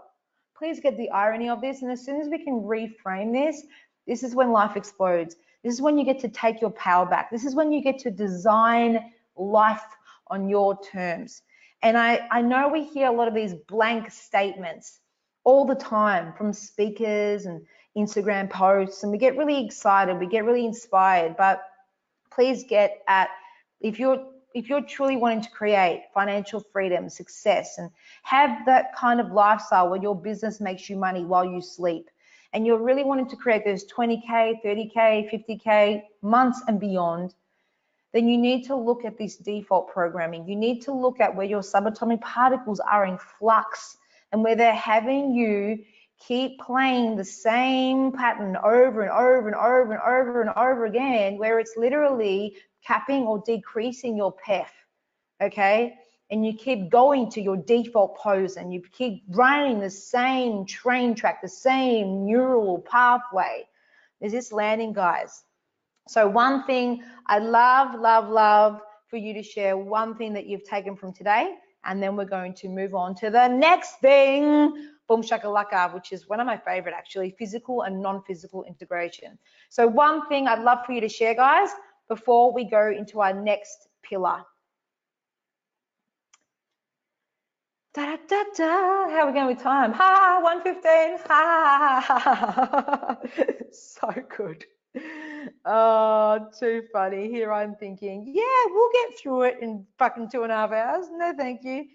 please get the irony of this. And as soon as we can reframe this is when life explodes. This is when you get to take your power back. This is when you get to design life on your terms. And I know we hear a lot of these blank statements all the time from speakers and Instagram posts, and we get really excited, we get really inspired. But please get at, if you're truly wanting to create financial freedom, success, and have that kind of lifestyle where your business makes you money while you sleep, and you're really wanting to create those 20K, 30K, 50K months and beyond, then you need to look at this default programming. You need to look at where your subatomic particles are in flux and where they're having you keep playing the same pattern over and over and over and over and over again, where it's literally capping or decreasing your PEF, okay? And you keep going to your default pose and you keep running the same train track, the same neural pathway. Is this landing, guys? So one thing I'd love for you to share, one thing that you've taken from today, and then we're going to move on to the next thing, boom shakalaka, which is one of my favorite actually, physical and non-physical integration. So one thing I'd love for you to share, guys, before we go into our next pillar. Da, da, da. How are we going with time? 1:15. So good. Oh, too funny. Here I'm thinking, yeah, we'll get through it in fucking 2.5 hours. No, thank you.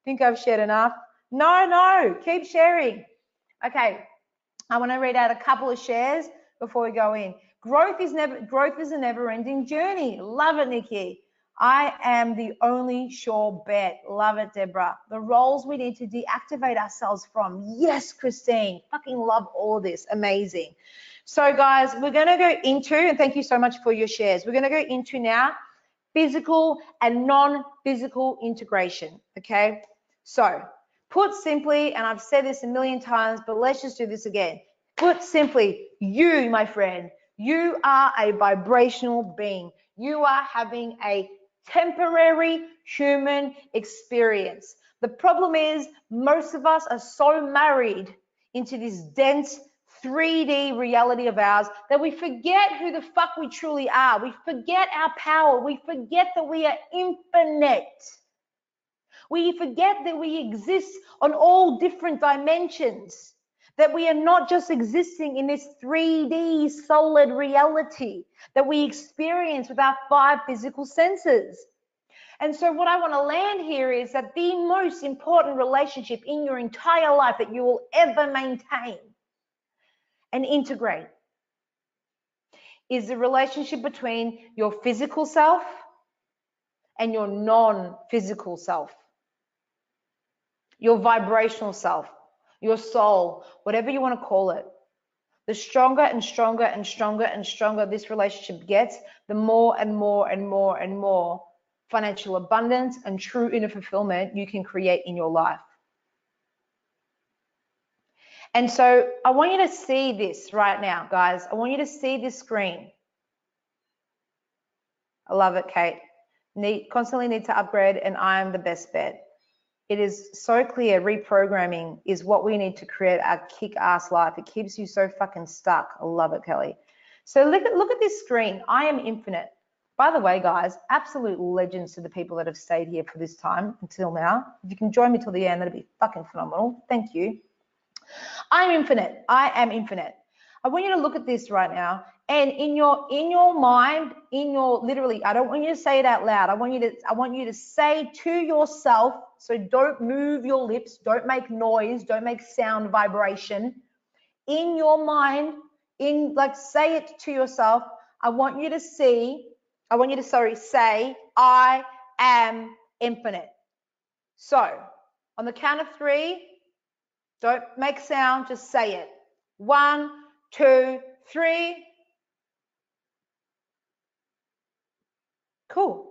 Think I've shared enough? No, keep sharing. Okay, I want to read out a couple of shares before we go in. Growth is a never-ending journey. Love it, Nikki. I am the only sure bet. Love it, Deborah. The roles we need to deactivate ourselves from. Yes, Christine. Fucking love all of this. Amazing. So, guys, we're going to go into, and thank you so much for your shares. We're going to go into now physical and non-physical integration, okay? So, put simply, and I've said this a million times, but let's just do this again. Put simply, you, my friend, you are a vibrational being. You are having a temporary human experience. The problem is most of us are so married into this dense 3D reality of ours that we forget who the fuck we truly are. We forget our power. We forget that we are infinite. We forget that we exist on all different dimensions, that we are not just existing in this 3D solid reality that we experience with our 5 physical senses. And so what I want to land here is that the most important relationship in your entire life that you will ever maintain and integrate is the relationship between your physical self and your non-physical self, your vibrational self, your soul, whatever you want to call it. The stronger and stronger and stronger and stronger this relationship gets, the more and more and more and more financial abundance and true inner fulfillment you can create in your life. And so I want you to see this right now, guys. I want you to see this screen. I love it, Kate. Constantly need to upgrade, and I am the best bet. It is so clear reprogramming is what we need to create our kick-ass life. It keeps you so fucking stuck. I love it, Kelly. So look at this screen. I am infinite. By the way, guys, absolute legends to the people that have stayed here for this time until now. If you can join me till the end, that'd be fucking phenomenal. Thank you. I'm infinite. I am infinite. I want you to look at this right now, and in your mind, literally, I don't want you to say it out loud. I want you to say to yourself, so don't move your lips, don't make noise, don't make sound vibration. In your mind, say it to yourself. I want you to say, I am infinite. So on the count of 3, don't make sound, just say it. 1, 2, 3. Cool.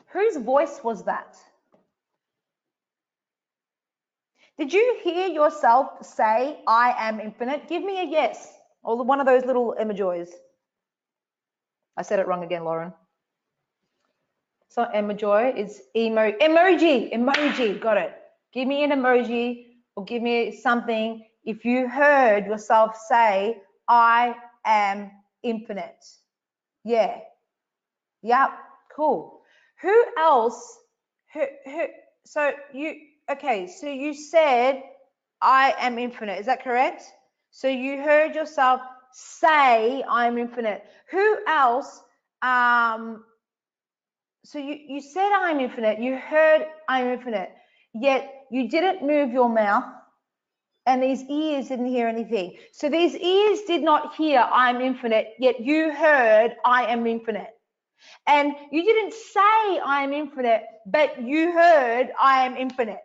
Whose voice was that? Did you hear yourself say, I am infinite? Give me a yes, or one of those little emojis. I said it wrong again, Lauren. It's not emoji, it's emoji, got it. Give me an emoji or give me something if you heard yourself say, I am infinite. Yeah. Yep, cool. Who else? So you said, I am infinite. Is that correct? So you heard yourself say, I'm infinite. Who else? So you said, I'm infinite. You heard, I'm infinite. Yet you didn't move your mouth, and these ears didn't hear anything. So these ears did not hear, I'm infinite, yet you heard, I am infinite. And you didn't say, I am infinite, but you heard, I am infinite.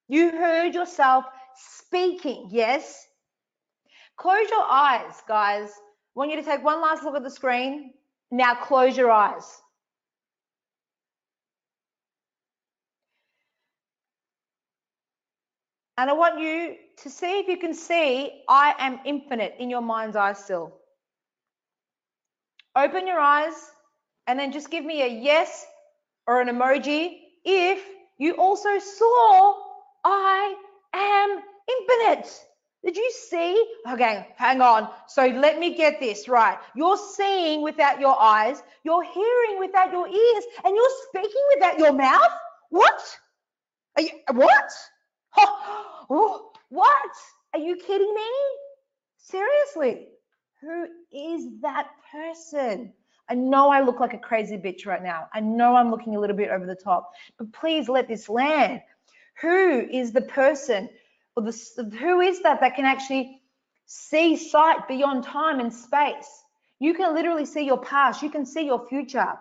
You heard yourself speaking, yes? Close your eyes, guys. I want you to take one last look at the screen. Now close your eyes. And I want you to see if you can see, I am infinite in your mind's eye still. Open your eyes and then just give me a yes or an emoji if you also saw, I am infinite. Did you see? Okay, hang on. So let me get this right. You're seeing without your eyes, you're hearing without your ears, and you're speaking without your mouth? What? What? Oh, what? Are you kidding me? Seriously? Who is that person? I know I look like a crazy bitch right now. I know I'm looking a little bit over the top, but please let this land. Who is the person, or who is that can actually see sight beyond time and space? You can literally see your past. You can see your future.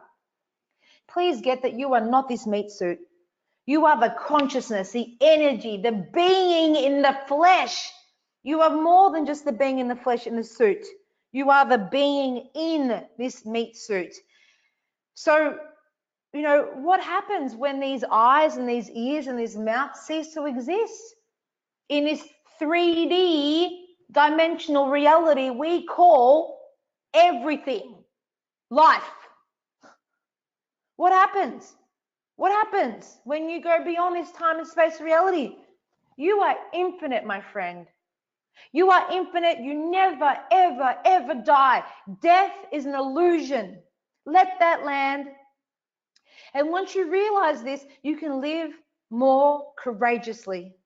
Please get that you are not this meat suit. You are the consciousness, the energy, the being in the flesh. You are more than just the being in the flesh in the suit. You are the being in this meat suit. So, what happens when these eyes and these ears and this mouth cease to exist? In this 3D dimensional reality we call everything life. What happens? What happens when you go beyond this time and space reality? You are infinite, my friend. You are infinite. You never, ever, ever die. Death is an illusion. Let that land. And once you realize this, you can live more courageously.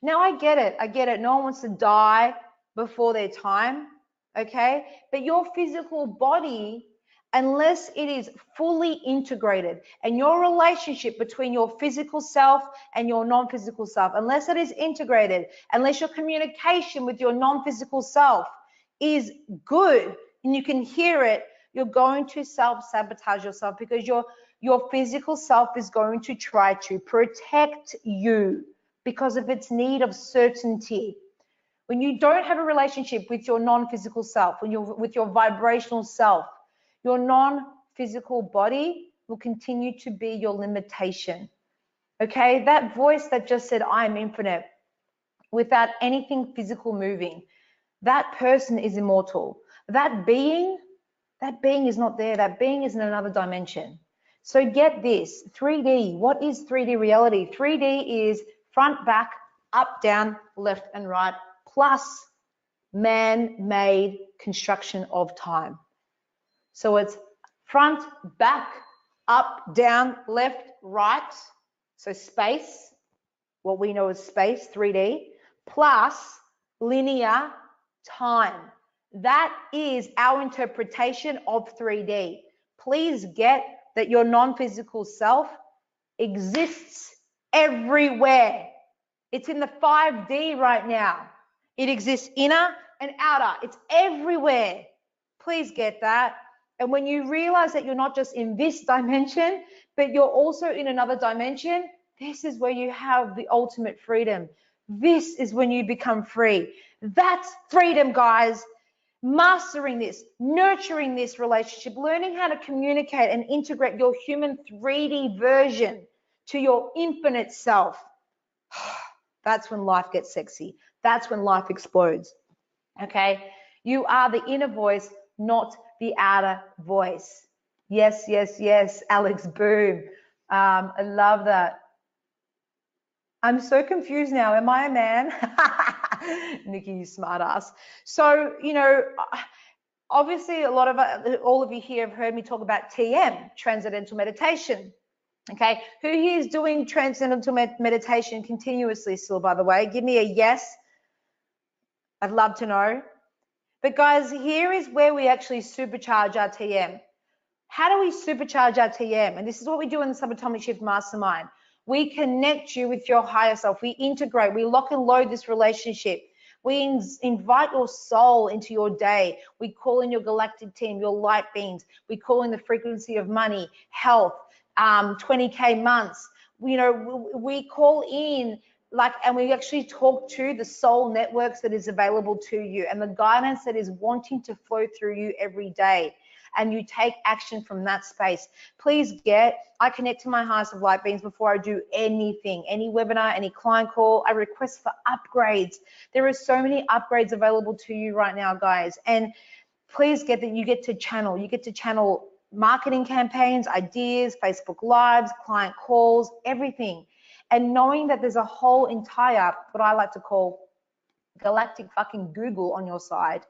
Now, I get it. I get it. No one wants to die before their time, okay? But your physical body, unless it is fully integrated, and your relationship between your physical self and your non-physical self, unless it is integrated, unless your communication with your non-physical self is good and you can hear it, you're going to self-sabotage yourself, because your physical self is going to try to protect you because of its need of certainty. When you don't have a relationship with your non-physical self, when you're with your vibrational self, your non-physical body will continue to be your limitation. Okay, that voice that just said, I am infinite, without anything physical moving, that person is immortal. That being is not there. That being is in another dimension. So get this, 3D, what is 3D reality? 3D is front, back, up, down, left, and right, plus man-made construction of time. So it's front, back, up, down, left, right. So space, what we know as space, 3D, plus linear time. That is our interpretation of 3D. Please get that your non-physical self exists everywhere. It's in the 5D right now. It exists inner and outer. It's everywhere. Please get that. And when you realize that you're not just in this dimension, but you're also in another dimension, this is where you have the ultimate freedom. This is when you become free. That's freedom, guys. Mastering this, nurturing this relationship, learning how to communicate and integrate your human 3D version to your infinite self. That's when life gets sexy. That's when life explodes. Okay? You are the inner voice, not the outer voice. Yes, yes, yes, Alex, boom. I love that. I'm so confused now. Am I a man? Nikki, you smart ass. So, you know, obviously all of you here have heard me talk about TM, Transcendental Meditation. Okay, who here is doing Transcendental Meditation continuously still, by the way? Give me a yes. I'd love to know. But guys, here is where we actually supercharge our TM. How do we supercharge our TM? And this is what we do in the Subatomic Shift Mastermind. We connect you with your higher self. We integrate, we lock and load this relationship. We invite your soul into your day. We call in your galactic team, your light beings. We call in the frequency of money, health, 20K months. You know, we call in and we actually talk to the soul networks that is available to you and the guidance that is wanting to flow through you every day. And you take action from that space. Please I connect to my highest of light beings before I do anything, any webinar, any client call. I request for upgrades. There are so many upgrades available to you right now, guys. And please get that you get to channel marketing campaigns, ideas, Facebook Lives, client calls, everything. And knowing that there's a whole entire, what I like to call galactic fucking Google on your side.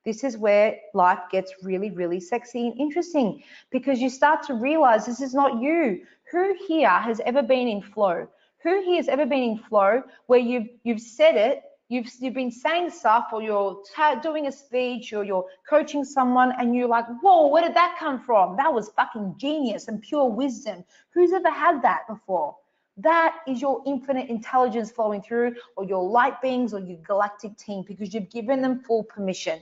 This is where life gets really, really sexy and interesting, because you start to realize this is not you. Who here has ever been in flow? Who here has ever been in flow where you've said it, you've been saying stuff, or you're doing a speech, or you're coaching someone, and you're like, whoa, where did that come from? That was fucking genius and pure wisdom. Who's ever had that before? That is your infinite intelligence flowing through, or your light beings, or your galactic team, because you've given them full permission.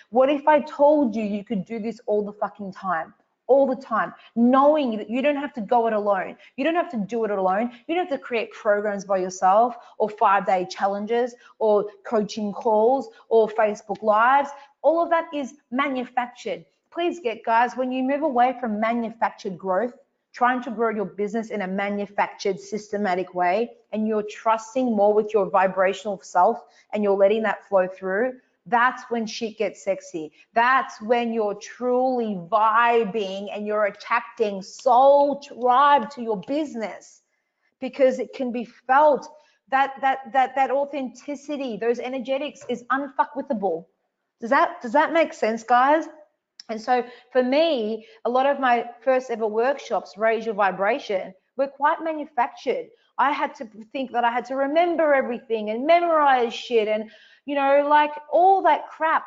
What if I told you you could do this all the fucking time? All the time, knowing that you don't have to go it alone. You don't have to do it alone. You don't have to create programs by yourself, or 5-day challenges, or coaching calls, or Facebook Lives. All of that is manufactured. Please guys, when you move away from manufactured growth, trying to grow your business in a manufactured, systematic way, and you're trusting more with your vibrational self, and you're letting that flow through, That's when shit gets sexy. That's when you're truly vibing and you're attracting soul tribe to your business, because it can be felt. That authenticity, those energetics is unfuckwithable. Does that make sense, guys? And so for me, a lot of my first ever workshops, Raise Your Vibration, were quite manufactured. I had to think that I had to remember everything and memorize shit and, you know, like all that crap,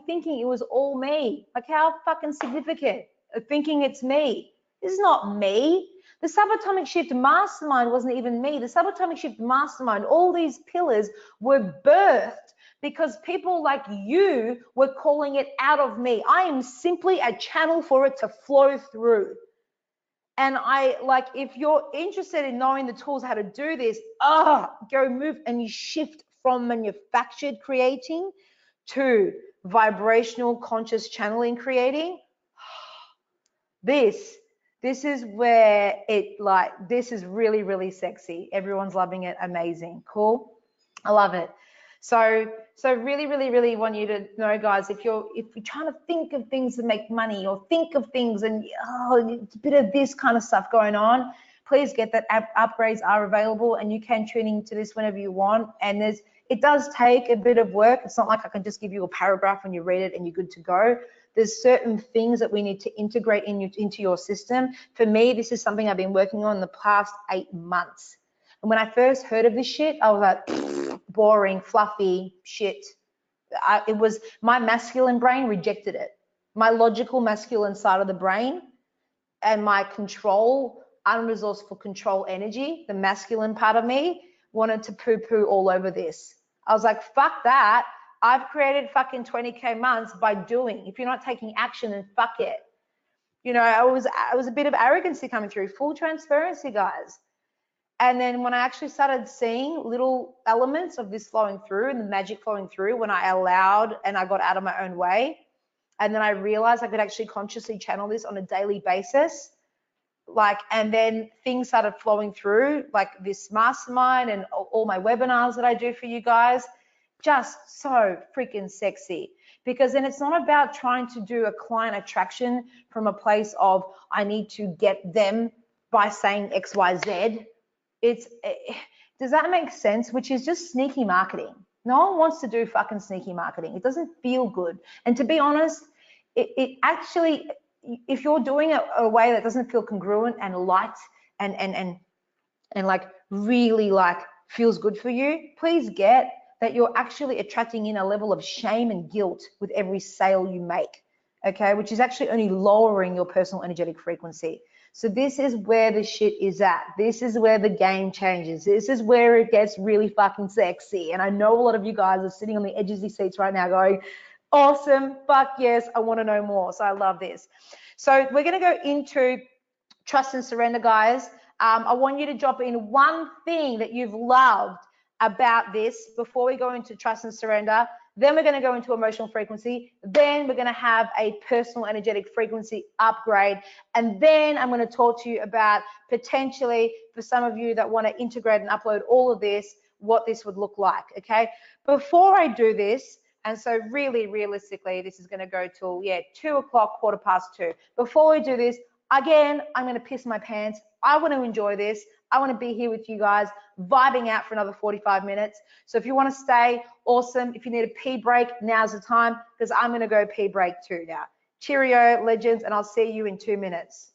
thinking it was all me. Like, how fucking significant, thinking it's me. This is not me. The Subatomic Shift Mastermind wasn't even me. The Subatomic Shift Mastermind, all these pillars were birthed because people like you were calling it out of me. I am simply a channel for it to flow through. And if you're interested in knowing the tools how to do this, go move and you shift from manufactured creating to vibrational conscious channeling creating. This is where this is really, really sexy. Everyone's loving it. Amazing. Cool. I love it. So really, really, really want you to know, guys, if you're trying to think of things to make money or think of things and it's a bit of this kind of stuff going on, please get that. Upgrades are available and you can tune into this whenever you want. And it does take a bit of work. It's not like I can just give you a paragraph and you read it and you're good to go. There's certain things that we need to integrate into your system. For me, this is something I've been working on the past 8 months. And when I first heard of this shit, I was like, boring, fluffy shit. It was my masculine brain rejected it. My logical masculine side of the brain and my control, unresourceful control energy, the masculine part of me, wanted to poo-poo all over this. I was like, fuck that. I've created fucking 20K months by doing. If you're not taking action, then fuck it. You know, I was a bit of arrogancy coming through, full transparency, guys. And then when I actually started seeing little elements of this flowing through and the magic flowing through, when I allowed and I got out of my own way, and then I realized I could actually consciously channel this on a daily basis, and then things started flowing through, like this mastermind and all my webinars that I do for you guys, just so freaking sexy. Because then it's not about trying to do a client attraction from a place of I need to get them by saying XYZ. Does that make sense? Which is just sneaky marketing. No one wants to do fucking sneaky marketing. It doesn't feel good. And to be honest, it actually, if you're doing it a way that doesn't feel congruent and light and like really like feels good for you, please get that you're actually attracting in a level of shame and guilt with every sale you make, okay? Which is actually only lowering your personal energetic frequency. So this is where the shit is at. This is where the game changes. This is where it gets really fucking sexy. And I know a lot of you guys are sitting on the edges of your seats right now going, awesome, fuck yes, I want to know more. So I love this. So we're going to go into trust and surrender, guys. I want you to drop in one thing that you've loved about this before we go into trust and surrender. Then we're going to go into emotional frequency. Then we're going to have a personal energetic frequency upgrade. And then I'm going to talk to you about potentially, for some of you that want to integrate and upload all of this, what this would look like, okay? Before I do this, and so really realistically, this is going to go till, 2 o'clock, 2:15. Before we do this, again, I'm going to piss my pants. I want to enjoy this. I want to be here with you guys, vibing out for another 45 minutes. So if you want to stay, awesome. If you need a pee break, now's the time, because I'm going to go pee break too now. Cheerio, legends, and I'll see you in 2 minutes.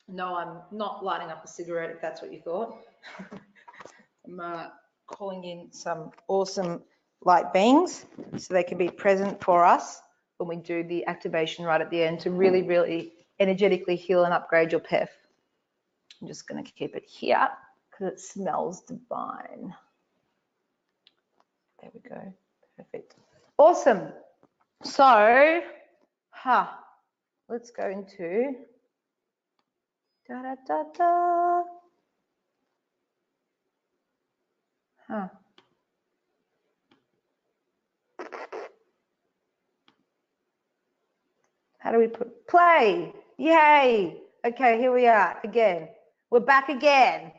No, I'm not lighting up a cigarette, if that's what you thought. I'm calling in some awesome light beings so they can be present for us when we do the activation right at the end to really, really energetically heal and upgrade your PEF. I'm just going to keep it here because it smells divine. There we go. Perfect. Awesome. So, let's go into How do we put play? Yay. Okay, here we are again. We're back again.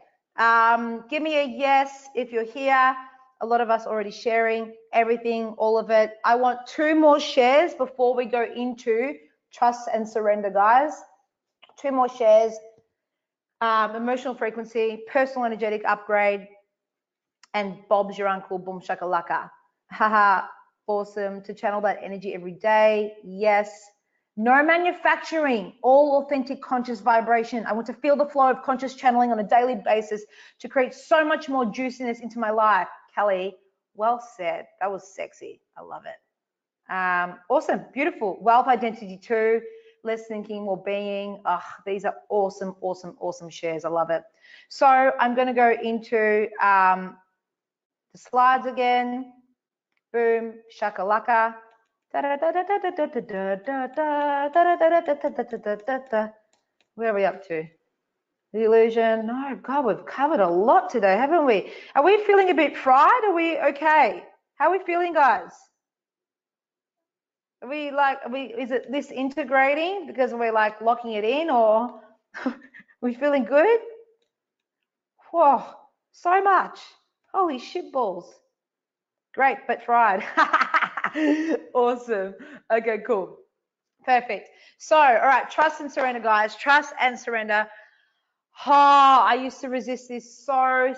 Give me a yes if you're here. A lot of us already sharing everything, all of it. I want 2 more shares before we go into trust and surrender, guys. 2 more shares. Emotional frequency, personal energetic upgrade, and Bob's your uncle, boom shakalaka. Haha, awesome. To channel that energy every day. Yes. No manufacturing, all authentic conscious vibration. I want to feel the flow of conscious channeling on a daily basis to create so much more juiciness into my life. Kelly, well said. That was sexy. I love it. Awesome, beautiful. Wealth identity too. Less thinking, more being. These are awesome, awesome, awesome shares. I love it. So I'm going to go into the slides again. Boom, shakalaka. Where are we up to? The illusion. No, God, we've covered a lot today, haven't we? Are we feeling a bit fried? Are we okay? How are we feeling, guys? Are we like, is it this integrating because we're like locking it in, or are we feeling good? Whoa, so much. Holy shit balls. Great, but fried. Awesome. Okay, cool. Perfect. So, all right, trust and surrender, guys. Trust and surrender. I used to resist this so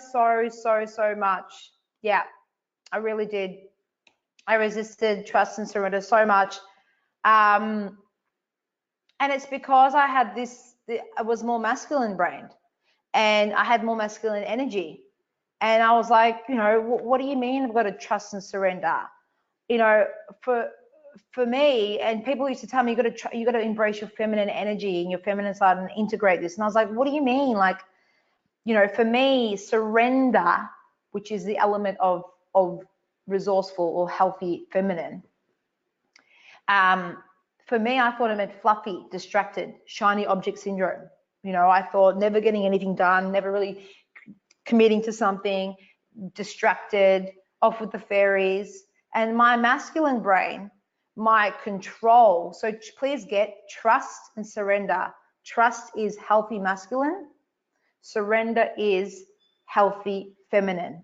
much. Yeah, I really did. I resisted trust and surrender so much. And it's because I had I was more masculine brained and I had more masculine energy. And I was like, what do you mean I've got to trust and surrender? For me, and people used to tell me you got to embrace your feminine energy and your feminine side and integrate this. And I was like, what do you mean? Like, for me, surrender, which is the element of resourceful or healthy feminine. For me, I thought it meant fluffy, distracted, shiny object syndrome. I thought never getting anything done, never really committing to something, distracted, off with the fairies. And my masculine brain, my control. So please get trust and surrender. Trust is healthy masculine. Surrender is healthy feminine.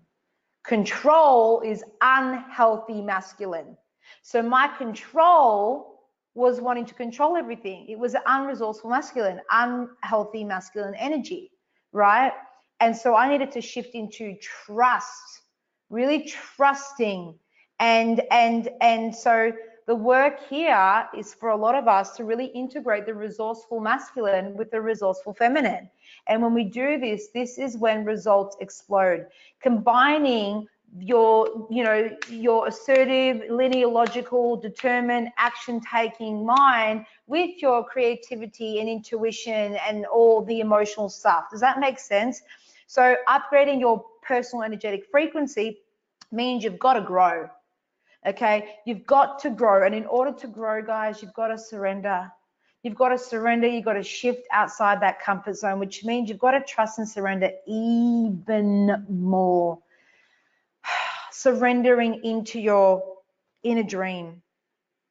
Control is unhealthy masculine. So my control was wanting to control everything. It was unresourceful masculine, unhealthy masculine energy, right? And so I needed to shift into trust, really trusting. And so the work here is for a lot of us to really integrate the resourceful masculine with the resourceful feminine. And when we do this, this is when results explode. Combining your assertive, lineological, determined, action-taking mind with your creativity and intuition and all the emotional stuff. Does that make sense? So upgrading your personal energetic frequency means you've got to grow. Okay, you've got to grow. And in order to grow, guys, you've got to surrender. You've got to surrender. You've got to shift outside that comfort zone, which means you've got to trust and surrender even more. Surrendering into your inner dream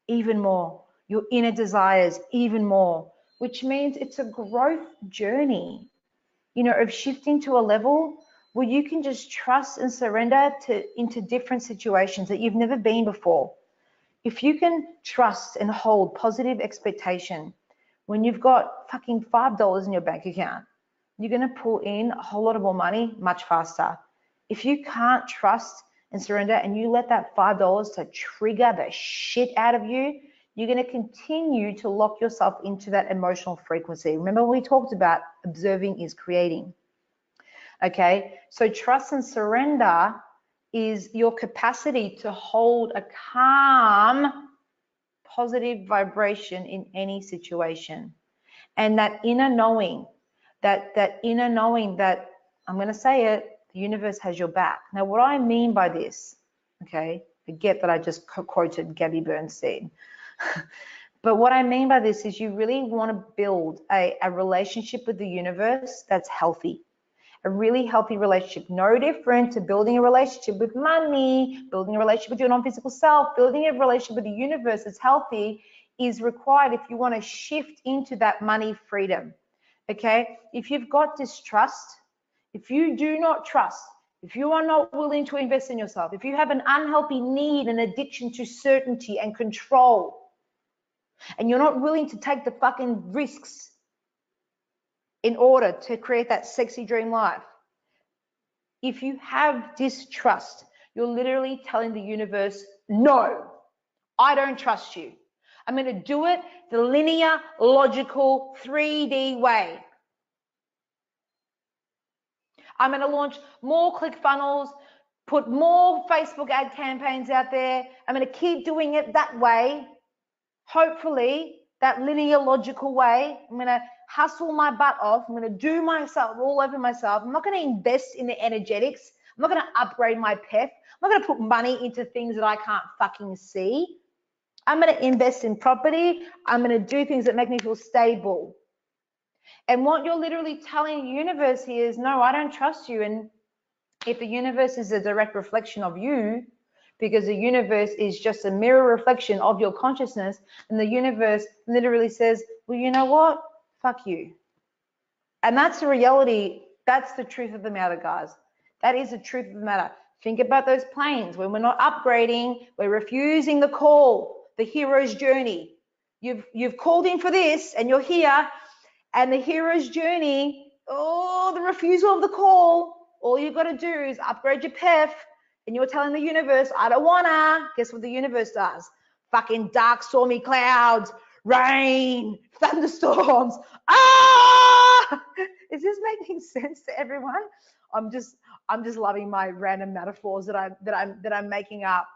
even more, your inner desires even more, which means it's a growth journey, of shifting to a level where you can just trust and surrender into different situations that you've never been before. If you can trust and hold positive expectation when you've got fucking $5 in your bank account, you're going to pull in a whole lot of more money much faster. If you can't trust and surrender and you let that $5 to trigger the shit out of you, you're going to continue to lock yourself into that emotional frequency. Remember, we talked about observing is creating. Okay, so trust and surrender is your capacity to hold a calm, positive vibration in any situation. And that inner knowing, that inner knowing that, I'm going to say it, the universe has your back. Now, what I mean by this, okay, forget that I just quoted Gabby Bernstein. But what I mean by this is you really want to build a relationship with the universe that's healthy. A really healthy relationship, no different to building a relationship with money, building a relationship with your non-physical self, building a relationship with the universe that's healthy is required if you want to shift into that money freedom, okay? If you've got distrust, if you do not trust, if you are not willing to invest in yourself, if you have an unhealthy need and addiction to certainty and control, and you're not willing to take the fucking risks in order to create that sexy dream life. If you have distrust, you're literally telling the universe, no, I don't trust you. I'm going to do it the linear, logical, 3D way. I'm going to launch more ClickFunnels, put more Facebook ad campaigns out there. I'm going to keep doing it that way. Hopefully, that linear, logical way. I'm going to hustle my butt off. I'm going to do myself all over myself. I'm not going to invest in the energetics. I'm not going to upgrade my PEF. I'm not going to put money into things that I can't fucking see. I'm going to invest in property. I'm going to do things that make me feel stable. And what you're literally telling the universe here is, no, I don't trust you. And if the universe is a direct reflection of you, because the universe is just a mirror reflection of your consciousness, and the universe literally says, well, you know what? Fuck you. And that's the reality. That's the truth of the matter, guys. That is the truth of the matter. Think about those planes. When we're not upgrading, we're refusing the call, the hero's journey. You've called in for this and you're here, and the hero's journey, oh, the refusal of the call, all you've got to do is upgrade your PEF, and you're telling the universe, I don't wanna. Guess what the universe does? Fucking dark, stormy clouds, rain, thunderstorms. Ah! Is this making sense to everyone? I'm just loving my random metaphors that I'm making up.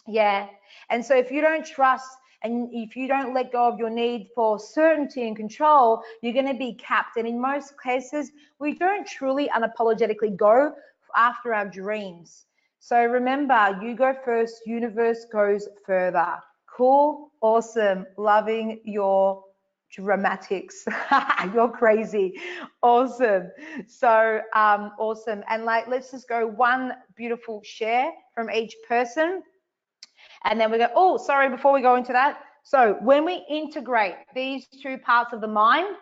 Yeah. And so if you don't trust and if you don't let go of your need for certainty and control, you're going to be capped. And in most cases, we don't truly unapologetically go after our dreams. So remember, you go first, universe goes further. Cool, awesome, loving your dramatics. You're crazy. Awesome. So awesome. And like, let's just go one beautiful share from each person. And then we go, oh, sorry, before we go into that. So when we integrate these two parts of the mind,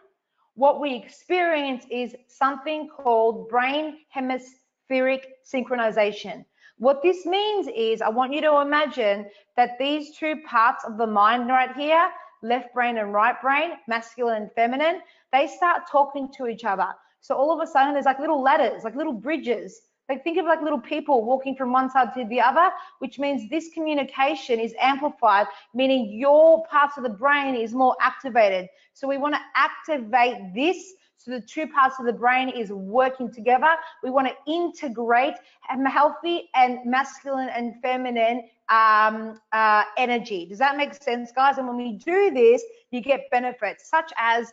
what we experience is something called brain hemispheric synchronization. What this means is, I want you to imagine that these two parts of the mind right here, left brain and right brain, masculine and feminine, they start talking to each other. So all of a sudden there's like little ladders, like little bridges. Like think of like little people walking from one side to the other, which means this communication is amplified, meaning your parts of the brain is more activated. So we want to activate this so the two parts of the brain is working together. We want to integrate healthy and masculine and feminine energy. Does that make sense, guys? And when we do this, you get benefits such as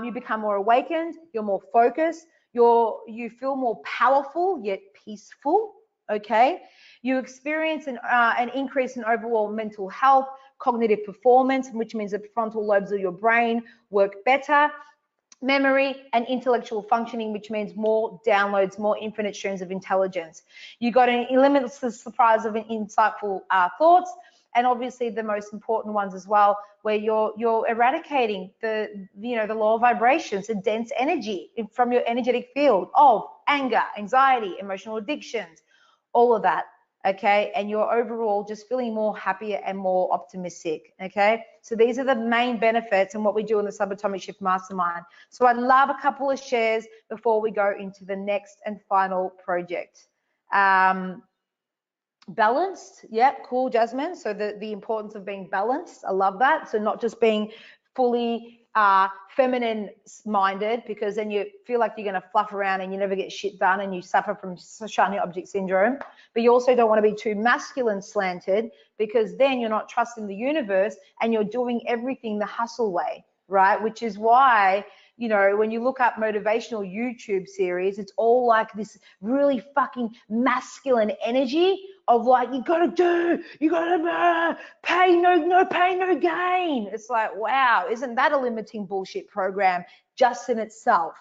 you become more awakened, you're more focused, you feel more powerful yet peaceful. Okay, you experience an increase in overall mental health, cognitive performance, which means the frontal lobes of your brain work better, memory and intellectual functioning, which means more downloads, more infinite streams of intelligence. You got an limitless surprise of insightful thoughts, and obviously the most important ones as well, where you're eradicating the lower vibrations, the dense energy from your energetic field of anger, anxiety, emotional addictions, all of that. Okay, and you're overall just feeling more happier and more optimistic. Okay, so these are the main benefits and what we do in the Subatomic Shift Mastermind. So I'd love a couple of shares before we go into the next and final project. Balanced, yeah, cool, Jasmine. So the importance of being balanced, I love that. So not just being fully feminine minded, because then you feel like you're going to fluff around and you never get shit done and you suffer from shiny object syndrome. But you also don't want to be too masculine slanted, because then you're not trusting the universe and you're doing everything the hustle way, right? Which is why, you know, when you look up motivational YouTube series, it's all like this really fucking masculine energy of like, you gotta pay, no pain, no gain. It's like, wow, isn't that a limiting bullshit program just in itself?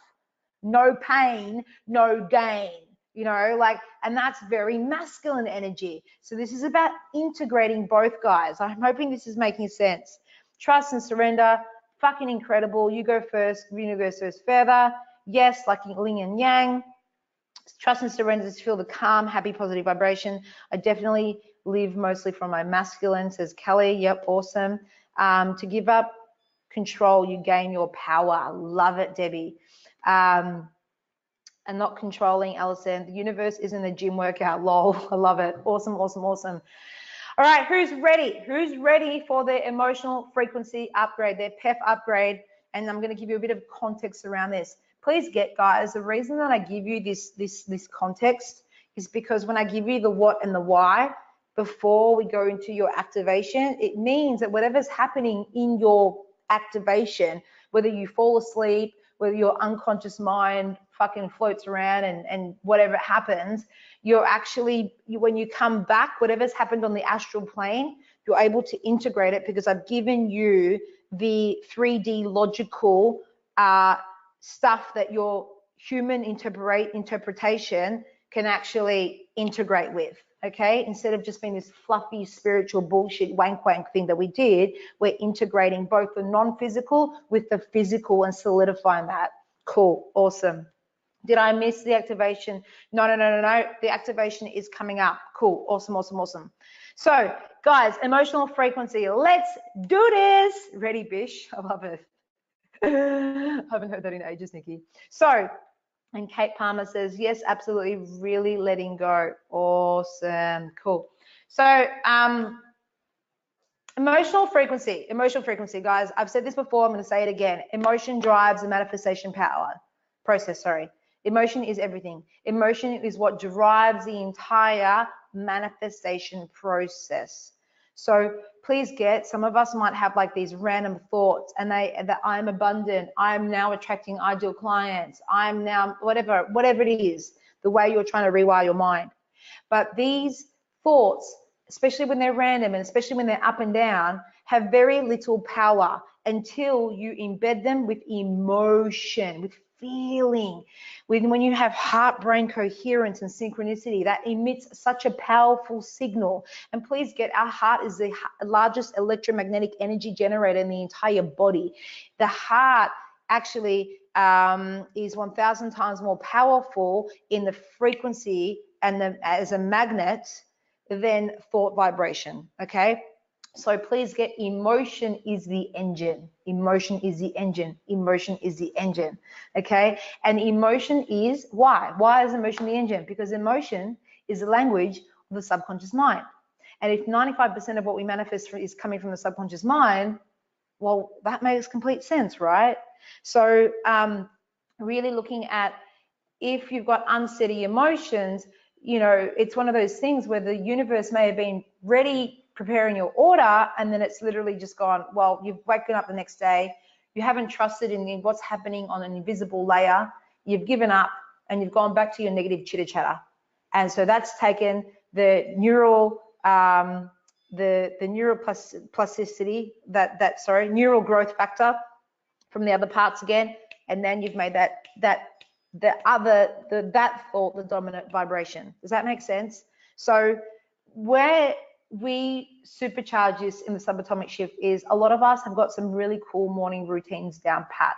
No pain, no gain, you know, like, and that's very masculine energy. So this is about integrating both, guys. I'm hoping this is making sense. Trust and surrender, fucking incredible. You go first, universe goes further. Yes, like yin and yang. Trust and surrender is feel the calm, happy, positive vibration. I definitely live mostly from my masculine, says Kelly. Yep, awesome. To give up control, you gain your power. Love it, Debbie. And not controlling, Alison. The universe isn't a gym workout, lol. I love it. Awesome, awesome, awesome. All right, who's ready? Who's ready for their emotional frequency upgrade, their PEF upgrade? And I'm going to give you a bit of context around this. Please get, guys, the reason that I give you this context is because when I give you the what and the why before we go into your activation, it means that whatever's happening in your activation, whether you fall asleep, whether your unconscious mind fucking floats around and whatever happens, you're actually, when you come back, whatever's happened on the astral plane, you're able to integrate it, because I've given you the 3D logical stuff that your human interpretation can actually integrate with, okay? Instead of just being this fluffy spiritual bullshit wank thing that we did, we're integrating both the non-physical with the physical and solidifying that. Cool, awesome. Did I miss the activation? No. The activation is coming up. Cool, awesome, awesome, awesome. So, guys, emotional frequency. Let's do this. Ready, Bish? I love it. I haven't heard that in ages, Nikki. So, and Kate Palmer says, yes, absolutely, really letting go. Awesome, cool. So, emotional frequency, guys. I've said this before, I'm going to say it again. Emotion drives the manifestation process. Emotion is everything. Emotion is what drives the entire manifestation process. So please get, some of us might have like these random thoughts, and that I'm abundant, I'm now attracting ideal clients, I'm now whatever it is, the way you're trying to rewire your mind. But these thoughts, especially when they're random and especially when they're up and down, have very little power until you embed them with emotion, with feeling. When you have heart-brain coherence and synchronicity, that emits such a powerful signal. And please get, our heart is the largest electromagnetic energy generator in the entire body. The heart actually is 1,000 times more powerful in the frequency and as a magnet than thought vibration, okay? So please get, emotion is the engine. Emotion is the engine. Emotion is the engine, okay? And emotion is, why? Why is emotion the engine? Because emotion is the language of the subconscious mind. And if 95% of what we manifest is coming from the subconscious mind, well, that makes complete sense, right? So really looking at, if you've got unsteady emotions, you know, it's one of those things where the universe may have been ready, preparing your order, and then it's literally just gone, well, you've woken up the next day, you haven't trusted in what's happening on an invisible layer, you've given up, and you've gone back to your negative chitter chatter. And so that's taken the neural neuroplasticity, neural growth factor from the other parts again, and then you've made that thought the dominant vibration. Does that make sense? So where we supercharge this in the subatomic shift is, a lot of us have got some really cool morning routines down pat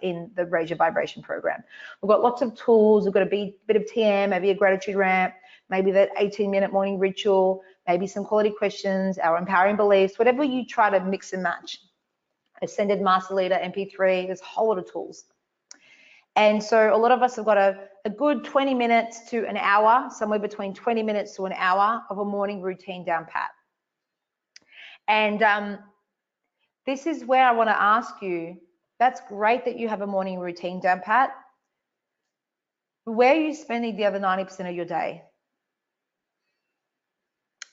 in the Raise Your Vibration program. We've got lots of tools. We've got a bit of TM, maybe a gratitude ramp, maybe that 18-minute morning ritual, maybe some quality questions, our empowering beliefs, whatever you try to mix and match. Ascended Master Leader, MP3, there's a whole lot of tools. And so a lot of us have got a good 20 minutes to an hour, somewhere between 20 minutes to an hour of a morning routine down pat. And this is where I want to ask you, that's great that you have a morning routine down pat. Where are you spending the other 90% of your day?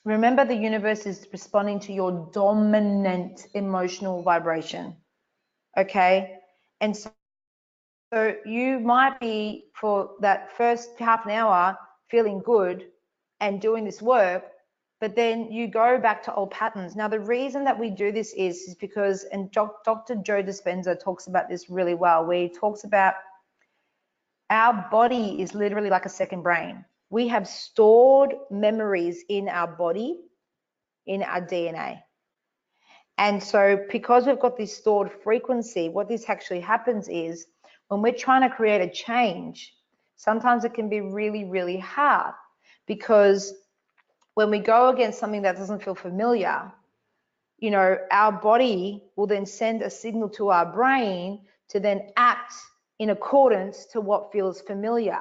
Remember, the universe is responding to your dominant emotional vibration, okay? And so you might be, for that first half an hour, feeling good and doing this work, but then you go back to old patterns. Now, the reason that we do this is because, and Dr. Joe Dispenza talks about this really well, where he talks about our body is literally like a second brain. We have stored memories in our body, in our DNA. And so because we've got this stored frequency, what this actually happens is when we're trying to create a change, sometimes it can be really, really hard, because when we go against something that doesn't feel familiar, you know, our body will then send a signal to our brain to then act in accordance to what feels familiar.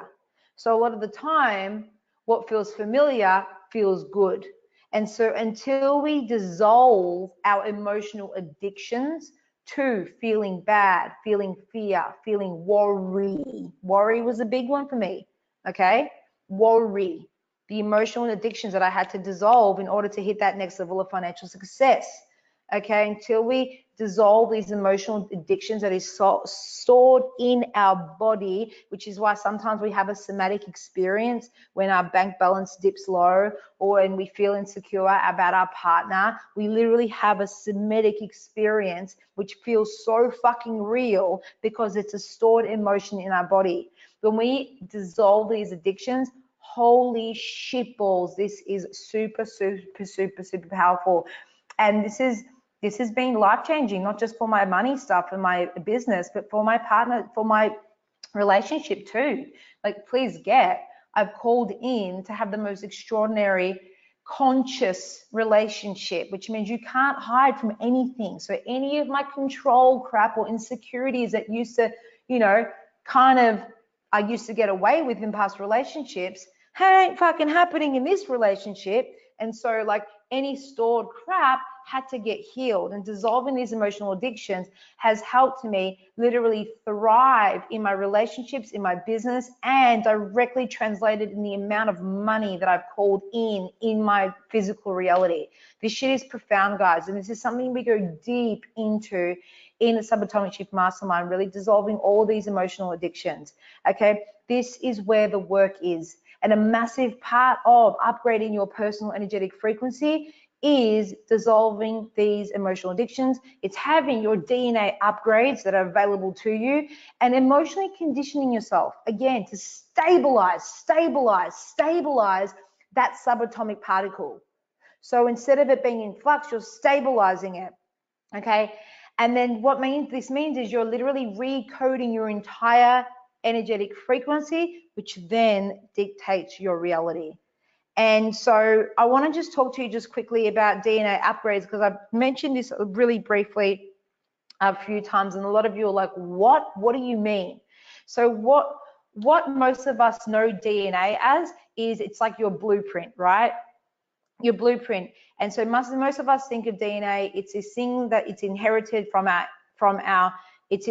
So a lot of the time, what feels familiar feels good. And so until we dissolve our emotional addictions to feeling bad, feeling fear, feeling worry was a big one for me, okay? Worry, the emotional addictions that I had to dissolve in order to hit that next level of financial success. Okay, until we dissolve these emotional addictions that is stored in our body, which is why sometimes we have a somatic experience when our bank balance dips low, or when we feel insecure about our partner. We literally have a somatic experience which feels so fucking real because it's a stored emotion in our body. When we dissolve these addictions, holy shitballs, this is super, super, super, super powerful. And this has been life-changing, not just for my money stuff and my business, but for my partner, for my relationship too. Like, please get, I've called in to have the most extraordinary conscious relationship, which means you can't hide from anything. So any of my control crap or insecurities that used to, you know, I used to get away with in past relationships, ain't fucking happening in this relationship. And so like any stored crap had to get healed, and dissolving these emotional addictions has helped me literally thrive in my relationships, in my business, and directly translated in the amount of money that I've called in my physical reality. This shit is profound, guys, and this is something we go deep into in the SUBATOMIC Shift Mastermind, really dissolving all these emotional addictions. Okay, this is where the work is, and a massive part of upgrading your personal energetic frequency is dissolving these emotional addictions. It's having your DNA upgrades that are available to you, and emotionally conditioning yourself, again, to stabilize that subatomic particle. So instead of it being in flux, you're stabilizing it, okay? And then what this means is you're literally recoding your entire energetic frequency, which then dictates your reality. And so I want to just talk to you just quickly about DNA upgrades, because I've mentioned this really briefly a few times, and a lot of you are like, what do you mean? So what most of us know DNA as is, it's like your blueprint, right? Your blueprint. And so most of us think of DNA, it's this thing that it's inherited it's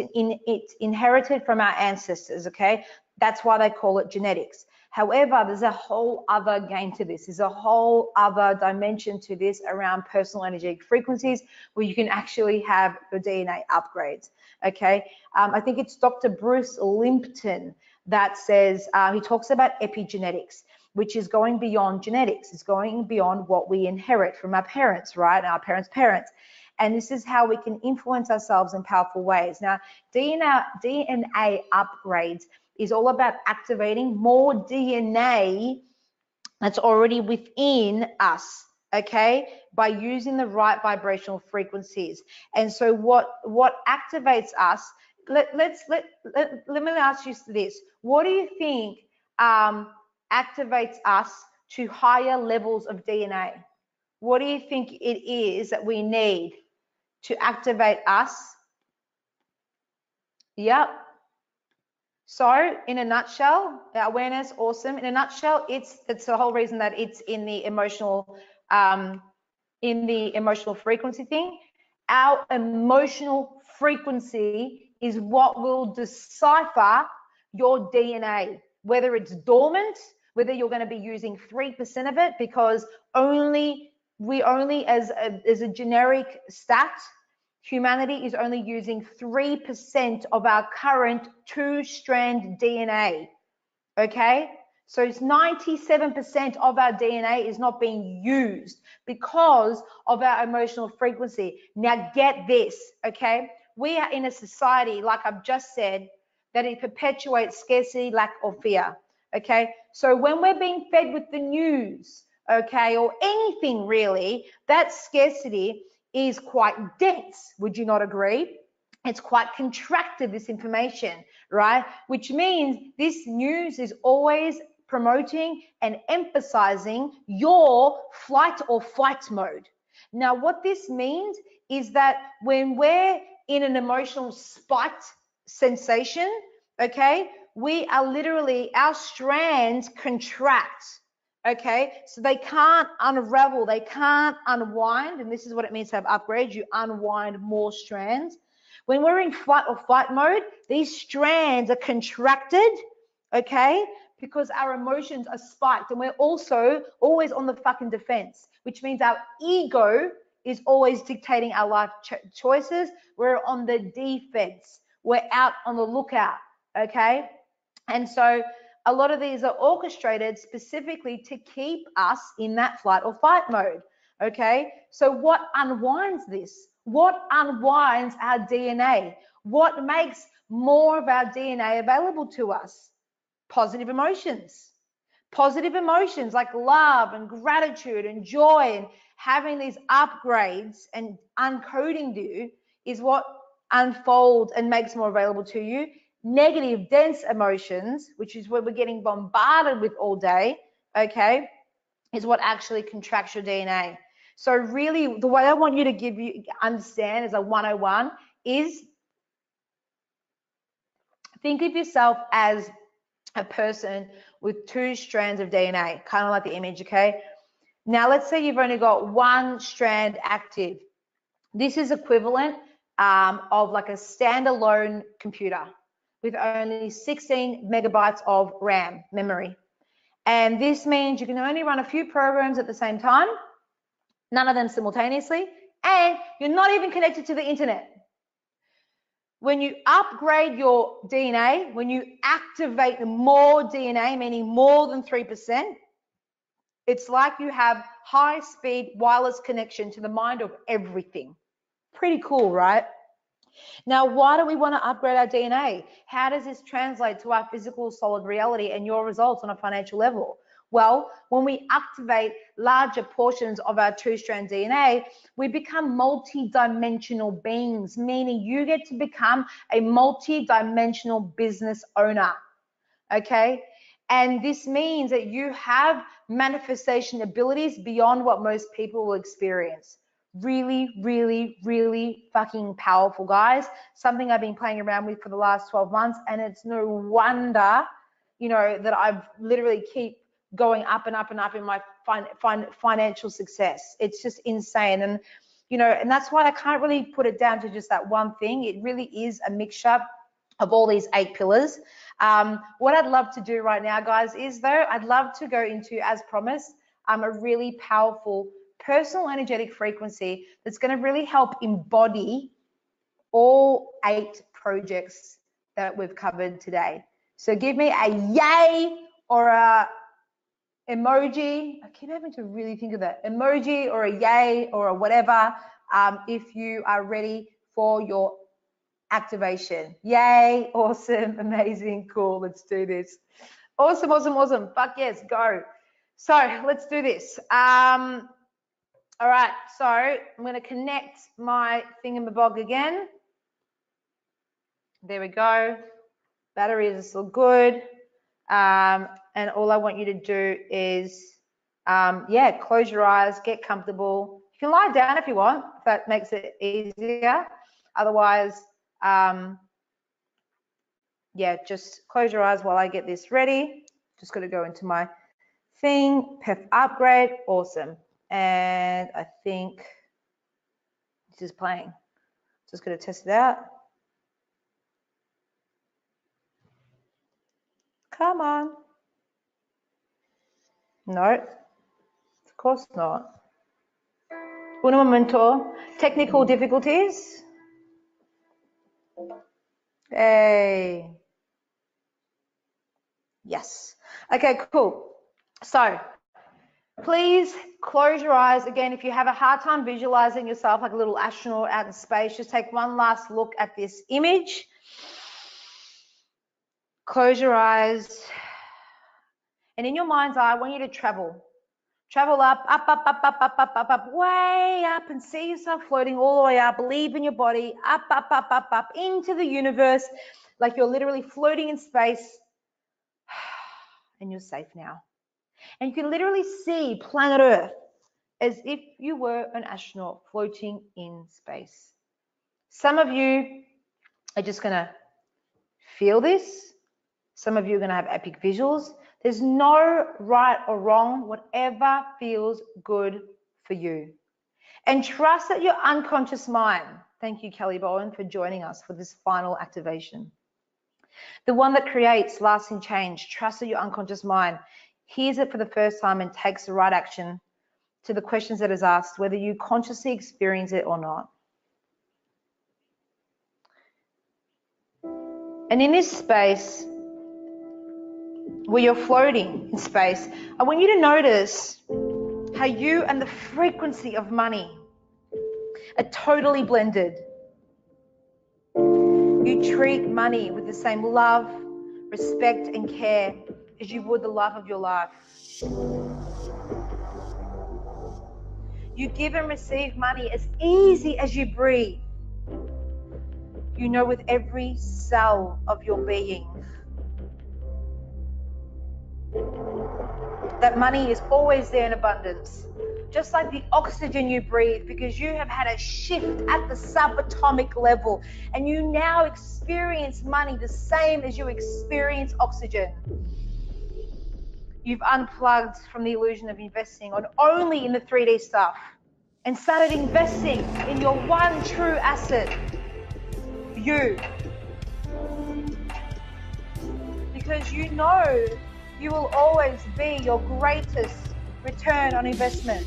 inherited from our ancestors, okay? That's why they call it genetics. However, there's a whole other game to this. There's a whole other dimension to this around personal energetic frequencies, where you can actually have your DNA upgrades, okay? I think it's Dr. Bruce Limpton that says, he talks about epigenetics, which is going beyond genetics. It's going beyond what we inherit from our parents, right? Our parents' parents. And this is how we can influence ourselves in powerful ways. Now, DNA upgrades is all about activating more DNA that's already within us, okay, by using the right vibrational frequencies. And so what activates us, let me ask you this. What do you think activates us to higher levels of DNA? What do you think it is that we need to activate us? Yep. So in a nutshell, awareness, awesome. In a nutshell, it's the whole reason that it's in the emotional frequency thing. Our emotional frequency is what will decipher your DNA, whether it's dormant, whether you're going to be using 3% of it, because we only as a generic stat, humanity is only using 3% of our current 2-strand DNA, okay? So it's 97% of our DNA is not being used because of our emotional frequency. Now get this, okay? We are in a society, like I've just said, that it perpetuates scarcity, lack, or fear, okay? So when we're being fed with the news, okay, or anything really, that scarcity is quite dense. Would you not agree? It's quite contracted, this information, right? Which means this news is always promoting and emphasizing your flight or fight mode. Now, what this means is that when we're in an emotional spiked sensation, okay, we are literally, our strands contract, okay? So they can't unravel, they can't unwind, and this is what it means to have upgrades. You unwind more strands. When we're in flight or fight mode, these strands are contracted, okay? Because our emotions are spiked, and we're also always on the fucking defense, which means our ego is always dictating our life choices. We're on the defense. We're out on the lookout, okay? And so a lot of these are orchestrated specifically to keep us in that flight or fight mode, okay? So what unwinds this? What unwinds our DNA? What makes more of our DNA available to us? Positive emotions. Positive emotions like love and gratitude and joy, and having these upgrades and uncoding you is what unfolds and makes more available to you. Negative, dense emotions, which is what we're getting bombarded with all day, okay, is what actually contracts your DNA. So really, the way I want you to understand as a 101 is think of yourself as a person with 2 strands of DNA, kind of like the image, okay? Now, let's say you've only got 1 strand active. This is equivalent of like a standalone computer with only 16 megabytes of RAM memory. And this means you can only run a few programs at the same time, none of them simultaneously, and you're not even connected to the internet. When you upgrade your DNA, when you activate more DNA, meaning more than 3%, it's like you have high-speed wireless connection to the mind of everything. Pretty cool, right? Now, why do we want to upgrade our DNA? How does this translate to our physical solid reality and your results on a financial level? Well, when we activate larger portions of our 2-strand DNA, we become multi-dimensional beings, meaning you get to become a multi-dimensional business owner, okay? And this means that you have manifestation abilities beyond what most people will experience. Really, really, really fucking powerful, guys. Something I've been playing around with for the last 12 months, and it's no wonder, you know, that I've literally keep going up and up and up in my financial success. It's just insane. And, you know, and that's why I can't really put it down to just that one thing. It really is a mixture of all these 8 pillars. What I'd love to do right now, guys, is though, I'd love to go into, as promised, a really powerful personal energetic frequency that's going to really help embody all 8 projects that we've covered today. So give me a yay or a emoji. I keep having to really think of that. Emoji or a yay or a whatever, if you are ready for your activation. Yay, awesome, amazing, cool, let's do this. Awesome, awesome, awesome. Fuck yes, go. So let's do this. All right, so I'm going to connect my thingamabog again. There we go. Batteries are still good. And all I want you to do is, yeah, close your eyes, get comfortable. You can lie down if you want, if that makes it easier. Otherwise, Yeah, just close your eyes while I get this ready. Just got to go into my thing. PEF upgrade, awesome. And I think this is playing. Just going to test it out. Come on. No, of course not. Un momento. Technical difficulties. Hey. Yes. Okay, cool. So please close your eyes. Again, if you have a hard time visualizing yourself like a little astronaut out in space, just take one last look at this image. Close your eyes. And in your mind's eye, I want you to travel. Travel up, way up, and see yourself floating all the way up. Leave in your body, up, into the universe, like you're literally floating in space. And you're safe now. And you can literally see planet Earth as if you were an astronaut floating in space. Some of you are just going to feel this. Some of you are going to have epic visuals. There's no right or wrong, whatever feels good for you. And trust that your unconscious mind, thank you, Kelly Bowen, for joining us for this final activation. The one that creates lasting change, trust that your unconscious mind hears it for the first time and takes the right action to the questions that is asked, whether you consciously experience it or not. And in this space, where you're floating in space, I want you to notice how you and the frequency of money are totally blended. You treat money with the same love, respect, and care as you would the love of your life. You give and receive money as easy as you breathe. You know with every cell of your being that money is always there in abundance, just like the oxygen you breathe, because you have had a shift at the subatomic level and you now experience money the same as you experience oxygen. You've unplugged from the illusion of investing on only in the 3D stuff and started investing in your one true asset, you. Because you know you will always be your greatest return on investment.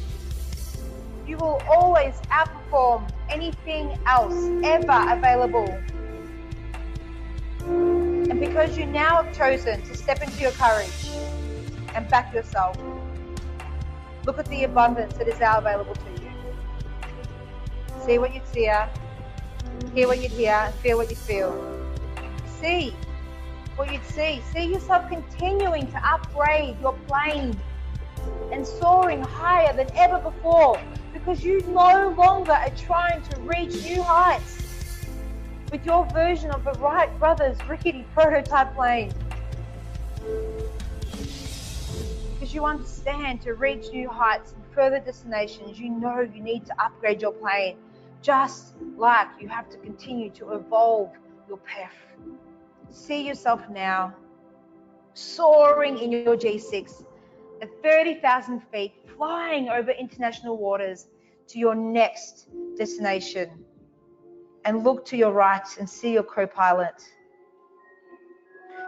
You will always outperform anything else ever available. And because you now have chosen to step into your courage and back yourself, look at the abundance that is now available to you. See what you'd see, hear what you'd hear, and feel what you feel. See what you'd see. See yourself continuing to upgrade your plane and soaring higher than ever before, because you no longer are trying to reach new heights with your version of the Wright brothers rickety prototype plane. Because you understand, to reach new heights and further destinations, you know you need to upgrade your plane, just like you have to continue to evolve your PEF. See yourself now soaring in your G6 at 30,000 feet, flying over international waters to your next destination. And look to your right and see your co-pilot,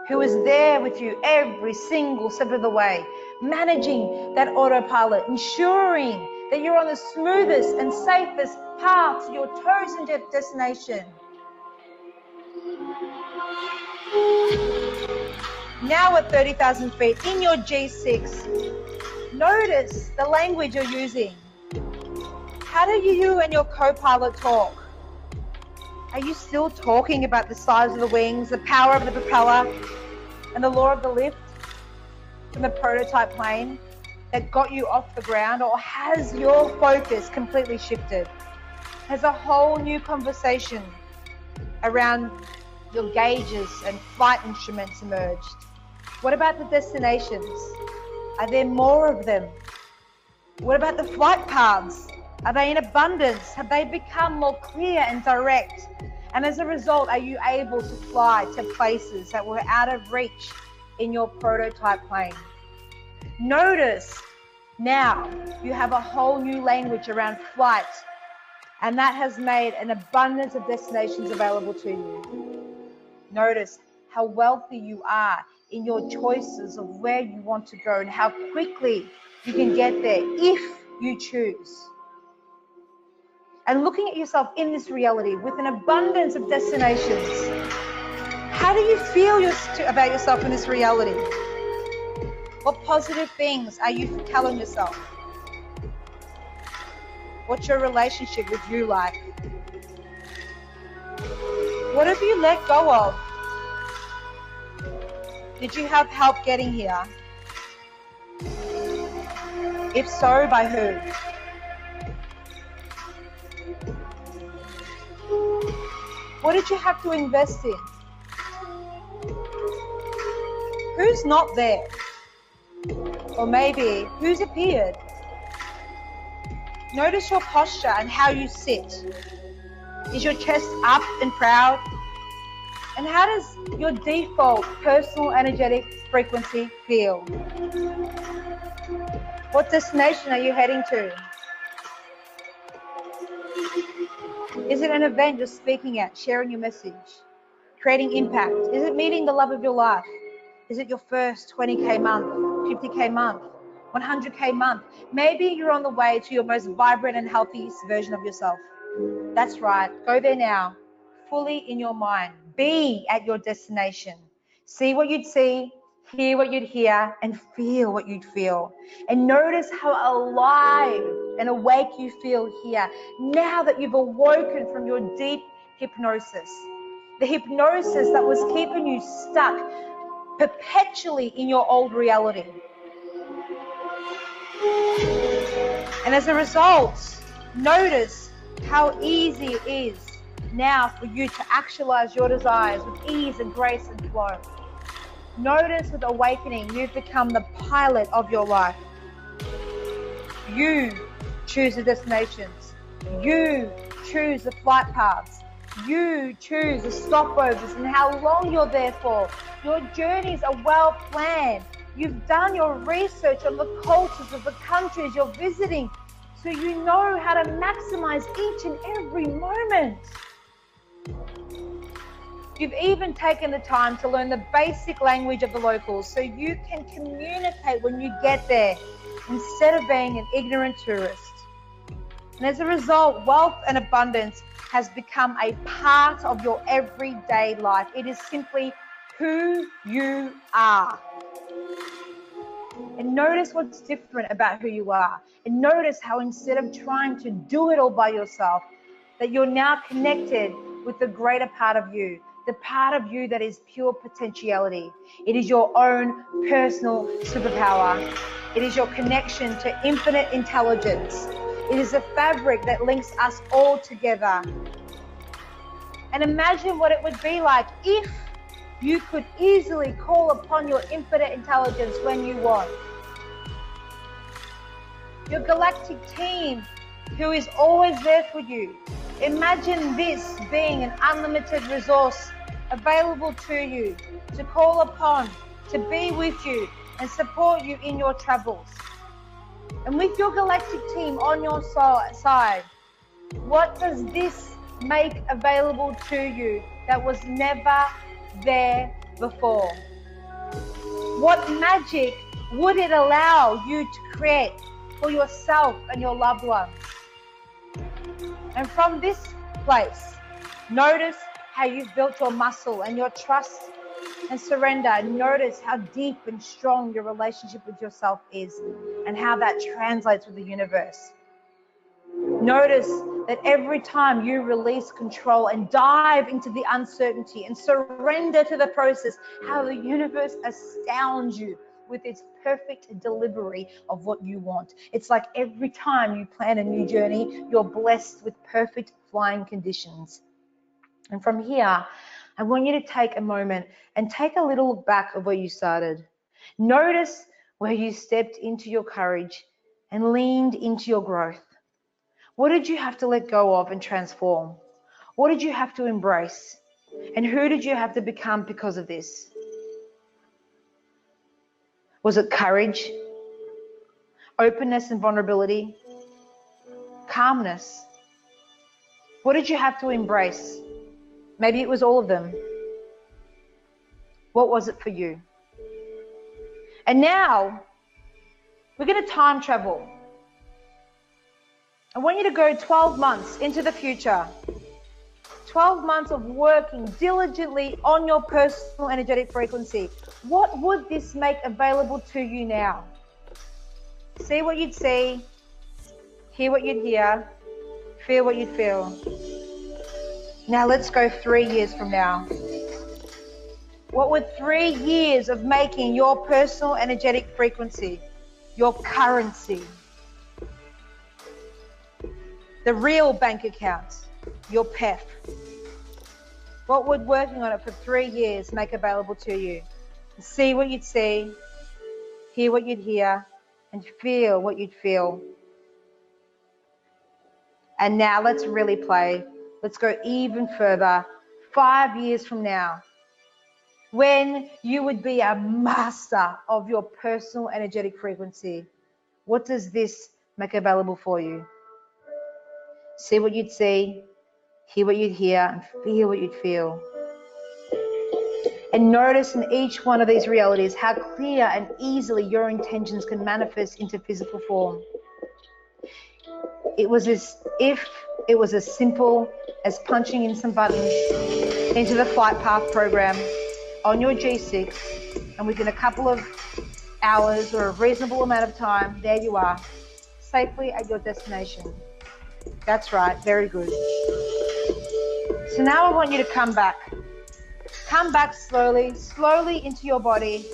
who is there with you every single step of the way, managing that autopilot, ensuring that you're on the smoothest and safest path to your chosen destination. Now at 30,000 feet in your G6, notice the language you're using. How do you and your co-pilot talk? Are you still talking about the size of the wings, the power of the propeller, and the law of the lift from the prototype plane that got you off the ground? Or has your focus completely shifted? Has a whole new conversation around your gauges and flight instruments emerged? What about the destinations? Are there more of them? What about the flight paths? Are they in abundance? Have they become more clear and direct? And as a result, are you able to fly to places that were out of reach in your prototype plane? Notice now you have a whole new language around flight, and that has made an abundance of destinations available to you. Notice how wealthy you are in your choices of where you want to go and how quickly you can get there if you choose. And looking at yourself in this reality with an abundance of destinations, how do you feel about yourself in this reality? What positive things are you telling yourself? What's your relationship with you like? What have you let go of? Did you have help getting here? If so, by who? What did you have to invest in? Who's not there? Or maybe who's appeared? Notice your posture and how you sit. Is your chest up and proud? And how does your default personal energetic frequency feel? What destination are you heading to? Is it an event you're speaking at, sharing your message, creating impact? Is it meeting the love of your life? Is it your first 20K month, 50K month, 100K month? Maybe you're on the way to your most vibrant and healthiest version of yourself. That's right. Go there now, fully in your mind. Be at your destination. See what you'd see, hear what you'd hear, and feel what you'd feel. And notice how alive and awake you feel here now that you've awoken from your deep hypnosis. The hypnosis that was keeping you stuck perpetually in your old reality. And as a result, notice how easy it is now for you to actualize your desires with ease and grace and flow. Notice with awakening, you've become the pilot of your life. You choose the destinations. You choose the flight paths. You choose the stopovers and how long you're there for. Your journeys are well planned. You've done your research on the cultures of the countries you're visiting, so you know how to maximize each and every moment. You've even taken the time to learn the basic language of the locals so you can communicate when you get there instead of being an ignorant tourist. And as a result, wealth and abundance has become a part of your everyday life. It is simply who you are. And notice what's different about who you are. And notice how instead of trying to do it all by yourself, that you're now connected with the greater part of you, the part of you that is pure potentiality. It is your own personal superpower. It is your connection to infinite intelligence. It is a fabric that links us all together. And imagine what it would be like if you could easily call upon your infinite intelligence when you want. Your galactic team who is always there for you. Imagine this being an unlimited resource available to you to call upon, to be with you and support you in your travels. And with your galactic team on your side, what does this make available to you that was never there before? What magic would it allow you to create for yourself and your loved ones? And from this place, notice how you've built your muscle and your trust and surrender. Notice how deep and strong your relationship with yourself is and how that translates with the universe. Notice that every time you release control and dive into the uncertainty and surrender to the process, how the universe astounds you with its perfect delivery of what you want. It's like every time you plan a new journey, you're blessed with perfect flying conditions. And from here, I want you to take a moment and take a little look back of where you started. Notice where you stepped into your courage and leaned into your growth. What did you have to let go of and transform? What did you have to embrace? And who did you have to become because of this? Was it courage, openness and vulnerability, calmness? What did you have to embrace? Maybe it was all of them. What was it for you? And now we're going to time travel. I want you to go 12 months into the future. 12 months of working diligently on your personal energetic frequency. What would this make available to you now? See what you'd see, hear what you'd hear, feel what you'd feel. Now let's go 3 years from now. What would 3 years of making your personal energetic frequency, your currency, the real bank account, your PEF, what would working on it for 3 years make available to you? See what you'd see, hear what you'd hear, and feel what you'd feel. And now let's really play. Let's go even further. 5 years from now, when you would be a master of your personal energetic frequency, what does this make available for you? See what you'd see, hear what you'd hear, and feel what you'd feel. And notice in each one of these realities how clear and easily your intentions can manifest into physical form. It was as if it was as simple as punching in some buttons into the flight path program on your G6, and within a couple of hours or a reasonable amount of time, there you are, safely at your destination. That's right, very good. So now I want you to come back. Come back slowly, slowly into your body.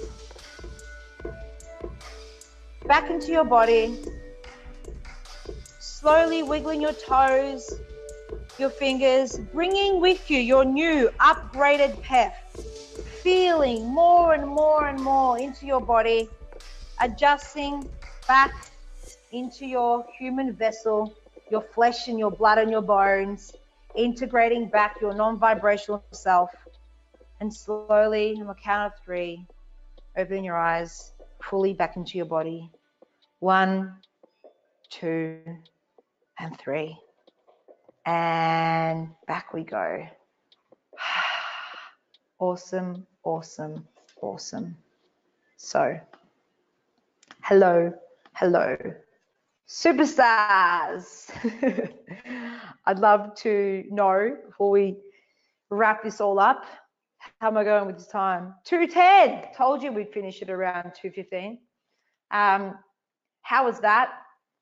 Back into your body. Slowly wiggling your toes, your fingers, bringing with you your new upgraded PEF. Feeling more and more and more into your body, adjusting back into your human vessel, your flesh and your blood and your bones, integrating back your non-vibrational self. And slowly, on the count of 3, open your eyes fully back into your body. 1, 2, and 3. And back we go. Awesome, awesome, awesome. So, hello, hello, superstars. I'd love to know, before we wrap this all up, how am I going with this time? 2:10. Told you we'd finish it around 2:15. How was that?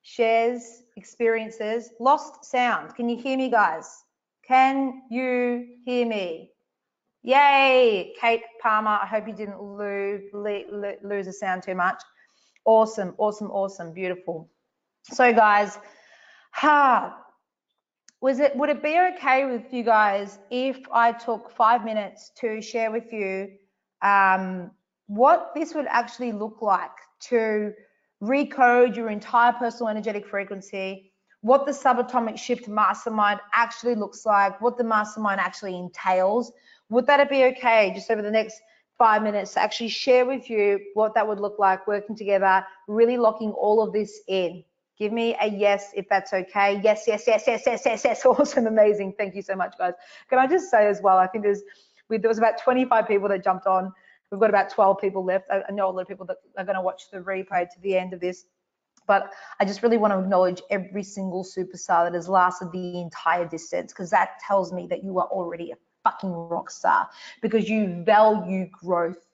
Shares, experiences, lost sound. Can you hear me, guys? Can you hear me? Yay, Kate Palmer. I hope you didn't lose the sound too much. Awesome, awesome, awesome, beautiful. So, guys, would it be okay with you guys if I took 5 minutes to share with you what this would actually look like to recode your entire personal energetic frequency, what the subatomic shift mastermind actually looks like, what the mastermind actually entails? Would that be okay just over the next 5 minutes to actually share with you what that would look like working together, really locking all of this in? Give me a yes if that's okay. Yes, yes, yes, yes, yes, yes, yes. Awesome, amazing. Thank you so much, guys. Can I just say as well, I think there was about 25 people that jumped on. We've got about 12 people left. I know a lot of people that are going to watch the replay to the end of this. But I just really want to acknowledge every single superstar that has lasted the entire distance, because that tells me that you are already a fucking rock star, because you value growth.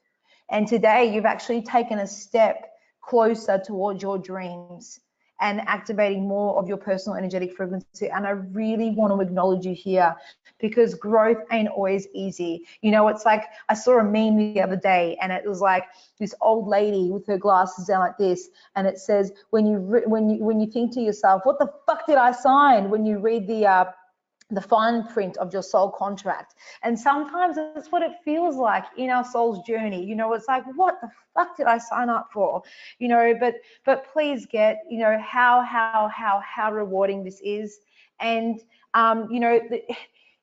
And today you've actually taken a step closer towards your dreams and activating more of your personal energetic frequency. And I really want to acknowledge you here, because growth ain't always easy. You know, it's like I saw a meme the other day, and it was like this old lady with her glasses down like this, and it says, when you think to yourself, what the fuck did I sign? When you read the fine print of your soul contract. And sometimes that's what it feels like in our soul's journey. You know, it's like, what the fuck did I sign up for? You know, but please get, you know, how rewarding this is. And you know,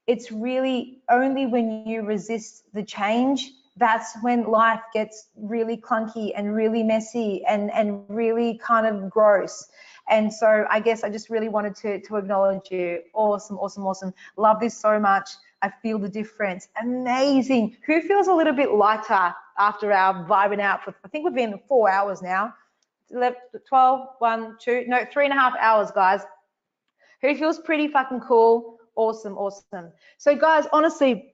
it's really only when you resist the change, that's when life gets really clunky and really messy and really kind of gross. And so I guess I just really wanted to acknowledge you. Awesome, awesome, awesome. Love this so much. I feel the difference. Amazing. Who feels a little bit lighter after our vibing out for, I think we've been 4 hours now. 11, 12, 1, 2, no, 3.5 hours, guys. Who feels pretty fucking cool? Awesome, awesome. So guys, honestly,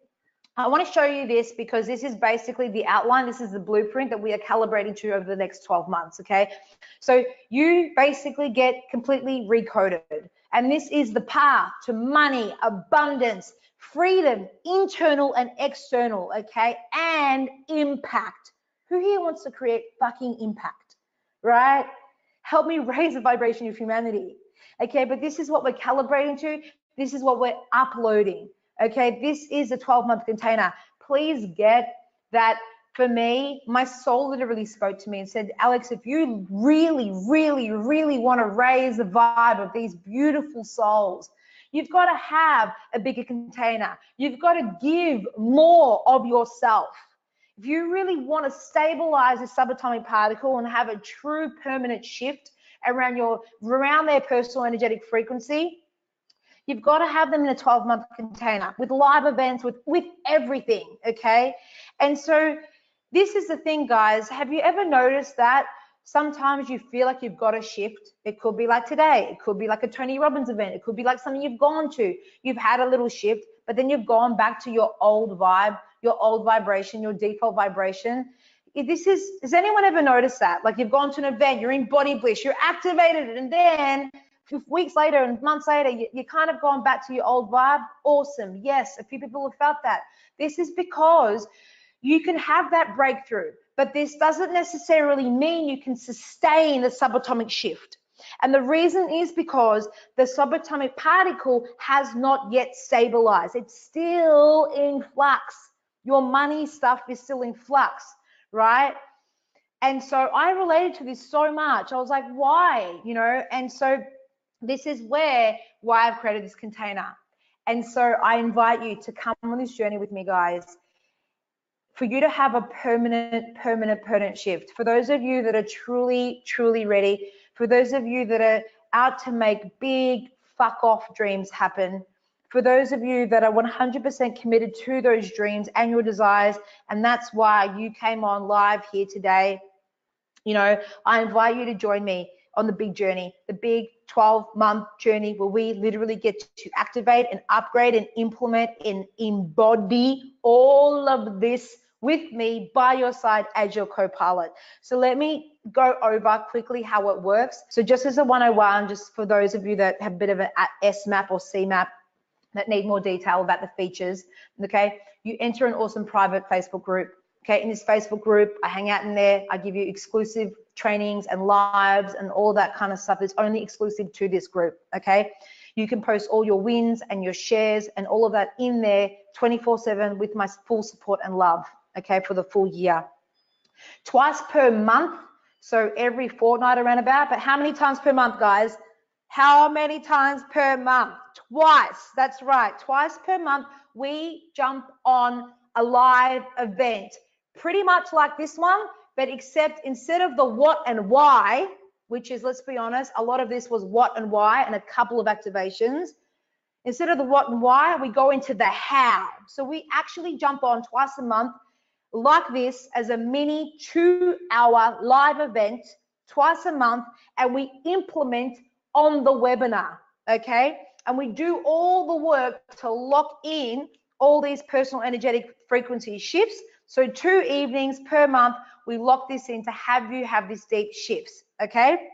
I want to show you this because this is basically the outline. This is the blueprint that we are calibrating to over the next 12 months, okay? So you basically get completely recoded. And this is the path to money, abundance, freedom, internal and external, okay? And impact. Who here wants to create fucking impact, right? Help me raise the vibration of humanity, okay? But this is what we're calibrating to. This is what we're uploading. Okay, this is a 12-month container. Please get that. For me, my soul literally spoke to me and said, Alex, if you really, really, really want to raise the vibe of these beautiful souls, you've got to have a bigger container. You've got to give more of yourself. If you really want to stabilize the subatomic particle and have a true permanent shift around their personal energetic frequency, you've got to have them in a 12-month container with live events, with everything, okay? And so this is the thing, guys. Have you ever noticed that sometimes you feel like you've got to shift? It could be like today. It could be like a Tony Robbins event. It could be like something you've gone to. You've had a little shift, but then you've gone back to your old vibe, your old vibration, your default vibration. Has anyone ever noticed that? Like you've gone to an event, you're in body bliss, you're activated, and then weeks later and months later, you kind of gone back to your old vibe. Awesome. Yes, a few people have felt that. This is because you can have that breakthrough, but this doesn't necessarily mean you can sustain the subatomic shift. And the reason is because the subatomic particle has not yet stabilized. It's still in flux. Your money stuff is still in flux, right? And so I related to this so much. I was like, why? You know, and so this is why I've created this container. And so I invite you to come on this journey with me, guys, for you to have a permanent shift. For those of you that are truly, truly ready, for those of you that are out to make big fuck off dreams happen, for those of you that are 100% committed to those dreams and your desires, and that's why you came on live here today, you know, I invite you to join me on the big journey, the big 12-month journey where we literally get to activate and upgrade and implement and embody all of this with me by your side as your co-pilot. So let me go over quickly how it works. So just as a 101, just for those of you that have a bit of an S map or C map that need more detail about the features, okay, you enter an awesome private Facebook group. Okay, in this Facebook group, I hang out in there. I give you exclusive trainings and lives and all that kind of stuff. It's only exclusive to this group, okay? You can post all your wins and your shares and all of that in there 24/7 with my full support and love, okay, for the full year. Twice per month, so every fortnight around about, but how many times per month, guys? How many times per month? Twice, that's right, twice per month, we jump on a live event. Pretty much like this one, but except instead of the what and why, which is, let's be honest, a lot of this was what and why and a couple of activations. Instead of the what and why, we go into the how. So we actually jump on twice a month like this as a mini 2-hour live event twice a month, and we implement on the webinar, okay? And we do all the work to lock in all these personal energetic frequency shifts. So 2 evenings per month, we lock this in to have you have these deep shifts, okay?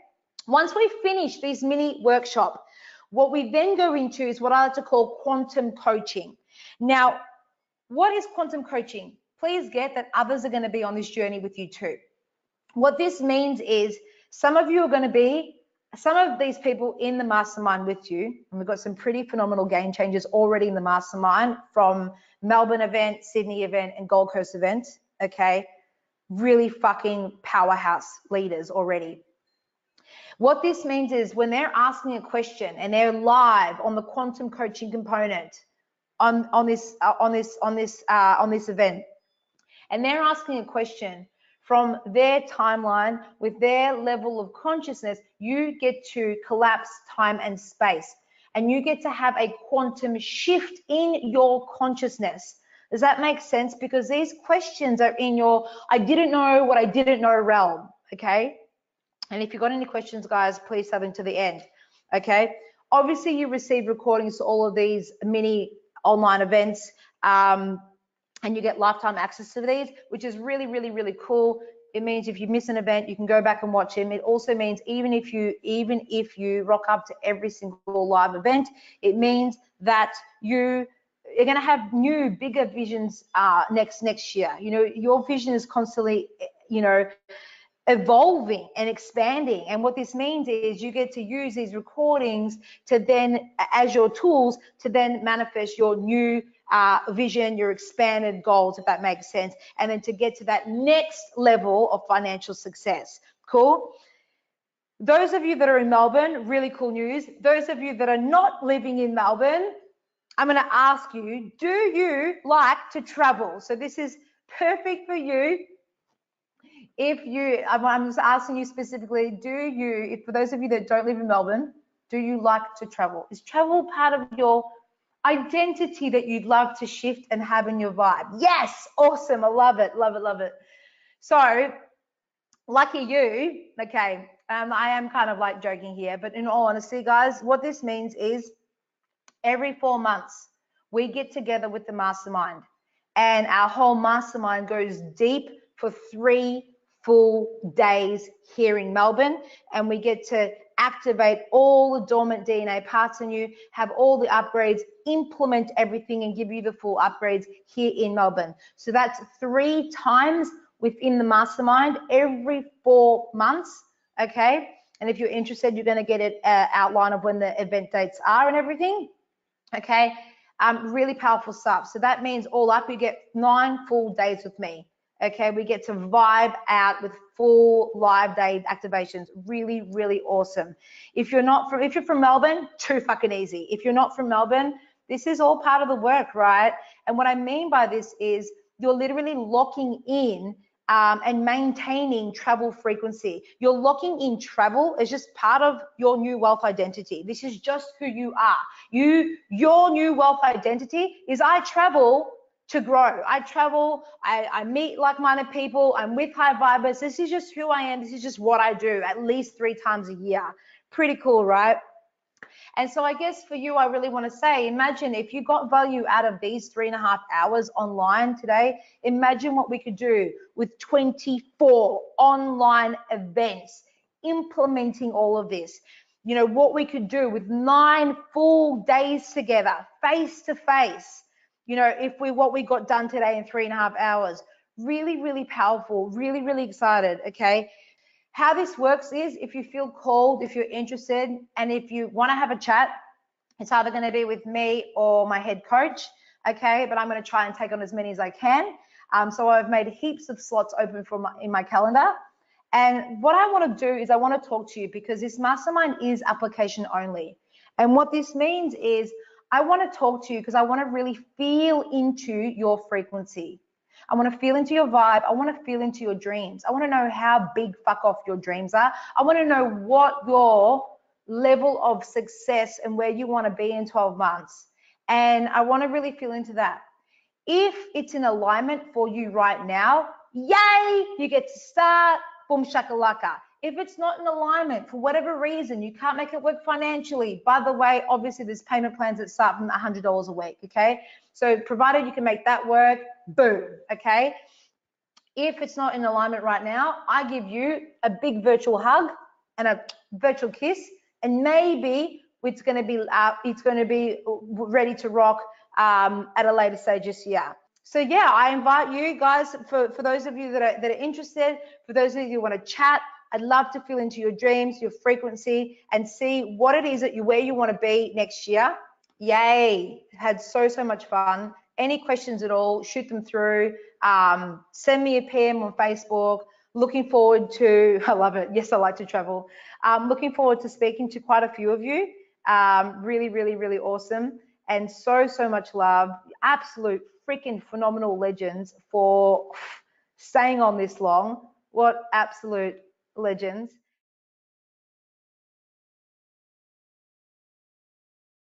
Once we finish this mini workshop, what we then go into is what I like to call quantum coaching. Now, what is quantum coaching? Please get that others are going to be on this journey with you too. What this means is some of you are going to be, some of these people in the mastermind with you, and we've got some pretty phenomenal game changers already in the mastermind from Melbourne event, Sydney event, and Gold Coast event, okay? Really fucking powerhouse leaders already. What this means is when they're asking a question and they're live on the quantum coaching component, on this event. And they're asking a question from their timeline with their level of consciousness. You get to collapse time and space, and you get to have a quantum shift in your consciousness. Does that make sense? Because these questions are in your I didn't know what I didn't know realm, okay? And if you've got any questions, guys, please have them to the end, okay? Obviously, you receive recordings to all of these mini online events, and you get lifetime access to these, which is really, really, really cool. It means if you miss an event, you can go back and watch them. It also means even if you rock up to every single live event, it means that you're going to have new, bigger visions next year. You know, your vision is constantly, you know, evolving and expanding. And what this means is you get to use these recordings to then, as your tools, to then manifest your new vision, your expanded goals, if that makes sense, and then to get to that next level of financial success. Cool? Those of you that are in Melbourne, really cool news. Those of you that are not living in Melbourne, I'm going to ask you, do you like to travel? So this is perfect for you. If you, I'm just asking you specifically, do you, if for those of you that don't live in Melbourne, do you like to travel? Is travel part of your identity that you'd love to shift and have in your vibe? Yes, awesome, I love it, love it, love it. So, lucky you, okay, I am kind of like joking here, but in all honesty, guys, what this means is every 4 months, we get together with the mastermind, and our whole mastermind goes deep for 3 full days here in Melbourne, and we get to activate all the dormant DNA parts in you, have all the upgrades, implement everything, and give you the full upgrades here in Melbourne. So that's 3 times within the mastermind every 4 months, okay? And if you're interested, you're going to get an outline of when the event dates are and everything, okay? Really powerful stuff. So that means all up, you get 9 full days with me. Okay, we get to vibe out with full live day activations. Really, really awesome. If you're from Melbourne, too fucking easy. If you're not from Melbourne, this is all part of the work, right? And what I mean by this is you're literally locking in and maintaining travel frequency. You're locking in travel as just part of your new wealth identity. This is just who you are. Your new wealth identity is I travel to grow. I travel, I meet like-minded people, I'm with high vibers. This is just who I am. This is just what I do at least 3 times a year. Pretty cool, right? And so I guess for you, I really want to say, imagine if you got value out of these 3.5 hours online today, imagine what we could do with 24 online events, implementing all of this. You know, what we could do with 9 full days together, face to face. You know, what we got done today in 3.5 hours, really, really powerful, really, really excited, okay? How this works is if you feel called, if you're interested, and if you want to have a chat, it's either going to be with me or my head coach, okay? But I'm going to try and take on as many as I can. So I've made heaps of slots open in my calendar. And what I want to do is I want to talk to you because this mastermind is application only. And what this means is I want to talk to you because I want to really feel into your frequency. I want to feel into your vibe. I want to feel into your dreams. I want to know how big fuck off your dreams are. I want to know what your level of success and where you want to be in 12 months. And I want to really feel into that. If it's in alignment for you right now, yay, you get to start, boom shakalaka. If it's not in alignment for whatever reason, you can't make it work financially. By the way, obviously there's payment plans that start from $100 a week, okay? So provided you can make that work, boom, okay? If it's not in alignment right now, I give you a big virtual hug and a virtual kiss, and maybe it's going to be ready to rock at a later stage this year. So yeah, I invite you guys, for those of you that are interested, for those of you who want to chat, I'd love to feel into your dreams, your frequency, and see what it is where you want to be next year. Yay, had so much fun. Any questions at all, shoot them through. Send me a PM on Facebook. Looking forward to, I love it. Yes, I like to travel. Looking forward to speaking to quite a few of you. Really, really, really awesome. and so much love. Absolute freaking phenomenal legends for staying on this long. What absolute legends.